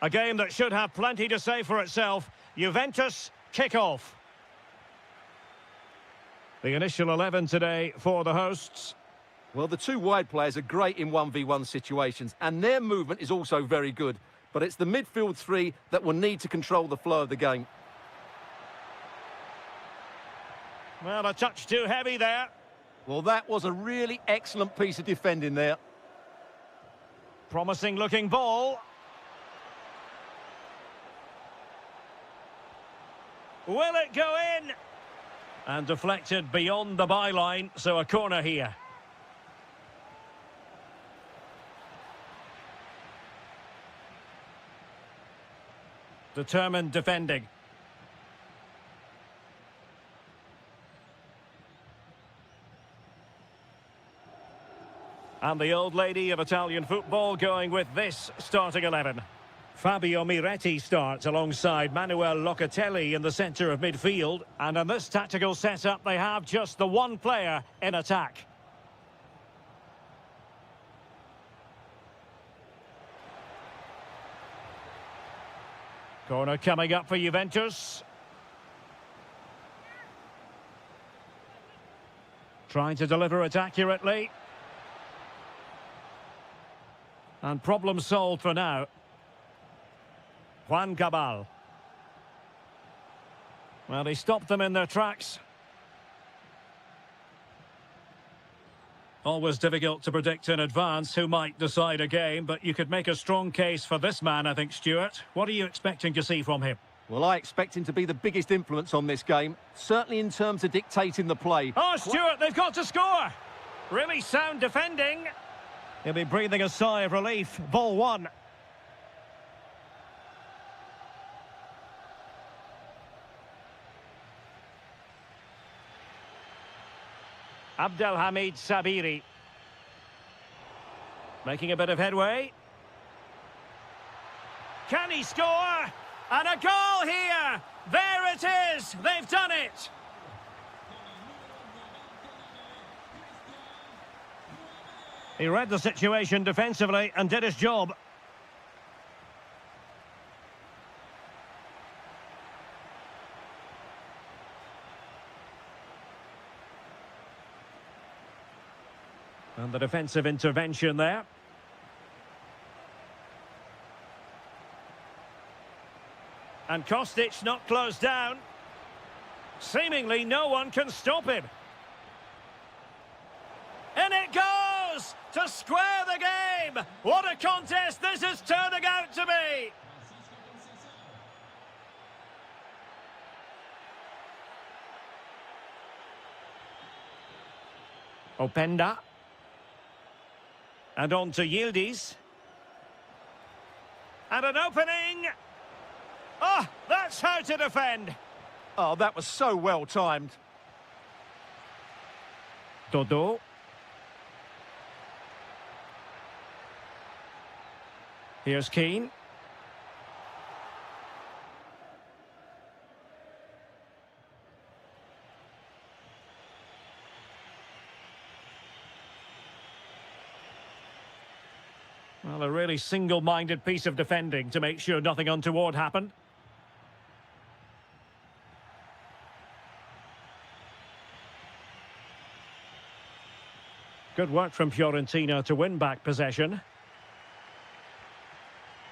A game that should have plenty to say for itself. Juventus kick-off. The initial 11 today for the hosts. Well, the two wide players are great in 1v1 situations, and their movement is also very good. But it's the midfield three that will need to control the flow of the game. Well, a touch too heavy there. Well, that was a really excellent piece of defending there. Promising looking ball. Will it go in? And deflected beyond the byline, so a corner here. Determined defending. And the old lady of Italian football going with this starting 11. Fabio Miretti starts alongside Manuel Locatelli in the centre of midfield. And in this tactical setup, they have just the one player in attack. Corner coming up for Juventus. Trying to deliver it accurately. And problem solved for now. Juan Cabal. Well, he stopped them in their tracks. Always difficult to predict in advance who might decide a game, but you could make a strong case for this man, I think, Stuart. What are you expecting to see from him? Well, I expect him to be the biggest influence on this game, certainly in terms of dictating the play. Oh, Stuart, they've got to score! Really sound defending. He'll be breathing a sigh of relief. Ball one. Abdelhamid Sabiri. Making a bit of headway. Can he score? And a goal here! There it is! They've done it! He read the situation defensively and did his job. And the defensive intervention there. And Kostic not closed down. Seemingly no one can stop him. And it goes to square the game. What a contest this is turning out to be. Openda. And on to Yildiz. And an opening. Oh, that's how to defend. Oh, that was so well timed. Dodo. Here's Keane. Well, a really single-minded piece of defending to make sure nothing untoward happened. Good work from Fiorentina to win back possession.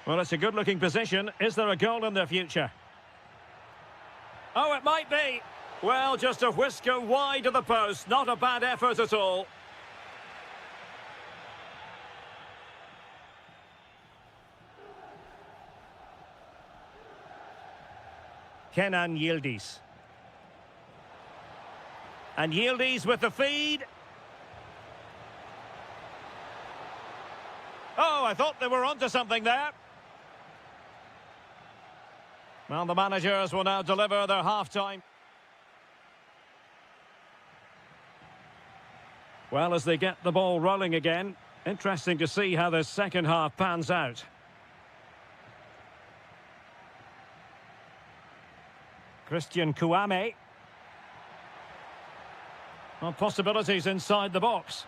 Well, it's a good-looking position. Is there a goal in the future? Oh, it might be. Well, just a whisker wide of the post. Not a bad effort at all. Kenan Yildiz. And Yildiz with the feed. Oh, I thought they were onto something there. Well, the managers will now deliver their half-time. Well, as they get the ball rolling again, interesting to see how this second half pans out. Christian Kouame. Well, possibilities inside the box.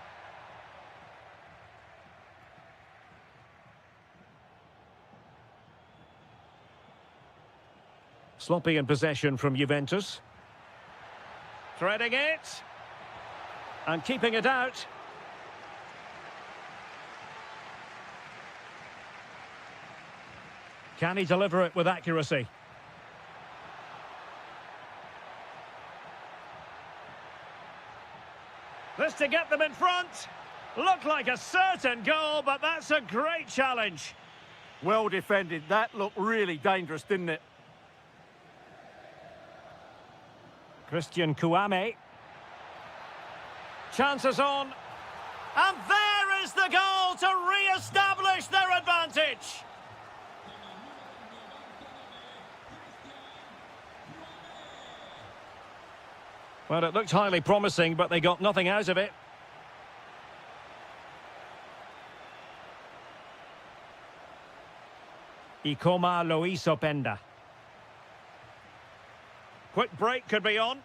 Sloppy in possession from Juventus. Threading it. And keeping it out. Can he deliver it with accuracy? This to get them in front. Looked like a certain goal, but that's a great challenge. Well defended. That looked really dangerous, didn't it? Christian Kouame. Chances on. And there is the goal to re-establish their advantage. Well, it looked highly promising, but they got nothing out of it. Ikoma Loiso Penda. Quick break could be on.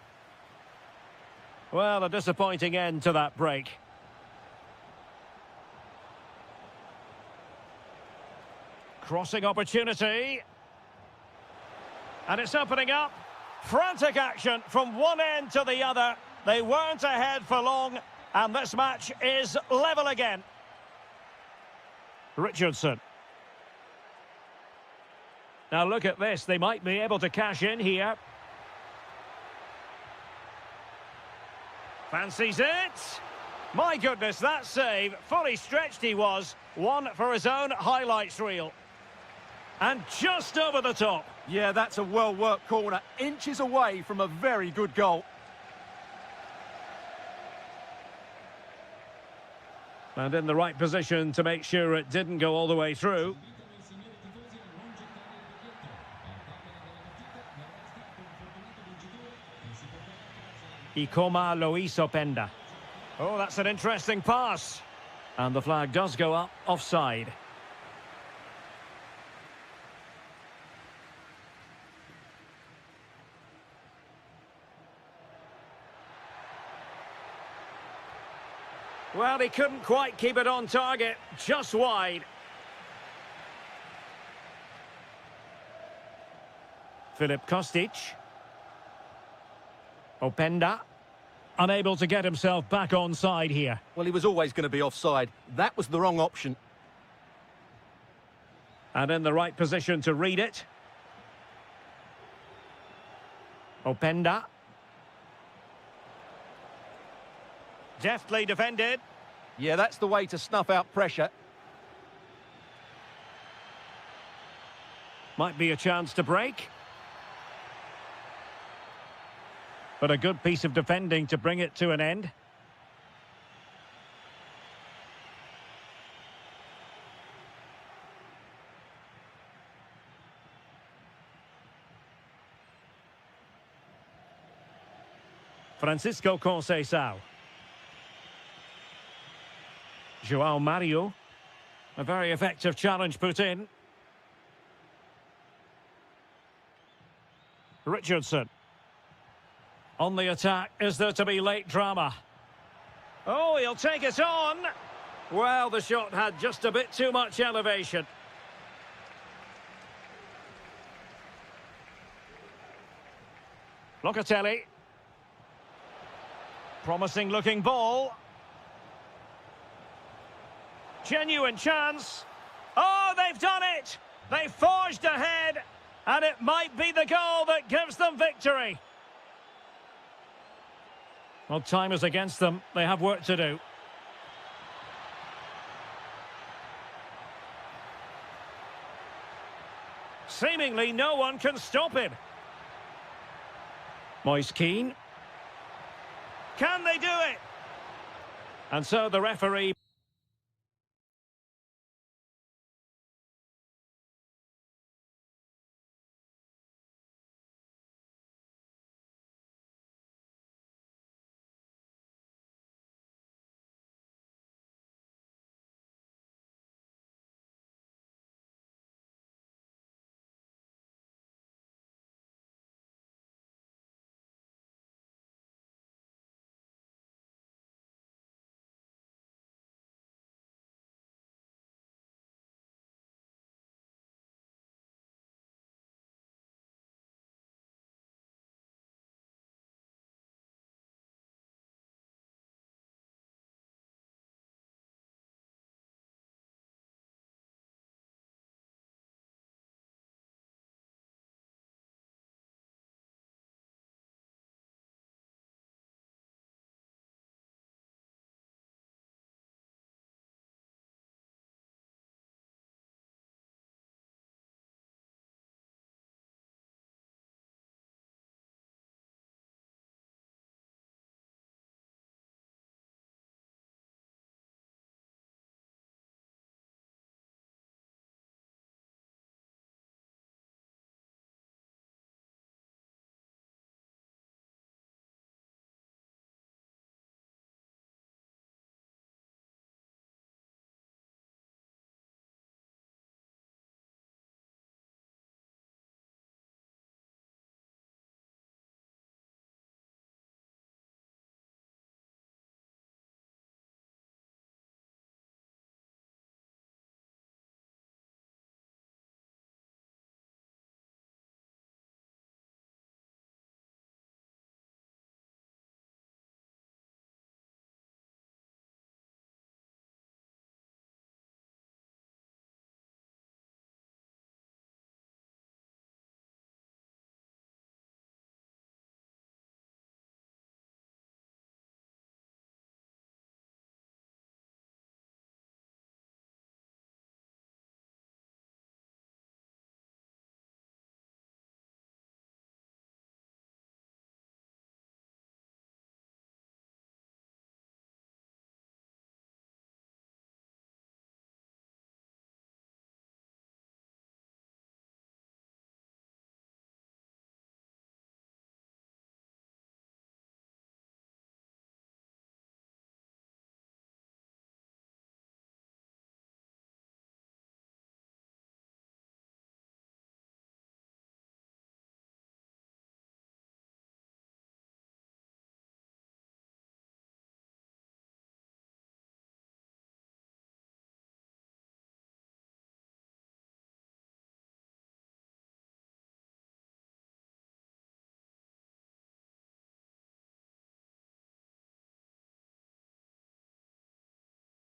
Well, a disappointing end to that break. Crossing opportunity. And it's opening up. Frantic action from one end to the other. They weren't ahead for long, and this match is level again. Richardson. Now look at this. They might be able to cash in here. Fancies it. My goodness, that save. Fully stretched he was. One for his own highlights reel. And just over the top. Yeah, that's a well-worked corner. Inches away from a very good goal. And in the right position to make sure it didn't go all the way through. Ikoma Loiso Penda. Oh, that's an interesting pass. And the flag does go up offside. Well, he couldn't quite keep it on target, just wide. Filip Kostic. Openda, unable to get himself back onside here. Well, he was always going to be offside. That was the wrong option. And in the right position to read it. Openda. Deftly defended. Yeah, that's the way to snuff out pressure. Might be a chance to break. But a good piece of defending to bring it to an end. Francisco Conceição. João Mario. A very effective challenge put in. Richardson. On the attack, is there to be late drama? Oh, he'll take it on. Well, the shot had just a bit too much elevation. Locatelli. Promising looking ball. Genuine chance. Oh, they've done it! They forged ahead, and it might be the goal that gives them victory. Well, time is against them. They have work to do. Seemingly no one can stop him. Moise Keane. Can they do it? And so the referee...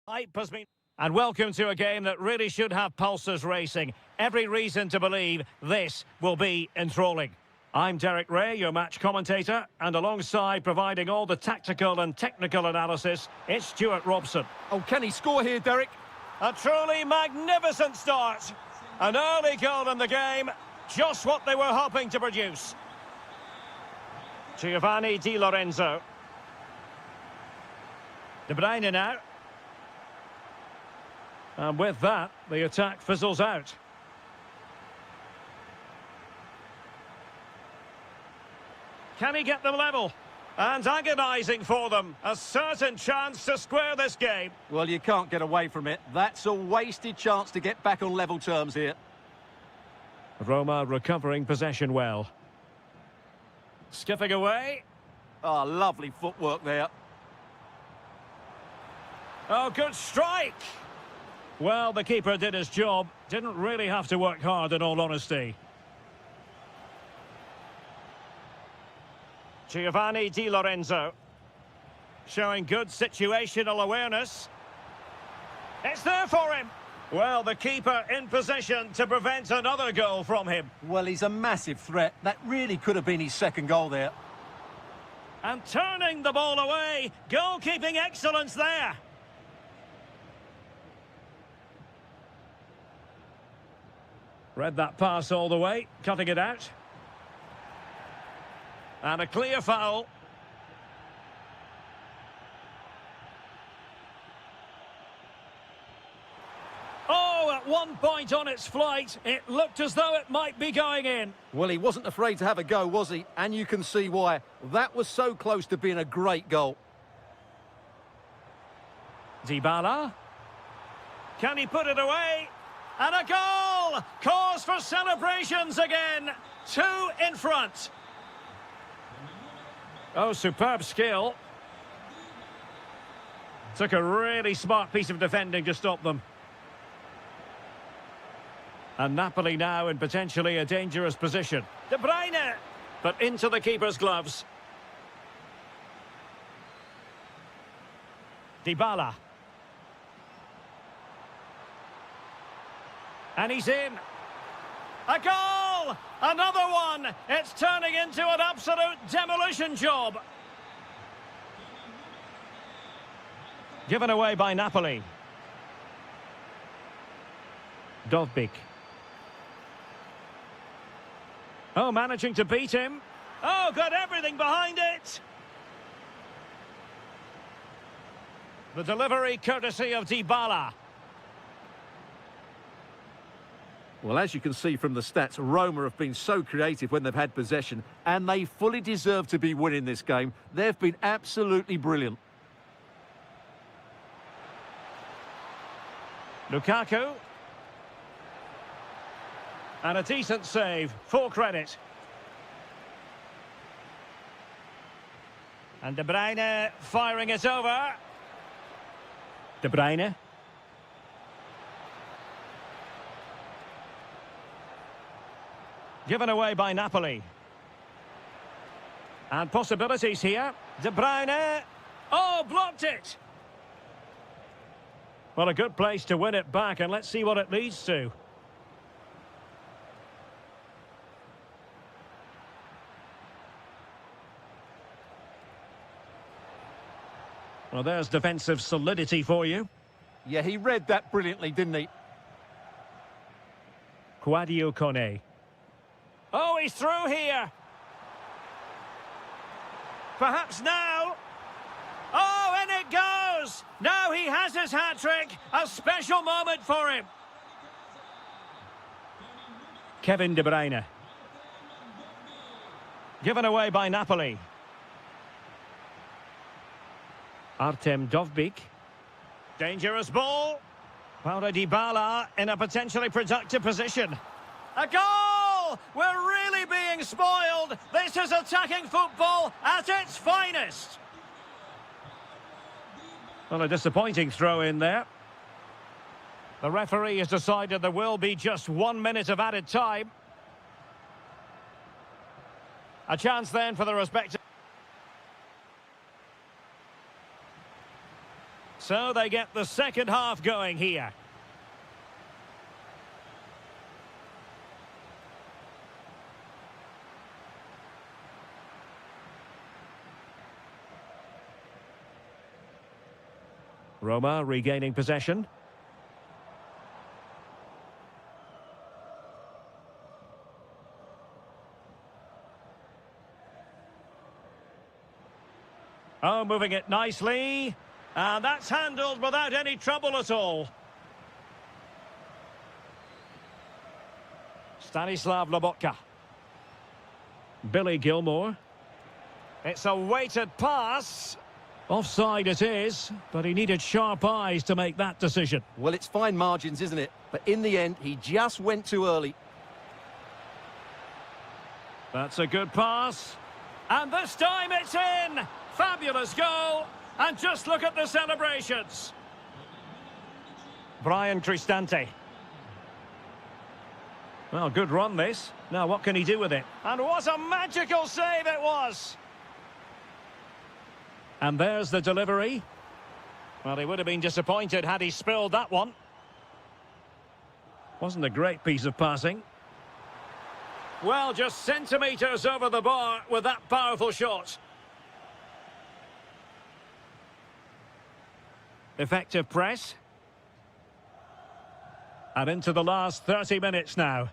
Hype has been... And welcome to a game that really should have pulses racing. Every reason to believe this will be enthralling. I'm Derek Ray, your match commentator, and alongside providing all the tactical and technical analysis, it's Stuart Robson. Oh, can he score here, Derek? A truly magnificent start. An early goal in the game, just what they were hoping to produce. Giovanni Di Lorenzo. De Bruyne now. And with that, the attack fizzles out. Can he get them level? And agonising for them. A certain chance to square this game. Well, you can't get away from it. That's a wasted chance to get back on level terms here. Roma recovering possession well. Skipping away. Oh, lovely footwork there. Oh, good strike. Well, the keeper did his job. Didn't really have to work hard, in all honesty. Giovanni Di Lorenzo. Showing good situational awareness. It's there for him. Well, the keeper in position to prevent another goal from him. Well, he's a massive threat. That really could have been his second goal there. And turning the ball away. Goalkeeping excellence there. Read that pass all the way, cutting it out. And a clear foul. Oh, at one point on its flight, it looked as though it might be going in. Well, he wasn't afraid to have a go, was he? And you can see why. That was so close to being a great goal. Dybala. Can he put it away? And a goal! Cause for celebrations again. 2 in front. Oh, superb skill. Took a really smart piece of defending to stop them. And Napoli now in potentially a dangerous position. De Bruyne! But into the keeper's gloves. Dybala. And he's in. A goal! Another one! It's turning into an absolute demolition job. Given away by Napoli. Dovbyk. Oh, managing to beat him. Oh, got everything behind it. The delivery courtesy of Dybala. Well, as you can see from the stats, Roma have been so creative when they've had possession, and they fully deserve to be winning this game. They've been absolutely brilliant. Lukaku. And a decent save, full credit. And De Bruyne firing it over. De Bruyne. Given away by Napoli. And possibilities here. De Bruyne. Oh, blocked it. Well, a good place to win it back, and let's see what it leads to. Well, there's defensive solidity for you. Yeah, he read that brilliantly, didn't he? Quadio Kone. Oh, he's through here. Perhaps now. Oh, and it goes. Now he has his hat-trick. A special moment for him. Kevin De Bruyne. Given away by Napoli. Artem Dovbyk. Dangerous ball. Paulo Dybala in a potentially productive position. A goal! We're really being spoiled. This is attacking football at its finest. Well, a disappointing throw in there. The referee has decided there will be just 1 minute of added time. A chance then for the respective... So they get the second half going here. Roma regaining possession. Oh, moving it nicely. And that's handled without any trouble at all. Stanislav Lobotka. Billy Gilmore. It's a weighted pass. Offside it is, but he needed sharp eyes to make that decision. Well, it's fine margins, isn't it? But in the end, he just went too early. That's a good pass. And this time it's in! Fabulous goal! And just look at the celebrations. Brian Cristante. Well, good run this. Now what can he do with it? And what a magical save it was! And there's the delivery. Well, he would have been disappointed had he spilled that one. Wasn't a great piece of passing. Well, just centimetres over the bar with that powerful shot. Effective press. And into the last 30 minutes now.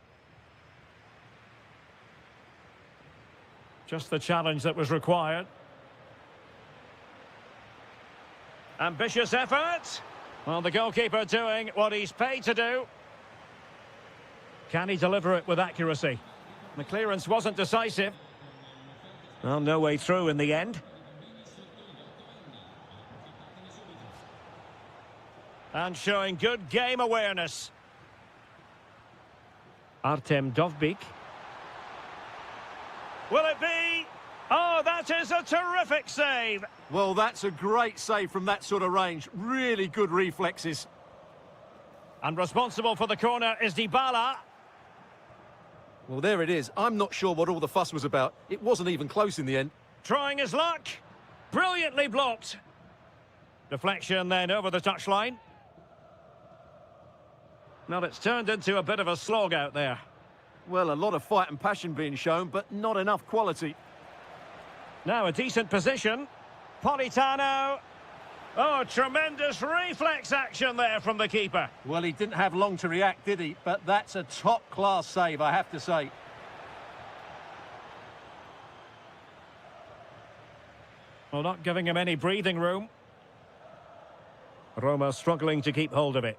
Just the challenge that was required. Ambitious effort. Well, the goalkeeper doing what he's paid to do. Can he deliver it with accuracy? The clearance wasn't decisive. Well, no way through in the end. And showing good game awareness. Artem Dovbyk. Will it be? Oh, that is a terrific save. Well, that's a great save from that sort of range. Really good reflexes. And responsible for the corner is Dybala. Well, there it is. I'm not sure what all the fuss was about. It wasn't even close in the end. Trying his luck. Brilliantly blocked. Deflection then over the touchline. Now it's turned into a bit of a slog out there. Well, a lot of fight and passion being shown, but not enough quality. Now a decent position. Politano. Oh, tremendous reflex action there from the keeper. Well, he didn't have long to react, did he? But that's a top-class save, I have to say. Well, not giving him any breathing room. Roma struggling to keep hold of it.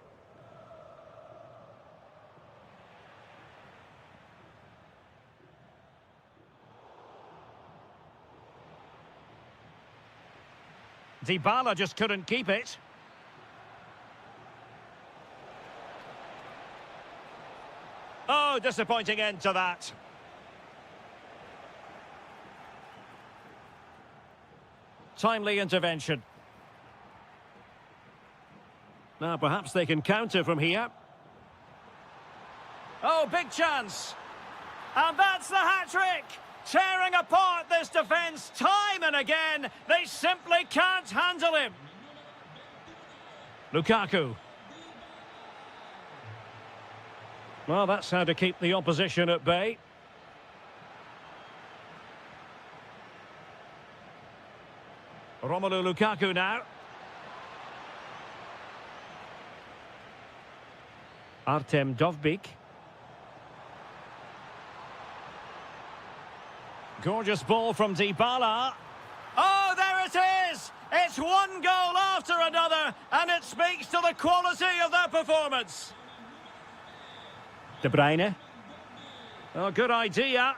Dybala just couldn't keep it. Oh, disappointing end to that. Timely intervention. Now perhaps they can counter from here. Oh, big chance. And that's the hat-trick. Tearing apart this defence time and again. They simply can't handle him. Lukaku. Well, that's how to keep the opposition at bay. Romelu Lukaku now. Artem Dovbyk. Gorgeous ball from Dybala. Oh, there it is! It's one goal after another, and it speaks to the quality of their performance. De Bruyne. Oh, good idea.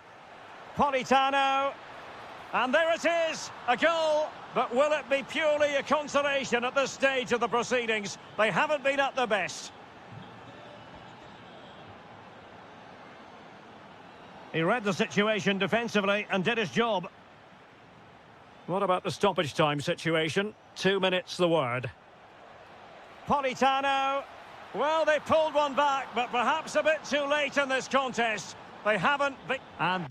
Politano. And there it is, a goal. But will it be purely a consolation at this stage of the proceedings? They haven't been at their best. He read the situation defensively and did his job. What about the stoppage time situation? 2 minutes the word. Politano. Well, they pulled one back, but perhaps a bit too late in this contest. They haven't... And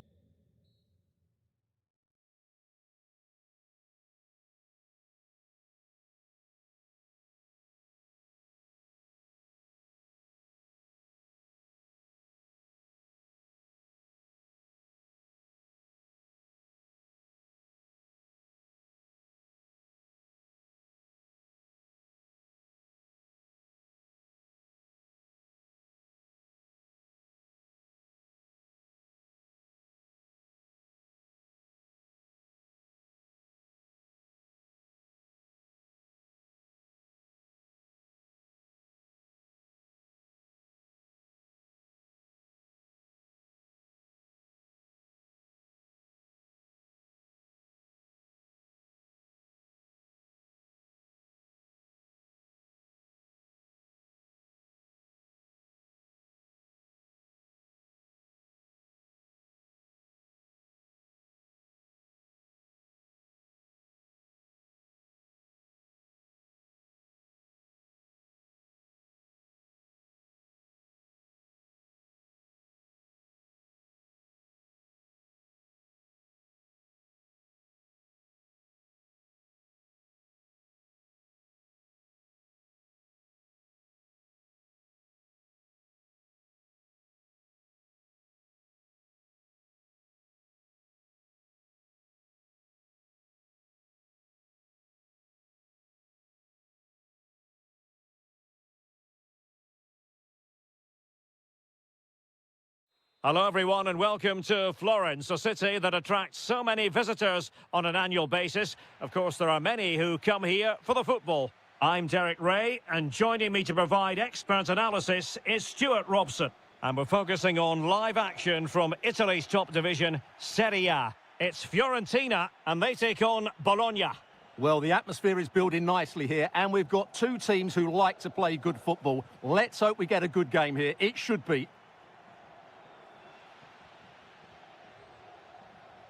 Hello everyone and welcome to Florence, a city that attracts so many visitors on an annual basis. Of course, there are many who come here for the football. I'm Derek Ray, and joining me to provide expert analysis is Stuart Robson. And we're focusing on live action from Italy's top division, Serie A. It's Fiorentina, and they take on Bologna. Well, the atmosphere is building nicely here, and we've got two teams who like to play good football. Let's hope we get a good game here. It should be.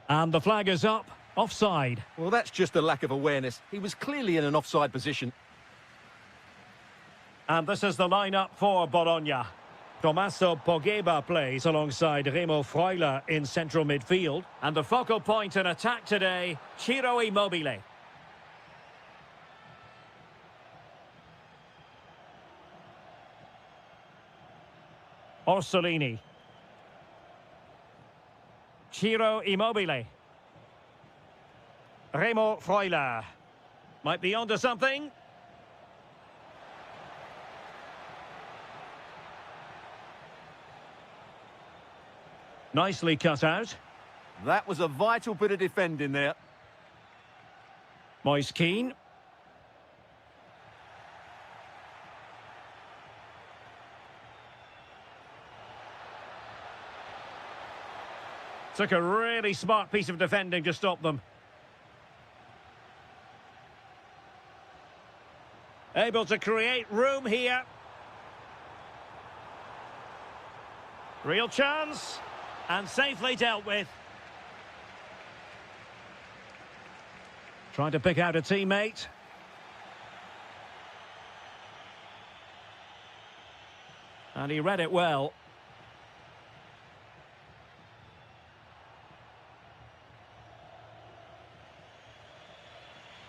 And the flag is up, offside. Well, that's just a lack of awareness. He was clearly in an offside position. And this is the lineup for Bologna. Tommaso Pogba plays alongside Remo Freuler in central midfield. And the focal point in attack today, Ciro Immobile. Orsolini. Ciro Immobile. Remo Freuler. Might be onto something. Nicely cut out. That was a vital bit of defending there. Moise Kean. Took a really smart piece of defending to stop them. Able to create room here. Real chance. And safely dealt with. Trying to pick out a teammate. And he read it well.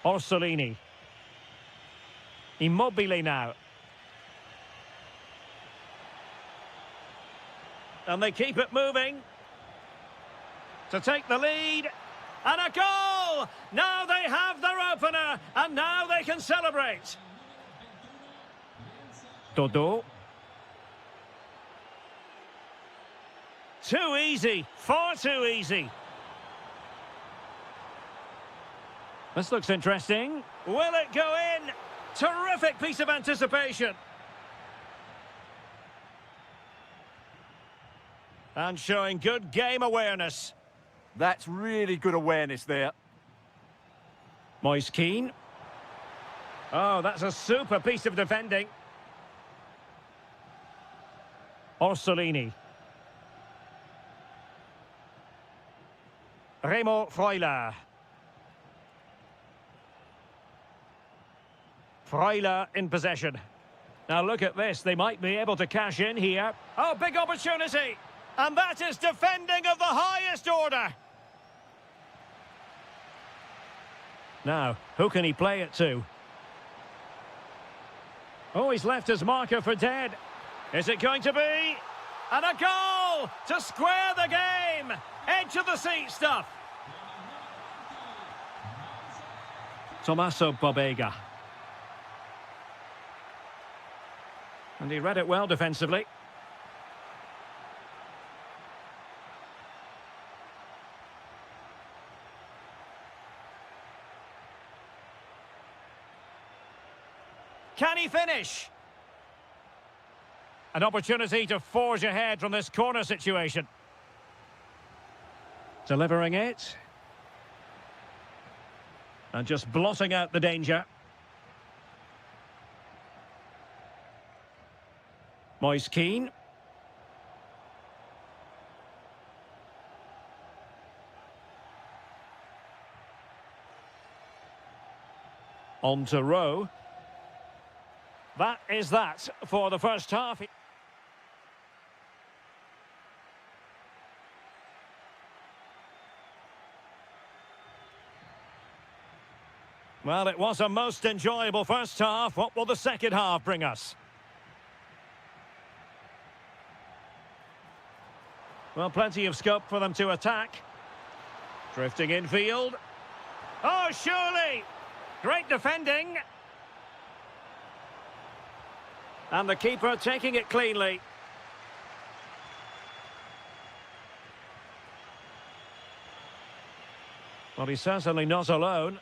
Orsolini. Immobile now. And they keep it moving. To take the lead. And a goal! Now they have their opener. And now they can celebrate. Dodo. Too easy. Far too easy. This looks interesting. Will it go in? Terrific piece of anticipation. And showing good game awareness. That's really good awareness there. Moise Kean. Oh, that's a super piece of defending. Orsolini. Remo Freuler. Freuler in possession. Now look at this, they might be able to cash in here. Oh, big opportunity! And that is defending of the highest order. Now, who can he play it to? Oh, he's left his marker for dead. Is it going to be? And a goal to square the game. Edge of the seat stuff. Tommaso Pogba. And he read it well defensively. Can he finish? An opportunity to forge ahead from this corner situation. Delivering it. And just blotting out the danger. Moise Kean. On to Rowe. That is that for the first half. Well, it was a most enjoyable first half. What will the second half bring us? Well, plenty of scope for them to attack. Drifting infield. Oh, surely! Great defending. And the keeper taking it cleanly. Well, he's certainly not alone.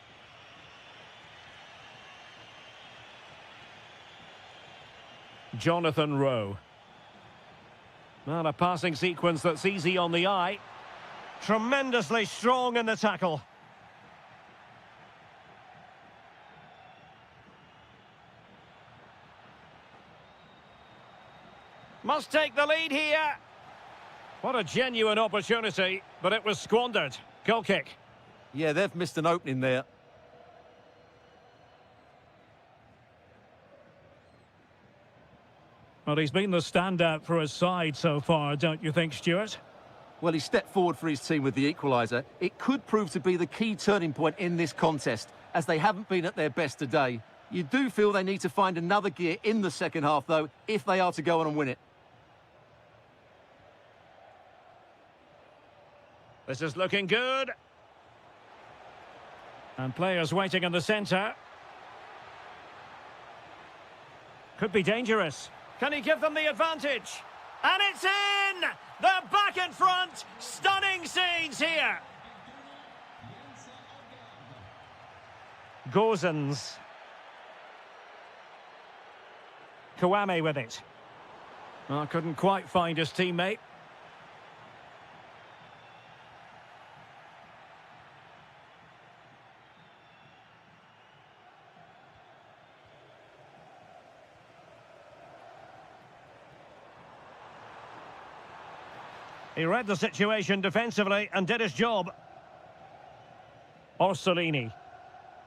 Jonathan Rowe. Well, a passing sequence that's easy on the eye. Tremendously strong in the tackle. Must take the lead here. What a genuine opportunity, but it was squandered. Goal kick. Yeah, they've missed an opening there. Well, he's been the standout for his side so far, don't you think, Stuart? Well, he stepped forward for his team with the equaliser. It could prove to be the key turning point in this contest, as they haven't been at their best today. You do feel they need to find another gear in the second half, though, if they are to go on and win it. This is looking good. And players waiting in the centre. Could be dangerous. Can he give them the advantage? And it's in! They're back in front! Stunning scenes here! Gozens. Kawame with it. Oh, couldn't quite find his teammate. He read the situation defensively and did his job. Orsolini.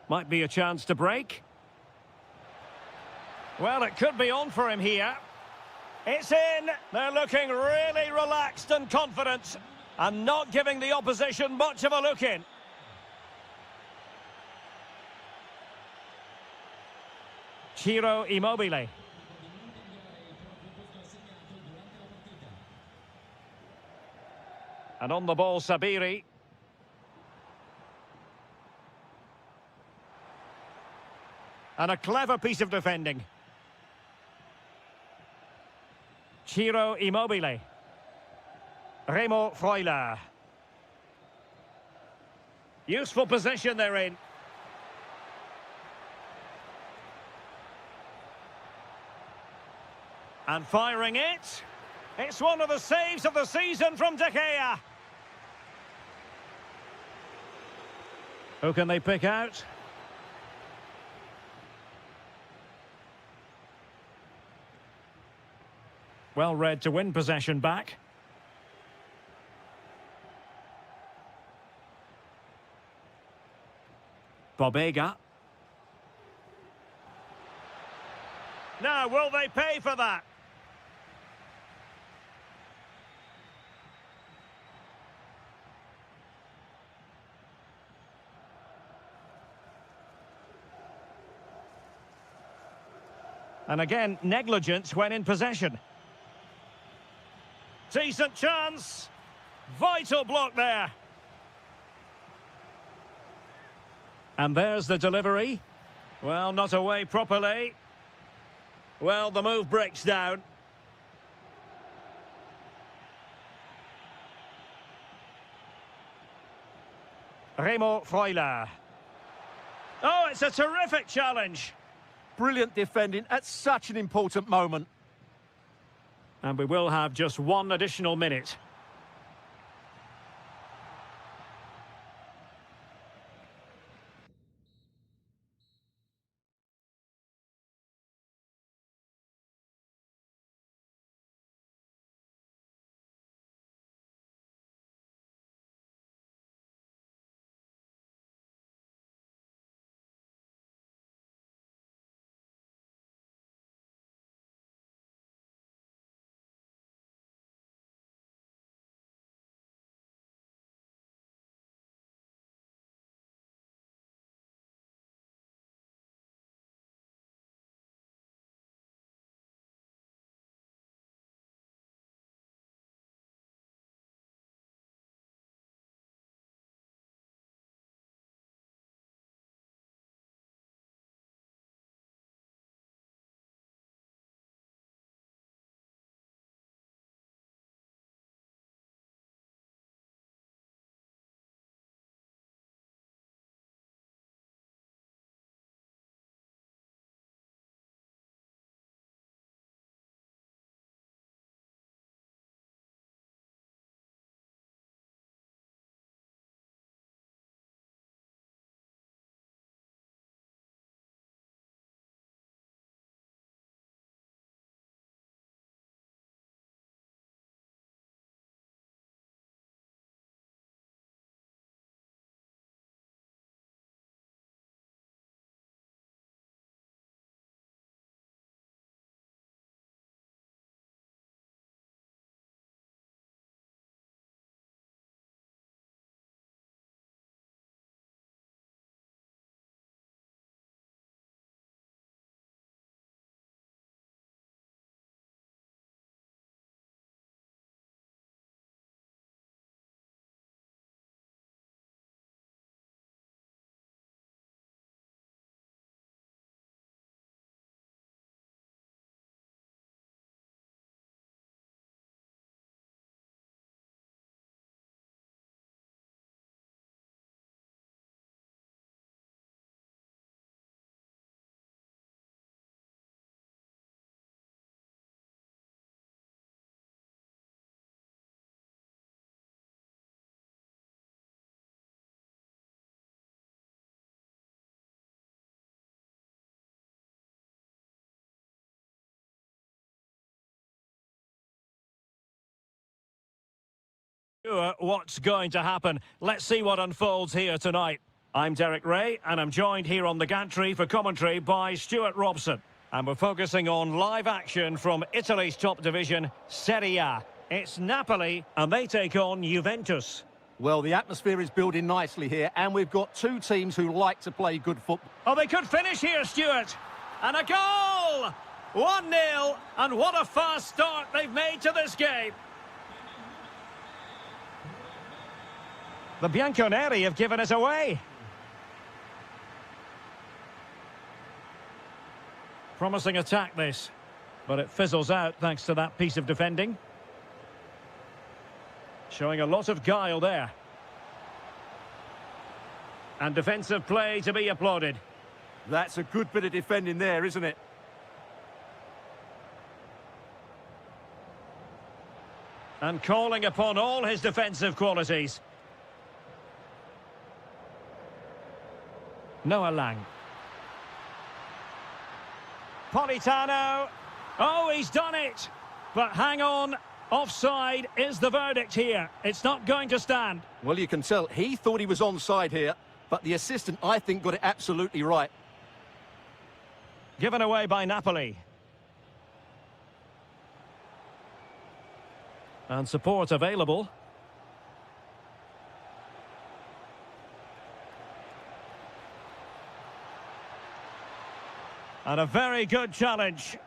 Might be a chance to break. Well, it could be on for him here. It's in. They're looking really relaxed and confident and not giving the opposition much of a look in. Ciro Immobile. And on the ball, Sabiri. And a clever piece of defending. Ciro Immobile. Remo Freuler. Useful position they're in. And firing it. It's one of the saves of the season from De Gea. Who can they pick out? Well read to win possession back. Bobega. Now, will they pay for that? And again, negligence when in possession. Decent chance. Vital block there. And there's the delivery. Well, not away properly. Well, the move breaks down. Remo Freuler. Oh, it's a terrific challenge. Brilliant defending at such an important moment. And we will have just one additional minute. What's going to happen? Let's see what unfolds here tonight. I'm Derek Ray, and I'm joined here on the gantry for commentary by Stuart Robson. And we're focusing on live action from Italy's top division, Serie A. It's Napoli, and they take on Juventus. Well, the atmosphere is building nicely here, and we've got two teams who like to play good football. Oh, they could finish here, Stuart. And a goal! 1-0, and what a fast start they've made to this game. The Bianconeri have given us away. Promising attack this, but it fizzles out thanks to that piece of defending. Showing a lot of guile there. And defensive play to be applauded. That's a good bit of defending there, isn't it? And calling upon all his defensive qualities. Noah Lang. Politano. Oh, he's done it. But hang on. Offside is the verdict here. It's not going to stand. Well, you can tell he thought he was onside here, but the assistant, I think, got it absolutely right. Given away by Napoli. And support available. And a very good challenge.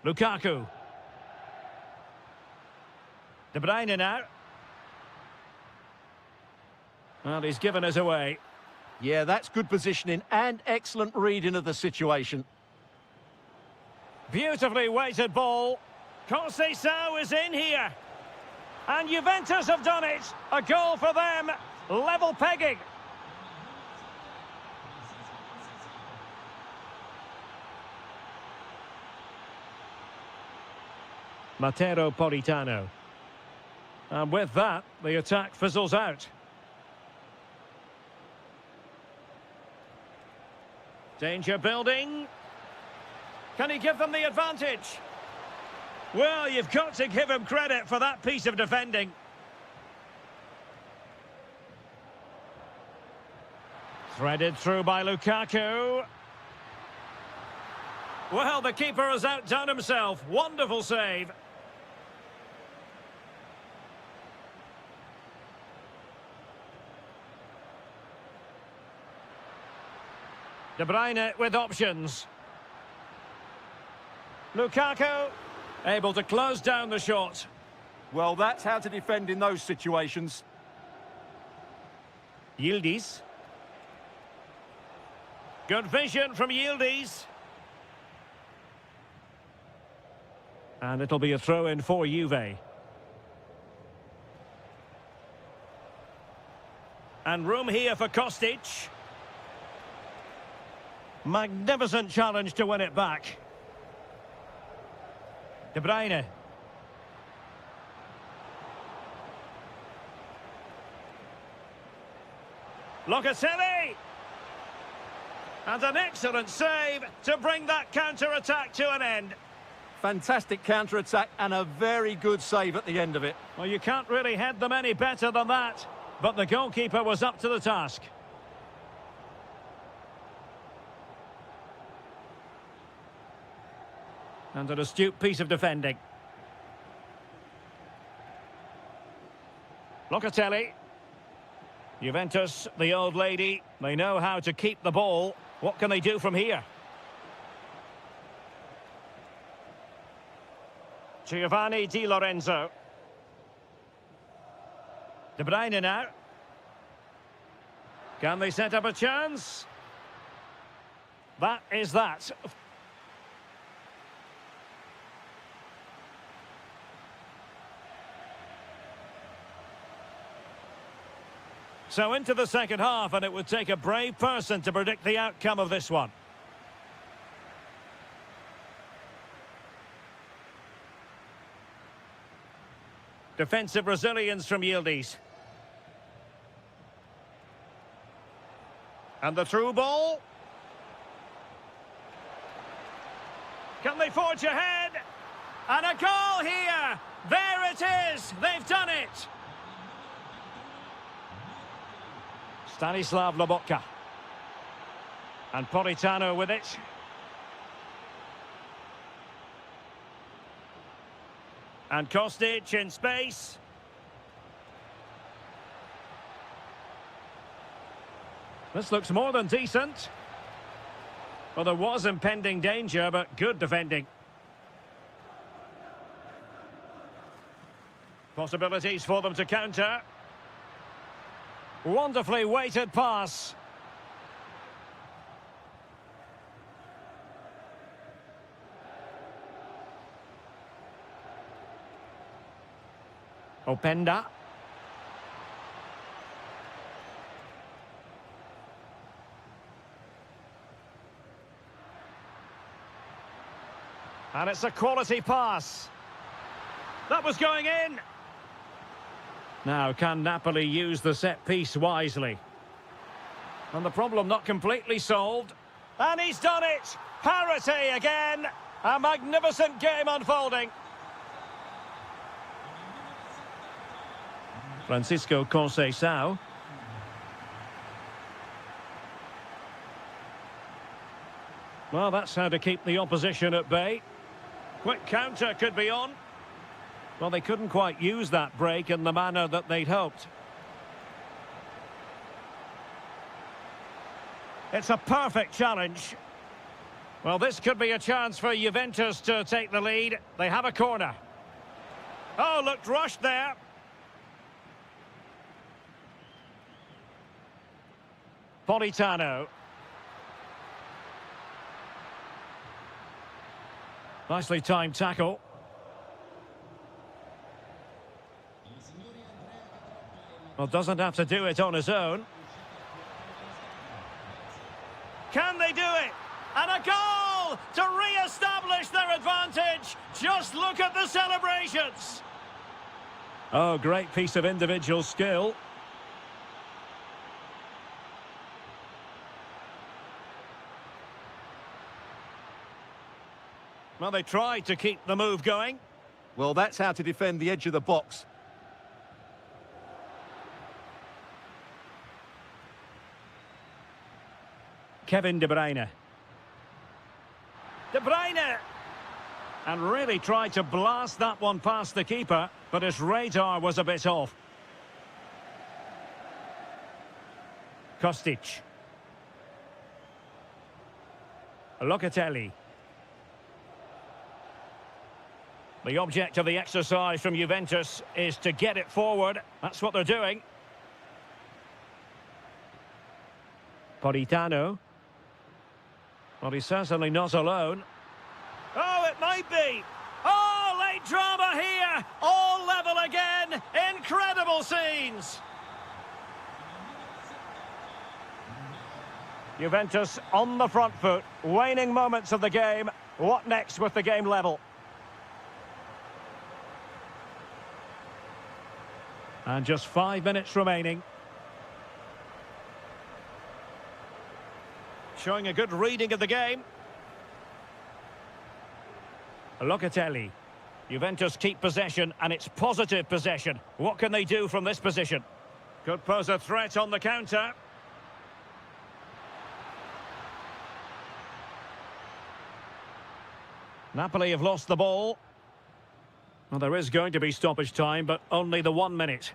Lukaku. De Bruyne now. And he's given us away. Yeah, that's good positioning and excellent reading of the situation. Beautifully weighted ball. Conceição is in here. And Juventus have done it. A goal for them. Level pegging. Matteo Politano. And with that, the attack fizzles out. Danger building. Can he give them the advantage? Well, you've got to give him credit for that piece of defending. Threaded through by Lukaku. Well, the keeper has outdone himself. Wonderful save. De Bruyne with options. Lukaku able to close down the shot. Well, that's how to defend in those situations. Yildiz. Good vision from Yildiz. And it'll be a throw-in for Juve. And room here for Kostic. Magnificent challenge to win it back. De Bruyne. Locatelli! And an excellent save to bring that counter-attack to an end. Fantastic counter-attack and a very good save at the end of it. Well, you can't really head them any better than that. But the goalkeeper was up to the task. And an astute piece of defending. Locatelli. Juventus, the old lady, they know how to keep the ball. What can they do from here? Giovanni Di Lorenzo. De Bruyne now. Can they set up a chance? That is that. So into the second half, and it would take a brave person to predict the outcome of this one. Defensive resilience from Yildiz. And the through ball. Can they forge ahead? And a goal here! There it is! They've done it! Stanislav Lobotka. And Politano with it. And Kostic in space. This looks more than decent. Well, there was impending danger, but good defending. Possibilities for them to counter. Wonderfully weighted pass. Openda. And it's a quality pass. That was going in. Now, can Napoli use the set piece wisely? And the problem not completely solved. And he's done it! Parity again! A magnificent game unfolding. Francisco Conceição. Well, that's how to keep the opposition at bay. Quick counter could be on. Well, they couldn't quite use that break in the manner that they'd hoped. It's a perfect challenge. Well, this could be a chance for Juventus to take the lead. They have a corner. Oh, looked rushed there. Politano. Nicely timed tackle. Well, doesn't have to do it on his own. Can they do it? And a goal to re-establish their advantage. Just look at the celebrations. Oh, great piece of individual skill. Well, they tried to keep the move going. Well, that's how to defend the edge of the box. Kevin De Bruyne. De Bruyne! And really tried to blast that one past the keeper, but his radar was a bit off. Kostic. Locatelli. The object of the exercise from Juventus is to get it forward. That's what they're doing. Politano. Well, he's certainly not alone. Oh, it might be. Oh, late drama here. All level again. Incredible scenes. Juventus on the front foot. Waning moments of the game. What next with the game level? And just 5 minutes remaining. Showing a good reading of the game. Locatelli. Juventus keep possession, and it's positive possession. What can they do from this position? Could pose a threat on the counter. Napoli have lost the ball. Well, there is going to be stoppage time, but only the 1 minute.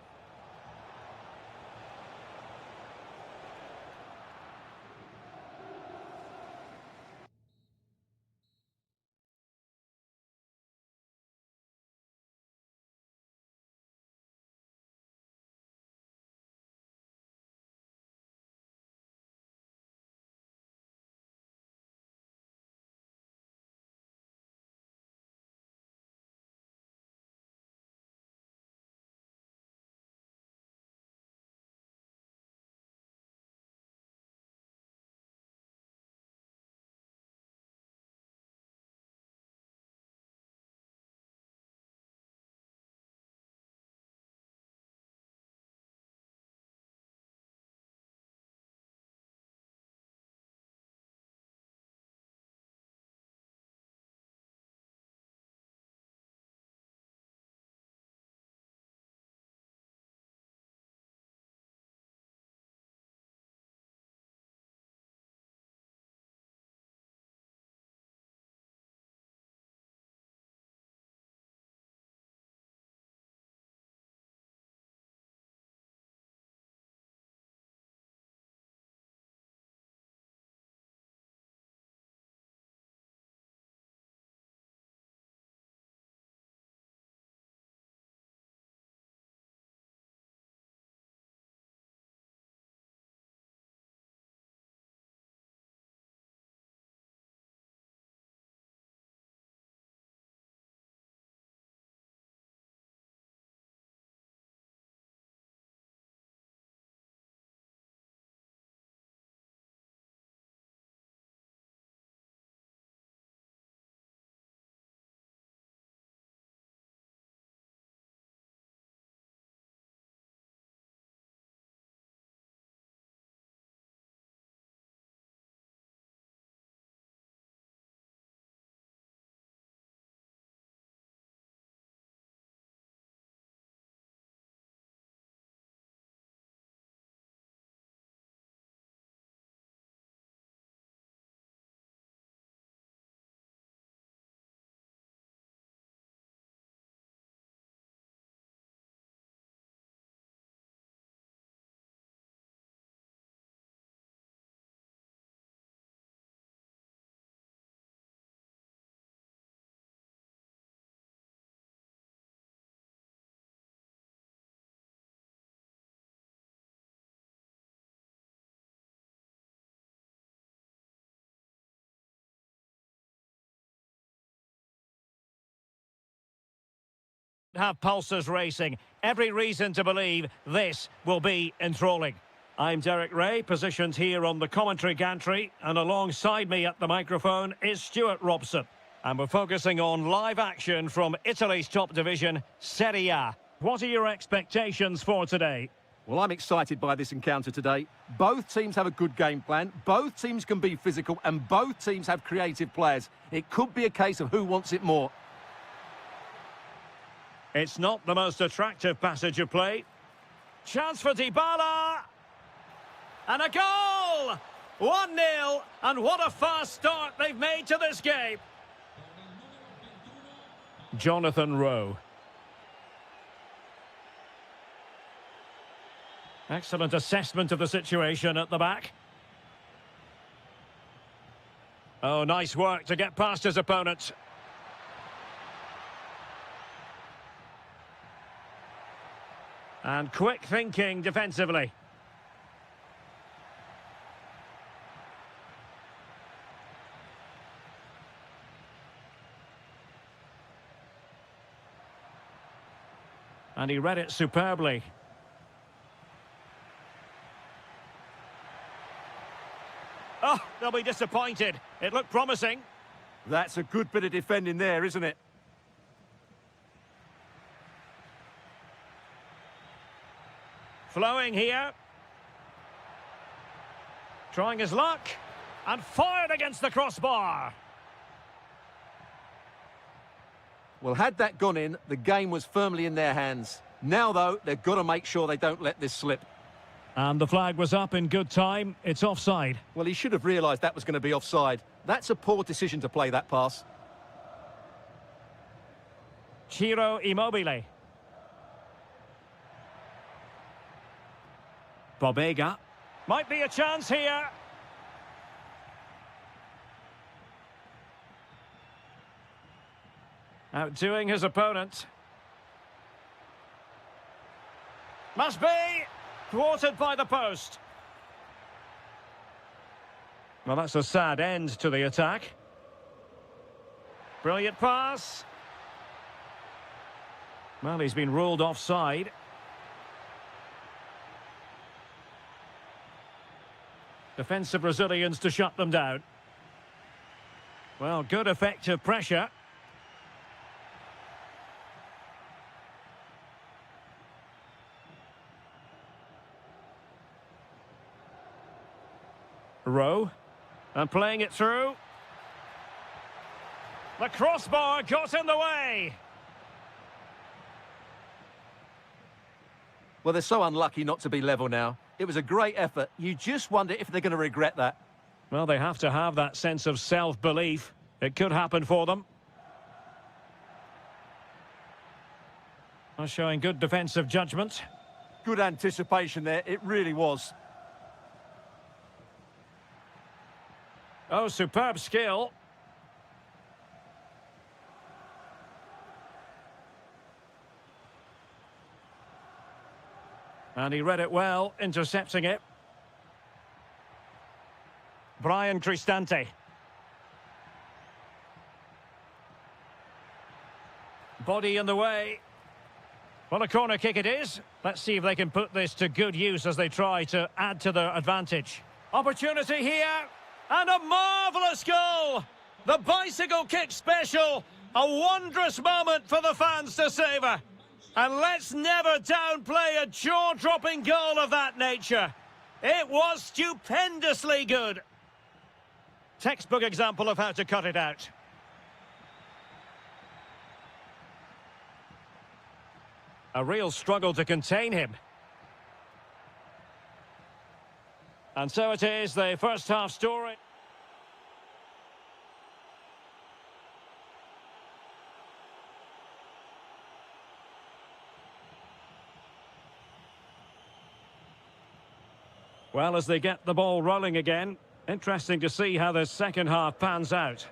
Have pulses racing. Every reason to believe this will be enthralling. I'm Derek Ray, positioned here on the commentary gantry, and alongside me at the microphone is Stuart Robson. And we're focusing on live action from Italy's top division, Serie A. What are your expectations for today? Well, I'm excited by this encounter today. Both teams have a good game plan, both teams can be physical, and both teams have creative players. It could be a case of who wants it more. It's not the most attractive passage of play. Chance for Dybala! And a goal! 1-0, and what a fast start they've made to this game. Jonathan Rowe. Excellent assessment of the situation at the back. Oh, nice work to get past his opponent. And quick thinking defensively. And he read it superbly. Oh, they'll be disappointed. It looked promising. That's a good bit of defending there, isn't it? Flowing here. Trying his luck. And fired against the crossbar. Well, had that gone in, the game was firmly in their hands. Now, though, they've got to make sure they don't let this slip. And the flag was up in good time. It's offside. Well, he should have realised that was going to be offside. That's a poor decision to play that pass. Ciro Immobile. Bobega. Might be a chance here. Outdoing his opponent. Must be! Thwarted by the post. Well, that's a sad end to the attack. Brilliant pass. Well, he's been ruled offside. Defensive Brazilians to shut them down. Well, good effective pressure. Rowe, and playing it through. The crossbar got in the way. Well, they're so unlucky not to be level now. It was a great effort. You just wonder if they're going to regret that. Well, they have to have that sense of self-belief. It could happen for them. Well, showing good defensive judgment. Good anticipation there, it really was. Oh, superb skill. And he read it well, intercepting it. Brian Cristante. Body in the way. Well, a corner kick it is. Let's see if they can put this to good use as they try to add to their advantage. Opportunity here. And a marvellous goal! The bicycle kick special. A wondrous moment for the fans to savour. And let's never downplay a jaw-dropping goal of that nature. It was stupendously good. Textbook example of how to cut it out. A real struggle to contain him. And so it is, the first half story. Well, as they get the ball rolling again, interesting to see how the second half pans out.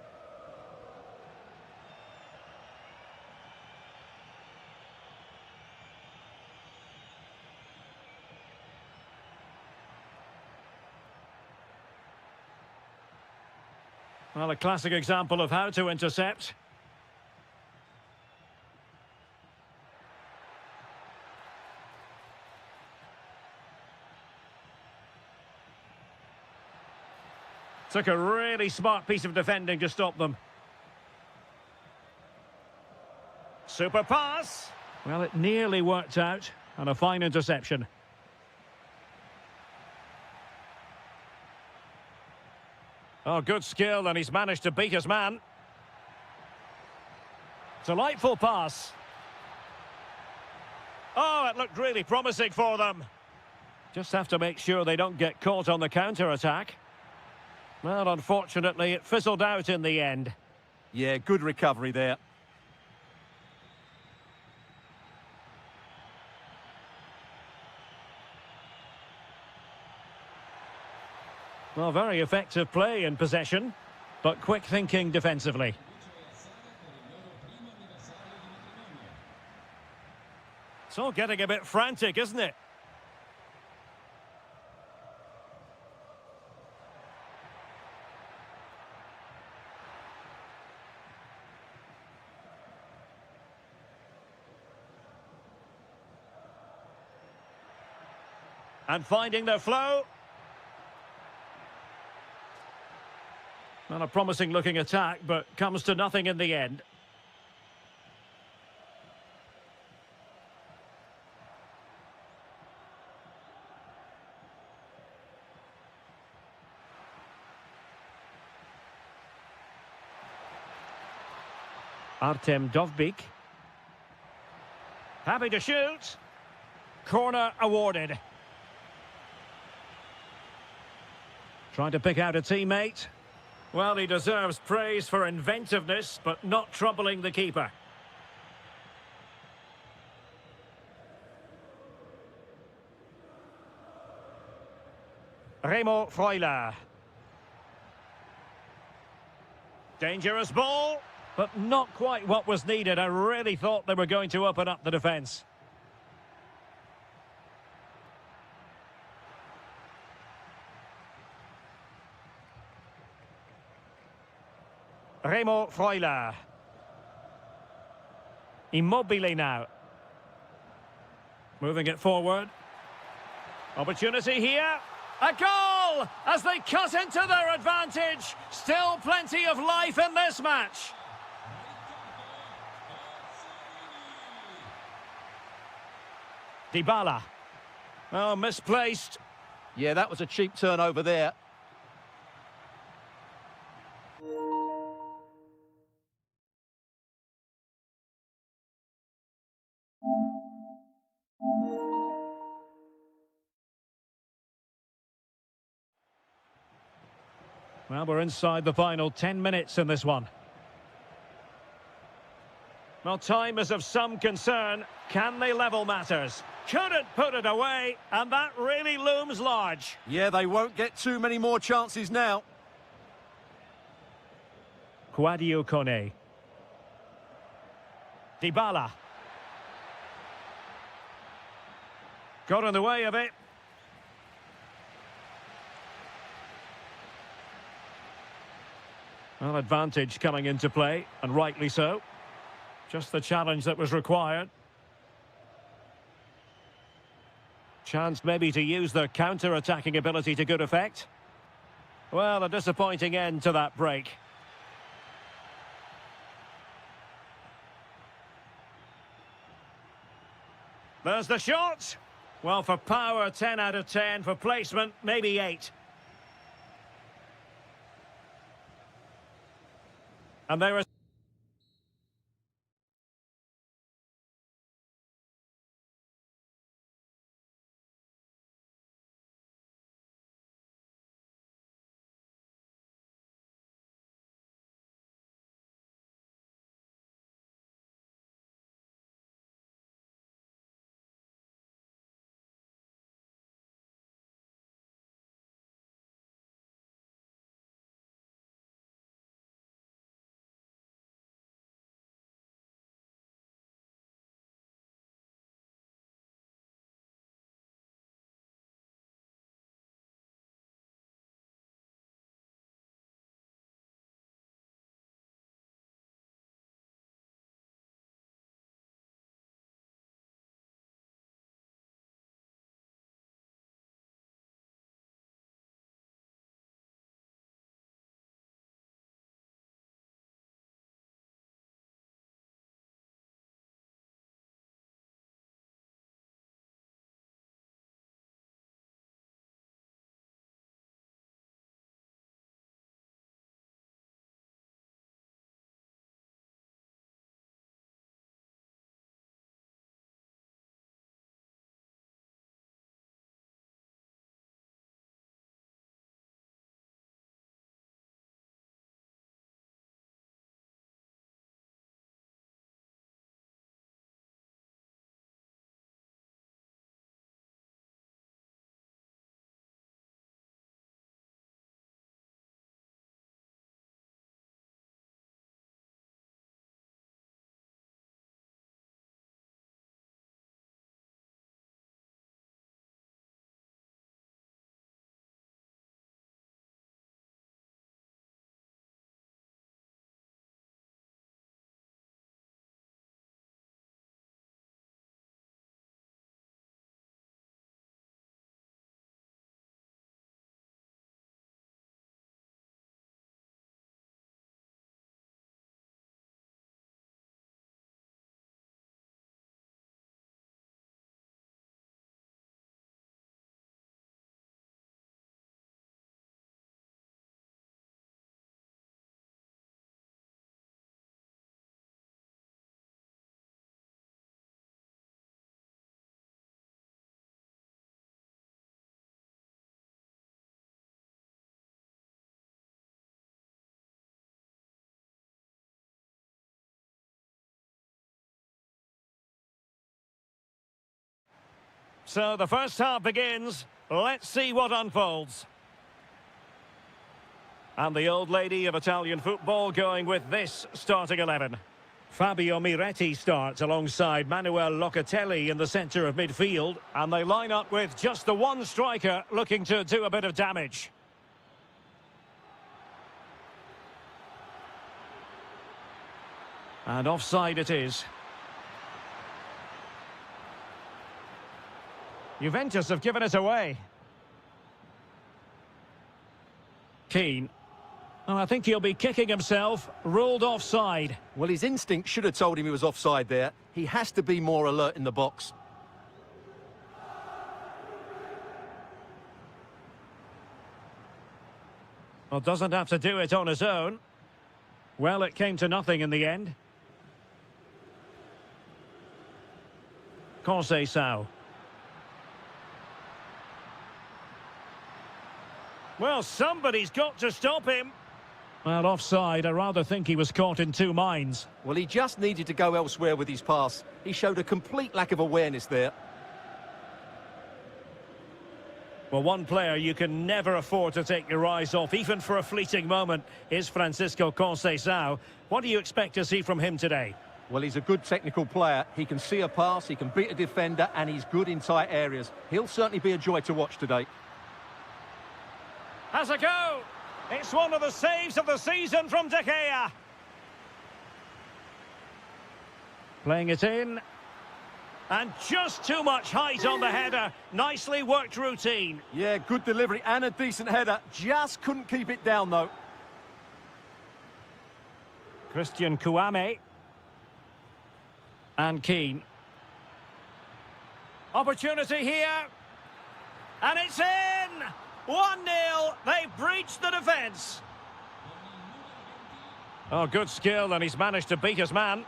Well, a classic example of how to intercept. Took a really smart piece of defending to stop them. Super pass. Well, it nearly worked out, and a fine interception. Oh, good skill, and he's managed to beat his man. Delightful pass. Oh, it looked really promising for them. Just have to make sure they don't get caught on the counter-attack. Well, unfortunately, it fizzled out in the end. Yeah, good recovery there. Well, very effective play in possession, but quick thinking defensively. It's all getting a bit frantic, isn't it? And finding their flow. Not a promising looking attack, but comes to nothing in the end. Artem Dovbik. Happy to shoot. Corner awarded. Trying to pick out a teammate. Well, he deserves praise for inventiveness, but not troubling the keeper. Remo Freuler. Dangerous ball, but not quite what was needed. I really thought they were going to open up the defence. Remo Freuler. Immobile now. Moving it forward. Opportunity here. A goal as they cut into their advantage. Still plenty of life in this match. Dybala. Oh, misplaced. Yeah, that was a cheap turnover there. Well, we're inside the final 10 minutes in this one. Well, time is of some concern. Can they level matters? Couldn't put it away, and that really looms large. Yeah, they won't get too many more chances now. Quadio Kone. Dybala. Got in the way of it. Well, advantage coming into play, and rightly so. Just the challenge that was required. Chance maybe to use their counter-attacking ability to good effect. Well, a disappointing end to that break. There's the shot. Well, for power, 10 out of 10. For placement, maybe 8. And there is... So the first half begins. Let's see what unfolds. And the old lady of Italian football going with this starting 11. Fabio Miretti starts alongside Manuel Locatelli in the centre of midfield. And they line up with just the one striker looking to do a bit of damage. And offside it is. Juventus have given it away. Keane. Oh, I think he'll be kicking himself. Ruled offside. Well, his instinct should have told him he was offside there. He has to be more alert in the box. Well, doesn't have to do it on his own. Well, it came to nothing in the end. Conceição. Well, somebody's got to stop him. Well, offside. I rather think he was caught in two minds. Well, he just needed to go elsewhere with his pass. He showed a complete lack of awareness there. Well, one player you can never afford to take your eyes off, even for a fleeting moment, is Francisco Conceição. What do you expect to see from him today? Well, he's a good technical player. He can see a pass, he can beat a defender, and he's good in tight areas. He'll certainly be a joy to watch today. Has a go! It's one of the saves of the season from De Gea. Playing it in. And just too much height on the header. Nicely worked routine. Yeah, good delivery and a decent header. Just couldn't keep it down, though. Christian Kouame. And Keane. Opportunity here. And it's in! 1-0. They breached the defence. Oh, good skill, and he's managed to beat his man.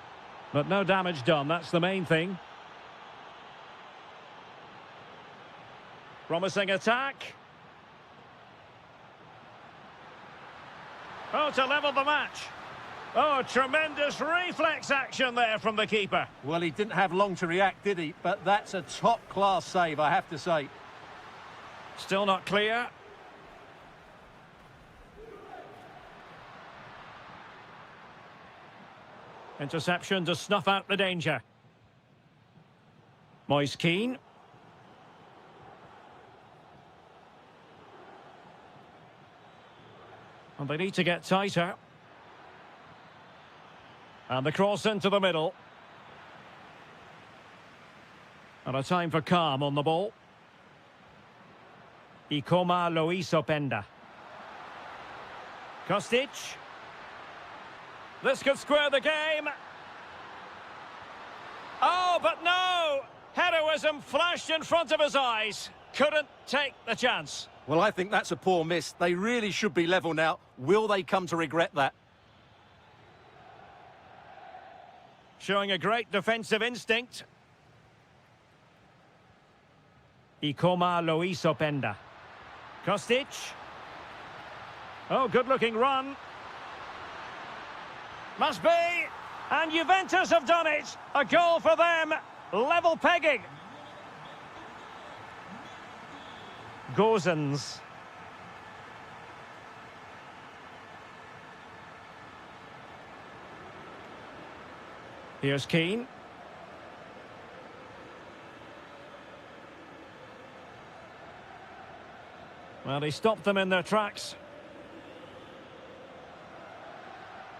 But no damage done, that's the main thing. Promising attack. Oh, to level the match. Oh, tremendous reflex action there from the keeper. Well, he didn't have long to react, did he? But that's a top-class save, I have to say. Still not clear. Interception to snuff out the danger. Moise Keane. And they need to get tighter. And the cross into the middle. And a time for calm on the ball. Ikoma Loisopenda. Kostic. This could square the game. Oh, but no! Heroism flashed in front of his eyes. Couldn't take the chance. Well, I think that's a poor miss. They really should be level now. Will they come to regret that? Showing a great defensive instinct. Ikoma Loisopenda. Kostic. Oh, good-looking run. Must be. And Juventus have done it. A goal for them. Level pegging. Gozens. Here's Keane. Well, he stopped them in their tracks.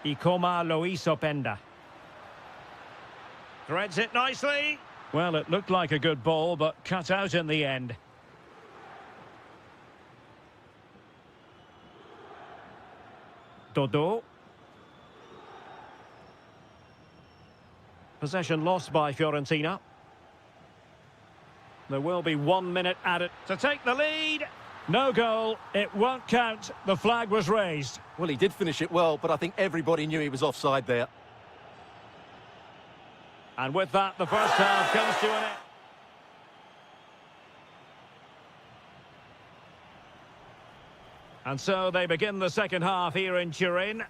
Ikoma Loisopenda. Threads it nicely. Well, it looked like a good ball, but cut out in the end. Dodo. Possession lost by Fiorentina. There will be 1 minute added to take the lead. No goal. It won't count. The flag was raised. Well, he did finish it well, but I think everybody knew he was offside there. And with that, the first half comes to an end. And so they begin the second half here in Turin.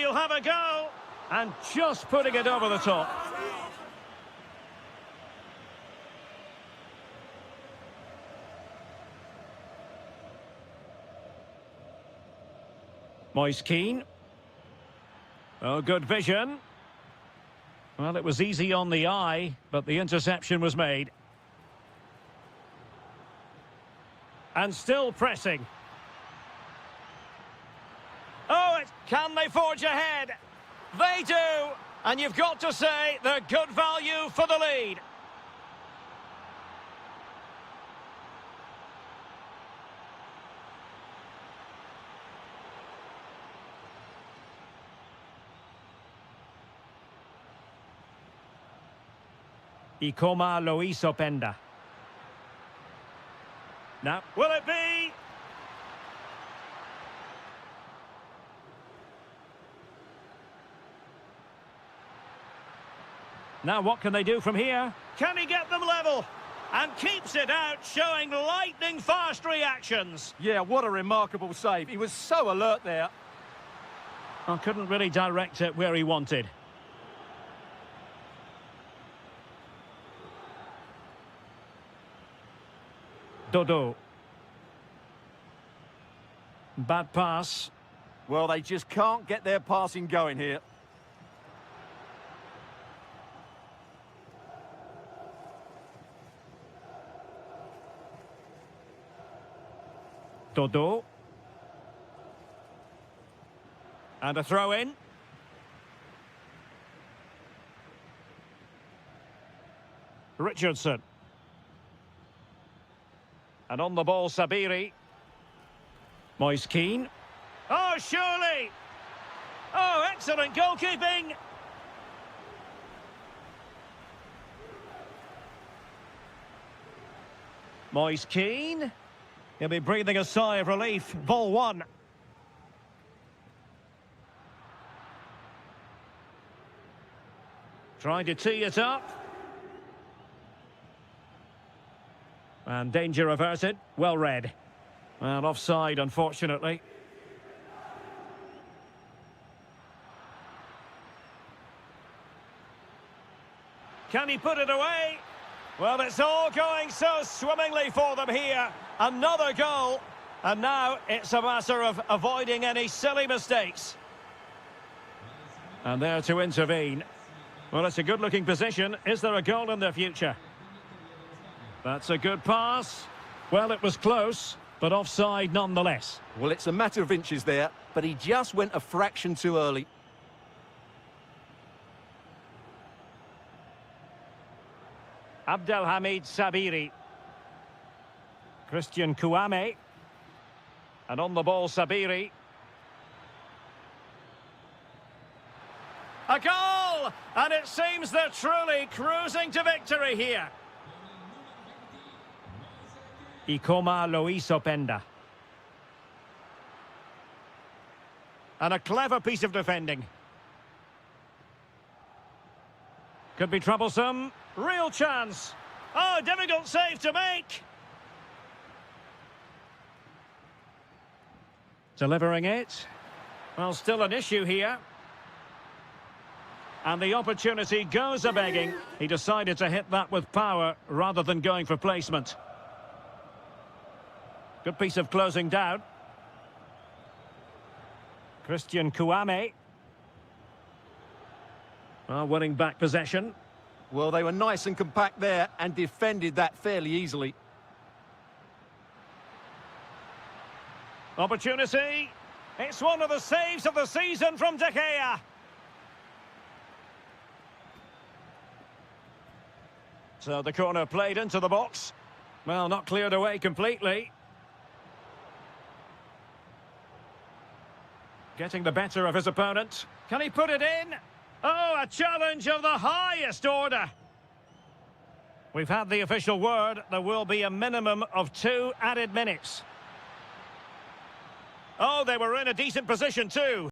you'll have a go. And just putting it over the top. Moise Keane. Oh, good vision. Well, it was easy on the eye, but the interception was made. And still pressing. Oh, can they forge ahead? They do. And you've got to say they're good value for the lead. Ikoma Loiso Penda. Now, Will it be? now what can they do from here? Can he get them level? And keeps it out, showing lightning-fast reactions. Yeah, what a remarkable save. He was so alert there. Oh, couldn't really direct it where he wanted. Dodo. Bad pass. Well, they just can't get their passing going here. Dodo. And a throw in. Richardson. And on the ball, Sabiri. Moise Keane. Oh, surely. Oh, excellent goalkeeping. Moise Keane. He'll be breathing a sigh of relief. Ball one. Trying to tee it up. And danger averted. Well read. Well, offside, unfortunately. Can he put it away? Well, it's all going so swimmingly for them here. Another goal. And now it's a matter of avoiding any silly mistakes. And there to intervene. Well, it's a good-looking position. Is there a goal in the future? That's a good pass. Well, it was close, but offside nonetheless. Well, it's a matter of inches there, but he just went a fraction too early. Abdelhamid Sabiri. Christian Kouame. And on the ball, Sabiri. A goal! And it seems they're truly cruising to victory here. Ikoma Loiso Penda. And a clever piece of defending. Could be troublesome. Real chance. Oh, difficult save to make. Delivering it. Well, still an issue here. And the opportunity goes a-begging. He decided to hit that with power rather than going for placement. Good piece of closing down. Christian Kouame. Winning back possession. Well, they were nice and compact there and defended that fairly easily. Opportunity. It's one of the saves of the season from De Gea. So the corner played into the box. Well, not cleared away completely. Getting the better of his opponent. Can he put it in? Oh, a challenge of the highest order. We've had the official word. There will be a minimum of 2 added minutes. Oh, they were in a decent position too.